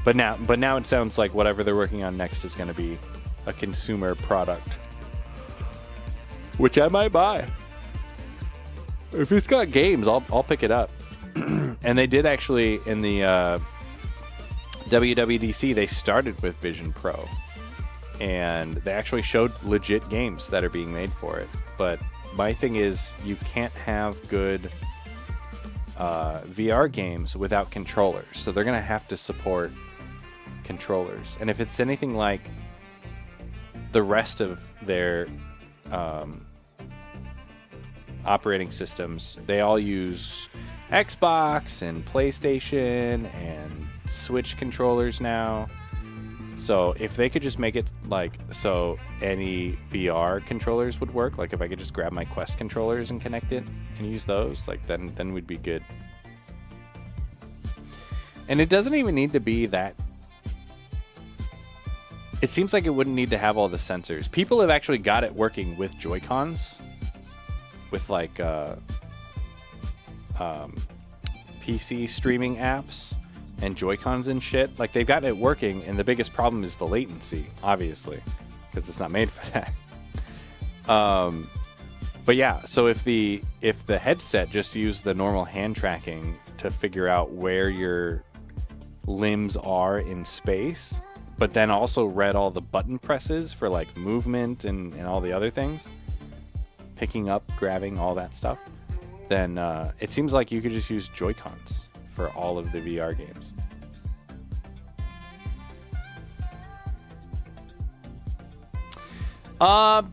But now it sounds like whatever they're working on next is going to be a consumer product, which I might buy. If it's got games, I'll pick it up. And they did actually in the WWDC, they started with Vision Pro, and they actually showed legit games that are being made for it. But my thing is, you can't have good VR games without controllers, so they're gonna have to support controllers. And if it's anything like the rest of their operating systems, they all use Xbox and PlayStation and Switch controllers now. So if they could just make it like so any VR controllers would work, like if I could just grab my Quest controllers and connect it and use those, like then we'd be good. And it doesn't even need to be that. It seems like it wouldn't need to have all the sensors. People have actually got it working with Joy-Cons, with like PC streaming apps and Joy-Cons and shit. Like they've got it working, and the biggest problem is the latency, obviously, because it's not made for that. But yeah, so if the headset just used the normal hand tracking to figure out where your limbs are in space, but then also read all the button presses for like movement and all the other things, picking up, grabbing, all that stuff, then it seems like you could just use Joy-Cons for all of the VR games.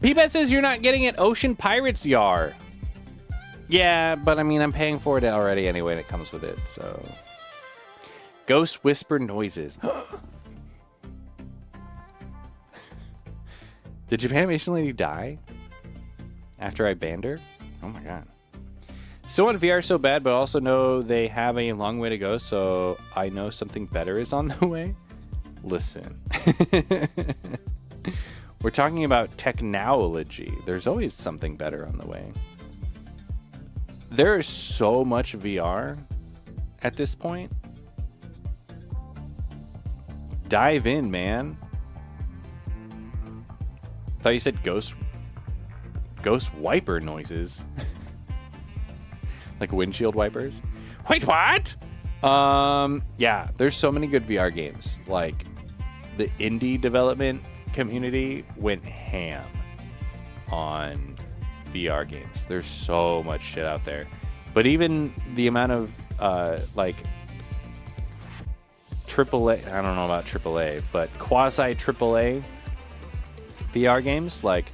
P-Bet says you're not getting it. Ocean Pirates Yar. Yeah, but I mean, I'm paying for it already anyway, and it comes with it, so. Ghost Whisper Noises. Did Japan Animation Lady die after I banned her? Oh my god. Still want VR so bad, but also know they have a long way to go, so I know something better is on the way. Listen. We're talking about technology. There's always something better on the way. There is so much VR at this point. Dive in, man. Thought you said ghost wiper noises. Like windshield wipers. Wait, what? Yeah, there's so many good VR games. Like the indie development community went ham on VR games. There's so much shit out there. But even the amount of like AAA, I don't know about AAA, but quasi AAA VR games, like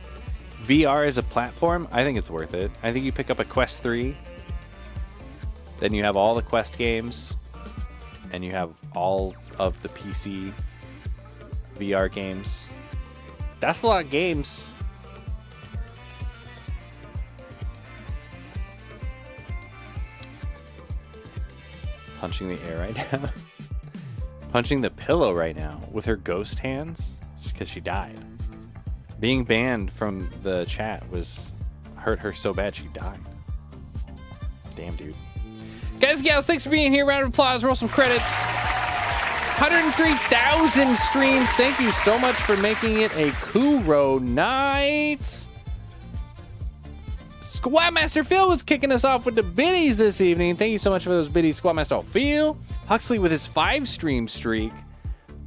VR as a platform, I think it's worth it. I think you pick up a Quest 3, then you have all the Quest games, and you have all of the PC VR games. That's a lot of games. Punching the air right now. Punching the pillow right now with her ghost hands because she died. Being banned from the chat hurt her so bad she died. Damn, dude. Guys and gals, thanks for being here. Round of applause. Roll some credits. 103,000 streams. Thank you so much for making it a Kuro night. Squadmaster Phil was kicking us off with the biddies this evening. Thank you so much for those biddies, Squadmaster Phil. Huxley with his 5-stream streak.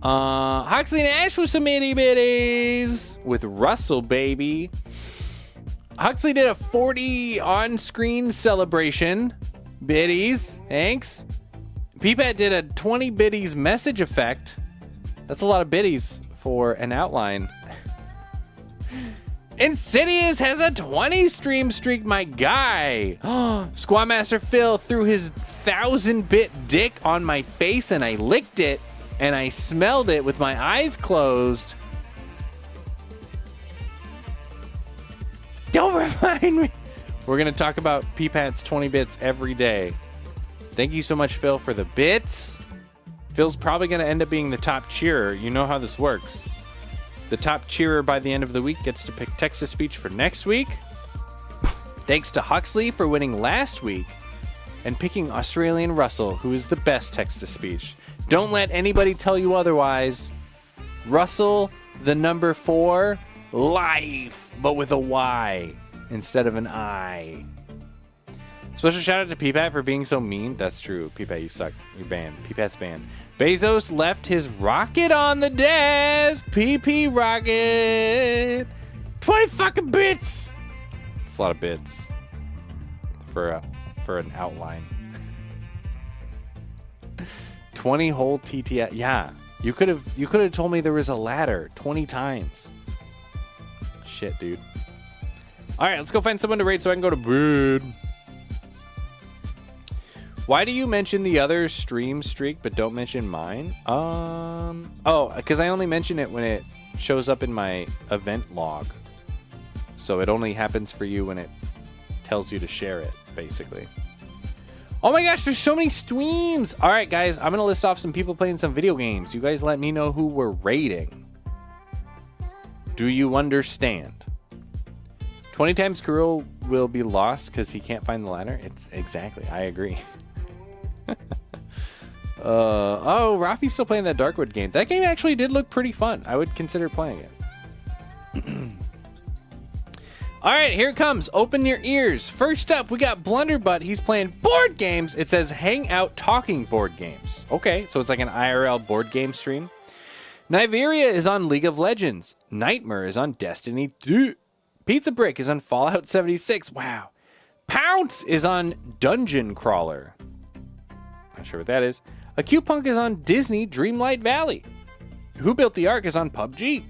Huxley and Ash with some itty bitties. With Russell, baby. Huxley did a 40 on-screen celebration. Biddies, thanks. Peepet did a 20 biddies message effect. That's a lot of biddies for an outline. Insidious has a 20 stream streak, my guy. Squadmaster Phil threw his 1000-bit dick on my face and I licked it and I smelled it with my eyes closed. Don't remind me. We're going to talk about Peepat's 20 bits every day. Thank you so much, Phil, for the bits. Phil's probably going to end up being the top cheerer. You know how this works. The top cheerer by the end of the week gets to pick text-to-speech for next week. Thanks to Huxley for winning last week and picking Australian Russell, who is the best text-to-speech. Don't let anybody tell you otherwise. Russell, the number 4, life, but with a Y instead of an I. Special shout out to Peepat for being so mean. That's true. Peepat, you suck. You're banned. Peepat's banned. Bezos left his rocket on the desk. PP rocket. 20 fucking bits. It's a lot of bits for an outline. 20 whole TTS. Yeah, you could have told me there was a ladder 20 times. Shit, dude. All right, let's go find someone to raid so I can go to bed. Why do you mention the other stream streak but don't mention mine? Oh, because I only mention it when it shows up in my event log. So it only happens for you when it tells you to share it, basically. Oh my gosh, there's so many streams. All right, guys, I'm going to list off some people playing some video games. You guys let me know who we're raiding. Do you understand? 20 times Kuro will be lost because he can't find the ladder. It's exactly. I agree. Oh, Rafi's still playing that Darkwood game. That game actually did look pretty fun. I would consider playing it. All right, here it comes. Open your ears. First up, we got Blunderbutt. He's playing board games. It says Hangout Talking Board Games. Okay, so it's like an IRL board game stream. Niveria is on League of Legends. Nightmare is on Destiny 2. Pizza Brick is on Fallout 76. Wow. Pounce is on Dungeon Crawler. Not sure what that is. Acupunk is on Disney Dreamlight Valley. Who Built the Ark is on PUBG.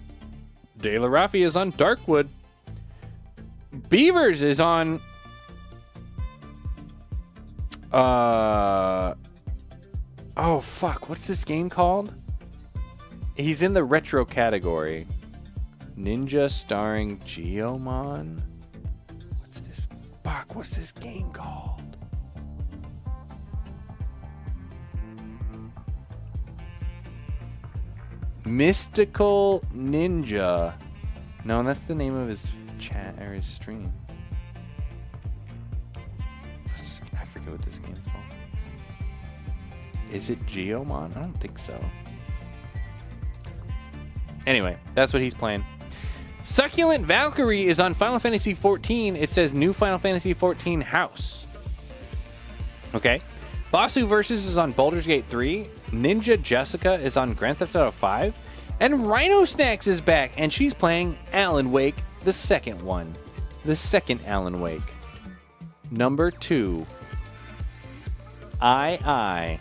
De La Rafi is on Darkwood. Beavers is on oh fuck, what's this game called? He's in the retro category. Ninja starring Geomon. What's this? Fuck, what's this game called? Mystical Ninja. No, that's the name of his chat or his stream. I forget what this game is called. Is it Geomon? I don't think so. Anyway, that's what he's playing. Succulent Valkyrie is on Final Fantasy XIV. It says new Final Fantasy XIV house. Okay. Basu Versus is on Baldur's Gate 3. Ninja Jessica is on Grand Theft Auto 5. And Rhino Snacks is back, and she's playing Alan Wake, the second one. The second Alan Wake. Number 2. I.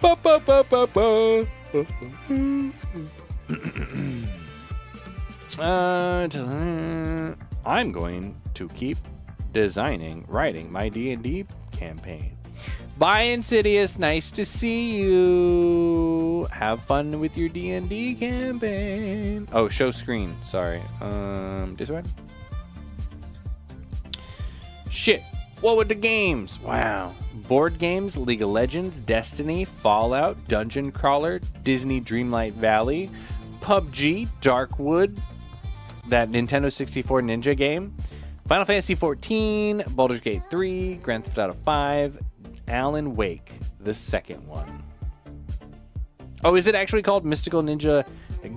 Ba, ba, ba, ba, ba. I'm going to keep writing my D&D campaign. Bye, Insidious. Nice to see you. Have fun with your D&D campaign. Oh, show screen. Sorry. This one? Shit. What with the games? Wow. Board games, League of Legends, Destiny, Fallout, Dungeon Crawler, Disney Dreamlight Valley, PUBG, Darkwood, that Nintendo 64 Ninja game, Final Fantasy XIV, Baldur's Gate 3, Grand Theft Auto 5, Alan Wake, the second one. Oh, is it actually called Mystical Ninja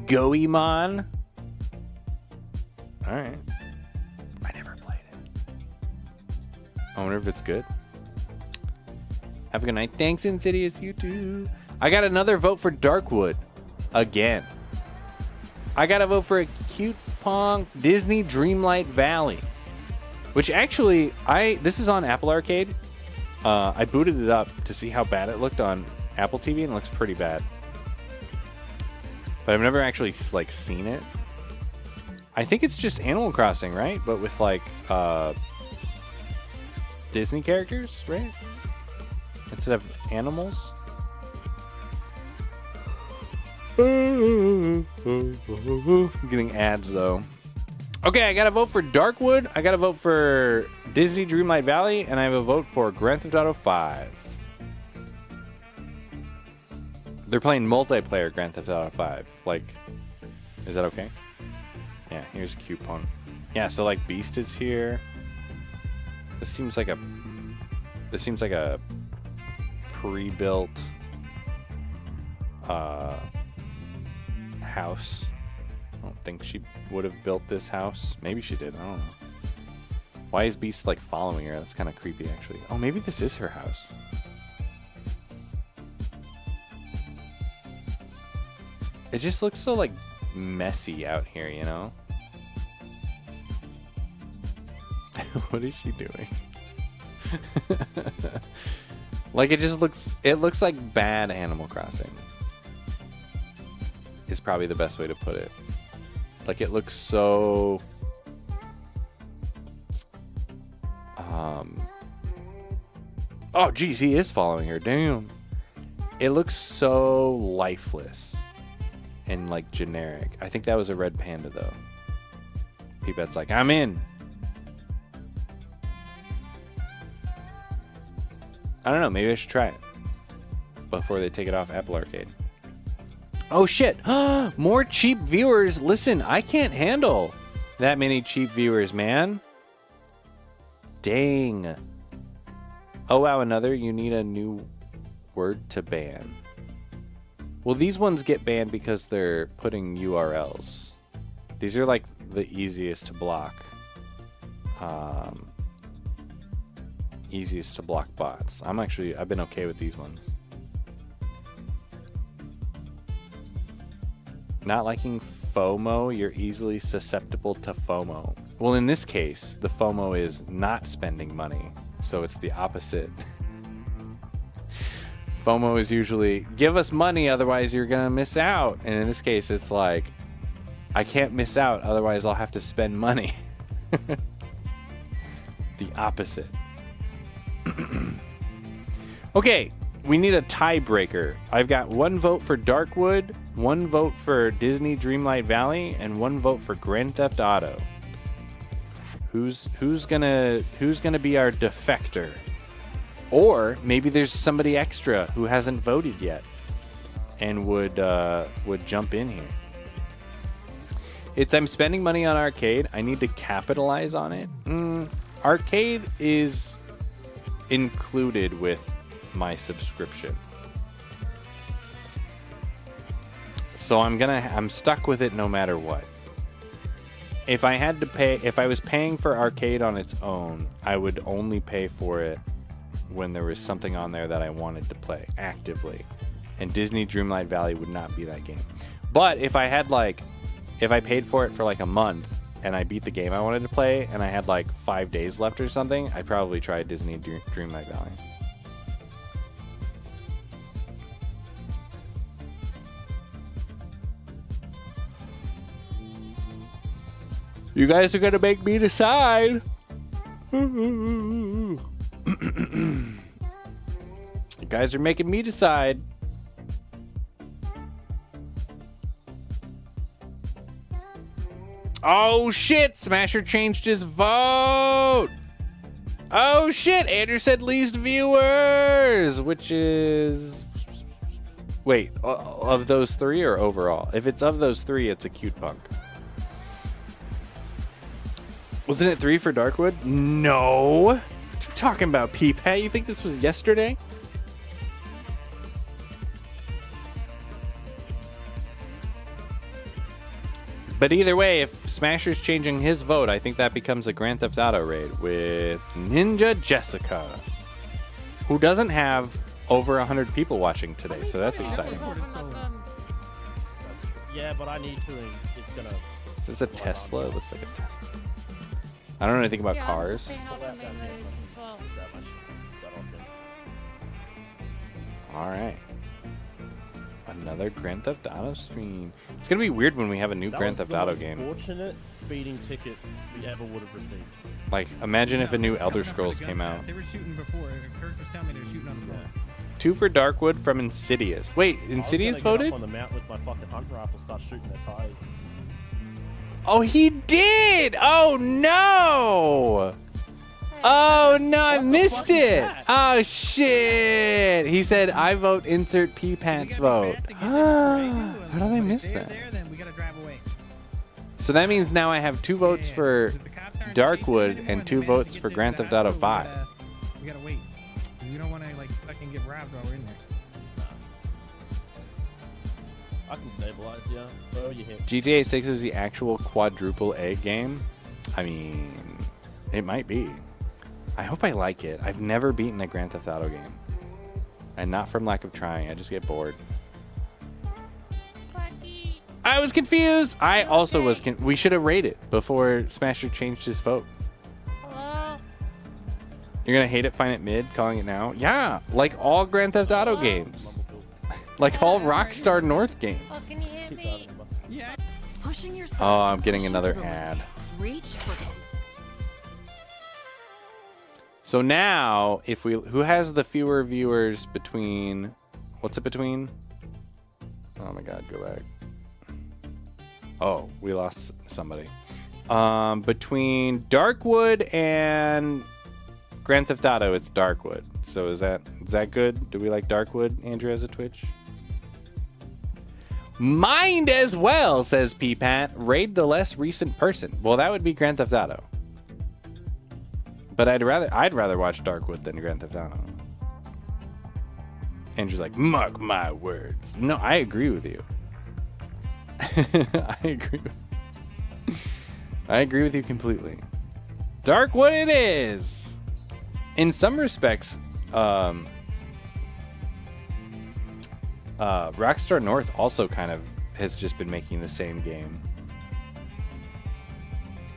Goemon? All right. I never played it. I wonder if it's good. Have a good night. Thanks, Insidious. You too. I got another vote for Darkwood. Again. I got to vote for a cute pong Disney Dreamlight Valley. Which actually, this is on Apple Arcade. I booted it up to see how bad it looked on Apple TV, and it looks pretty bad. But I've never actually like seen it. I think it's just Animal Crossing, right? But with like Disney characters, right? Instead of animals. I'm getting ads though. Okay, I got to vote for Darkwood. I got to vote for Disney Dreamlight Valley, and I have a vote for Grand Theft Auto 5. They're playing multiplayer Grand Theft Auto 5. Like, is that okay? Yeah, here's a coupon. Yeah, so like Beast is here. This seems like a pre-built house. I don't think she would have built this house. Maybe she did. I don't know. Why is Beast like following her? That's kind of creepy, actually. Oh, maybe this is her house. It just looks so like messy out here, you know? What is she doing? Like it looks like bad Animal Crossing. Is probably the best way to put it. Like it looks so oh geez, he is following her. Damn. It looks so lifeless and like generic. I think that was a red panda though. Peepet's like, I'm in. I don't know, maybe I should try it before they take it off Apple Arcade. Oh shit, more cheap viewers. Listen, I can't handle that many cheap viewers, man. Dang. Oh wow, another, you need a new word to ban. Well, these ones get banned because they're putting URLs. These are like the easiest to block. Easiest to block bots. I've been okay with these ones. Not liking FOMO, you're easily susceptible to FOMO. Well, in this case, the FOMO is not spending money, so it's the opposite. FOMO is usually, give us money, otherwise you're gonna miss out. And in this case, it's like, I can't miss out, otherwise I'll have to spend money. The opposite. Okay, we need a tiebreaker. I've got one vote for Darkwood, one vote for Disney Dreamlight Valley, and one vote for Grand Theft Auto. Who's gonna be our defector? Or maybe there's somebody extra who hasn't voted yet and would jump in here. I'm spending money on arcade. I need to capitalize on it. Arcade is included with my subscription. So I'm stuck with it no matter what. If I was paying for arcade on its own, I would only pay for it when there was something on there that I wanted to play actively. And Disney Dreamlight Valley would not be that game. But if I paid for it for like a month and I beat the game I wanted to play and I had like 5 days left or something, I'd probably try Disney Dreamlight Valley. You guys are gonna make me decide. You guys are making me decide. Oh shit, Smasher changed his vote. Oh shit, Andrew said least viewers, which is... Wait, of those three or overall? If it's of those three, it's a cute punk. Wasn't it 3 for Darkwood? No. What are you talking about, Peepay? You think this was yesterday? But either way, if Smasher's changing his vote, I think that becomes a Grand Theft Auto raid with Ninja Jessica, who doesn't have over 100 people watching today, so that's exciting. Yeah, but I need to. It's gonna. Is this a Tesla? It looks like a Tesla. I don't know anything about cars. All right. Another Grand Theft Auto stream. It's going to be weird when we have a new Grand Theft Auto game. Fortunate speeding ticket we ever would have received. Like, imagine if a new Elder Scrolls came out. They were shooting before. Kirk was telling me they were shooting on the floor. 2 for Darkwood from Insidious. Wait, Insidious voted? I was gonna get up on the mount with my fucking hunt rifle, start shooting their tires. Oh, he did! Oh, no! Oh, no, I missed it! Oh, shit! He said, I vote insert P-Pants vote. How did I miss that? So that means now I have 2 votes for Darkwood and 2 votes for Grand Theft Auto 5. We gotta wait. We don't want to, like, fucking get robbed while we're in there. I can stabilize, yeah. So you hit. GTA 6 is the actual quadruple A game? I mean, it might be. I hope I like it. I've never beaten a Grand Theft Auto game. And not from lack of trying. I just get bored. I was confused. I also was we should have rated before Smasher changed his vote. Hello? You're going to hate it, find it mid, calling it now? Yeah, like all Grand Theft Auto games. Like all Rockstar North games. Oh, can you hear me? Yeah. Pushing yourself. Oh, I'm getting another ad. Reach for So now, if who has the fewer viewers between, what's it between? Oh my God, go back. Oh, we lost somebody. Between Darkwood and Grand Theft Auto, it's Darkwood. So is that good? Do we like Darkwood? Andrew has a Twitch. Mind as well, says P-Pat. Raid the less recent person. Well, that would be Grand Theft Auto. But I'd rather watch Darkwood than Grand Theft Auto. Andrew's like, mark my words. No, I agree with you. I agree with you completely. Darkwood it is. In some respects, Rockstar North also kind of has just been making the same game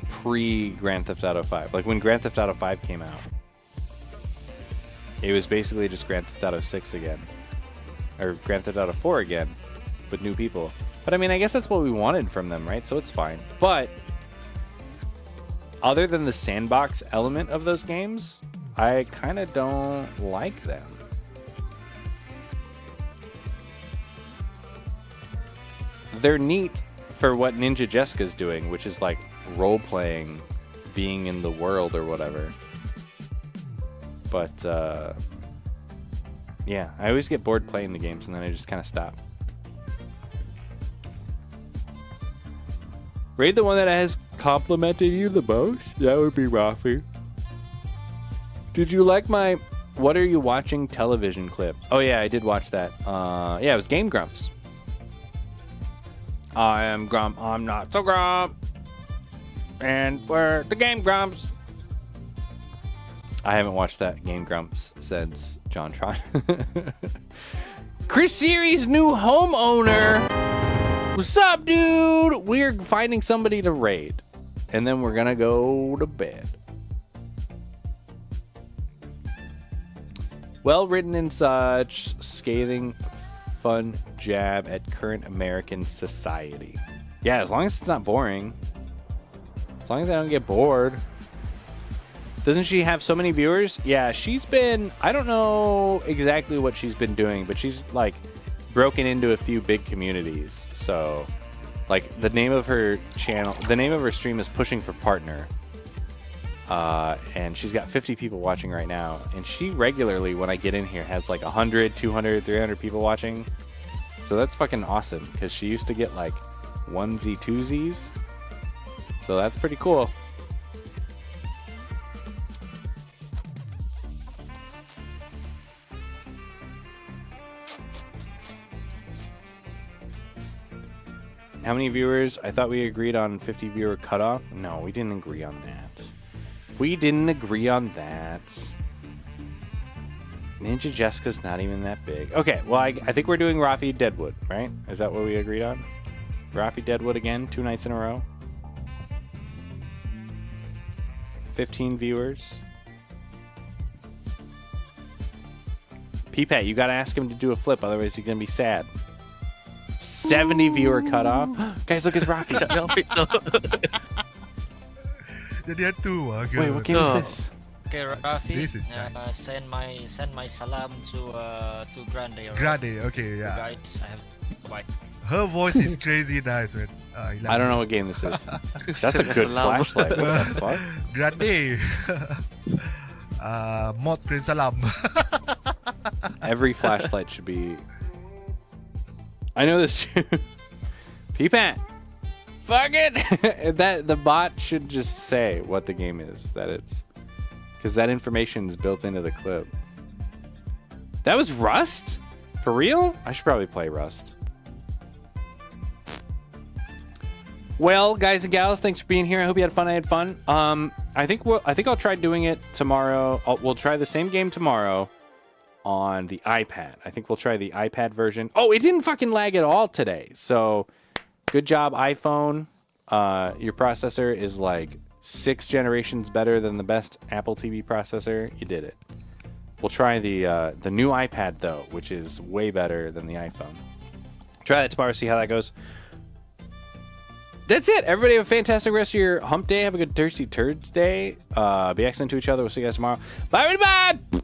pre-Grand Theft Auto 5. Like when Grand Theft Auto 5 came out, it was basically just Grand Theft Auto 6 again. Or Grand Theft Auto 4 again, with new people. But I mean, I guess that's what we wanted from them, right? So it's fine. But other than the sandbox element of those games, I kind of don't like them. They're neat for what Ninja Jessica's doing, which is like role-playing, being in the world or whatever. But Yeah, I always get bored playing the games and then I just kind of stop. Rate the one that has complimented you the most? That would be Rafi. Did you like my What Are You Watching television clip? Oh yeah, I did watch that. Yeah, it was Game Grumps. I am Grump, I'm not so Grump. And we're the Game Grumps. I haven't watched that Game Grumps since JonTron. Chris Series' new homeowner. What's up, dude? We're finding somebody to raid. And then we're gonna go to bed. Well written and such. Scathing, fun jab at current American society. Yeah, as long as it's not boring. As long as I don't get bored. Doesn't she have so many viewers? Yeah, she's been, I don't know exactly what she's been doing, but she's like broken into a few big communities. So like the name of her channel, the name of her stream is Pushing for Partner. And she's got 50 people watching right now. And she regularly, when I get in here, has like 100, 200, 300 people watching. So that's fucking awesome because she used to get like onesie twosies. So that's pretty cool. How many viewers? I thought we agreed on 50 viewer cutoff. No, we didn't agree on that. We didn't agree on that. Ninja Jessica's not even that big. Okay, well, I think we're doing Rafi Deadwood, right? Is that what we agreed on? Rafi Deadwood again, 2 nights in a row. 15 viewers. P-Pat, you gotta ask him to do a flip, otherwise he's gonna be sad. 70 viewer cutoff. Guys, look, it's Rafi. Wait, what game is this? Okay, Rafi. This is send my salam to Grande. Right? Grande, okay, yeah. Guys, I have bye. Her voice is crazy nice, man. I don't know what game this is. That's a good flashlight. What the fuck? Grande. Mod Prince Salam. Every flashlight should be. I know this too. P-Pat. Fuck it. That the bot should just say what the game is. That it's because that information is built into the clip. That was Rust? For real? I should probably play Rust. Well, guys and gals, thanks for being here. I hope you had fun. I had fun. I think I'll try doing it tomorrow. We'll try the same game tomorrow on the iPad. I think we'll try the iPad version. Oh, it didn't fucking lag at all today. So, good job, iPhone. Your processor is like 6 generations better than the best Apple TV processor. You did it. We'll try the new iPad though, which is way better than the iPhone. Try that tomorrow. See how that goes. That's it. Everybody have a fantastic rest of your hump day. Have a good Thirsty Turds day. Be excellent to each other. We'll see you guys tomorrow. Bye, everybody.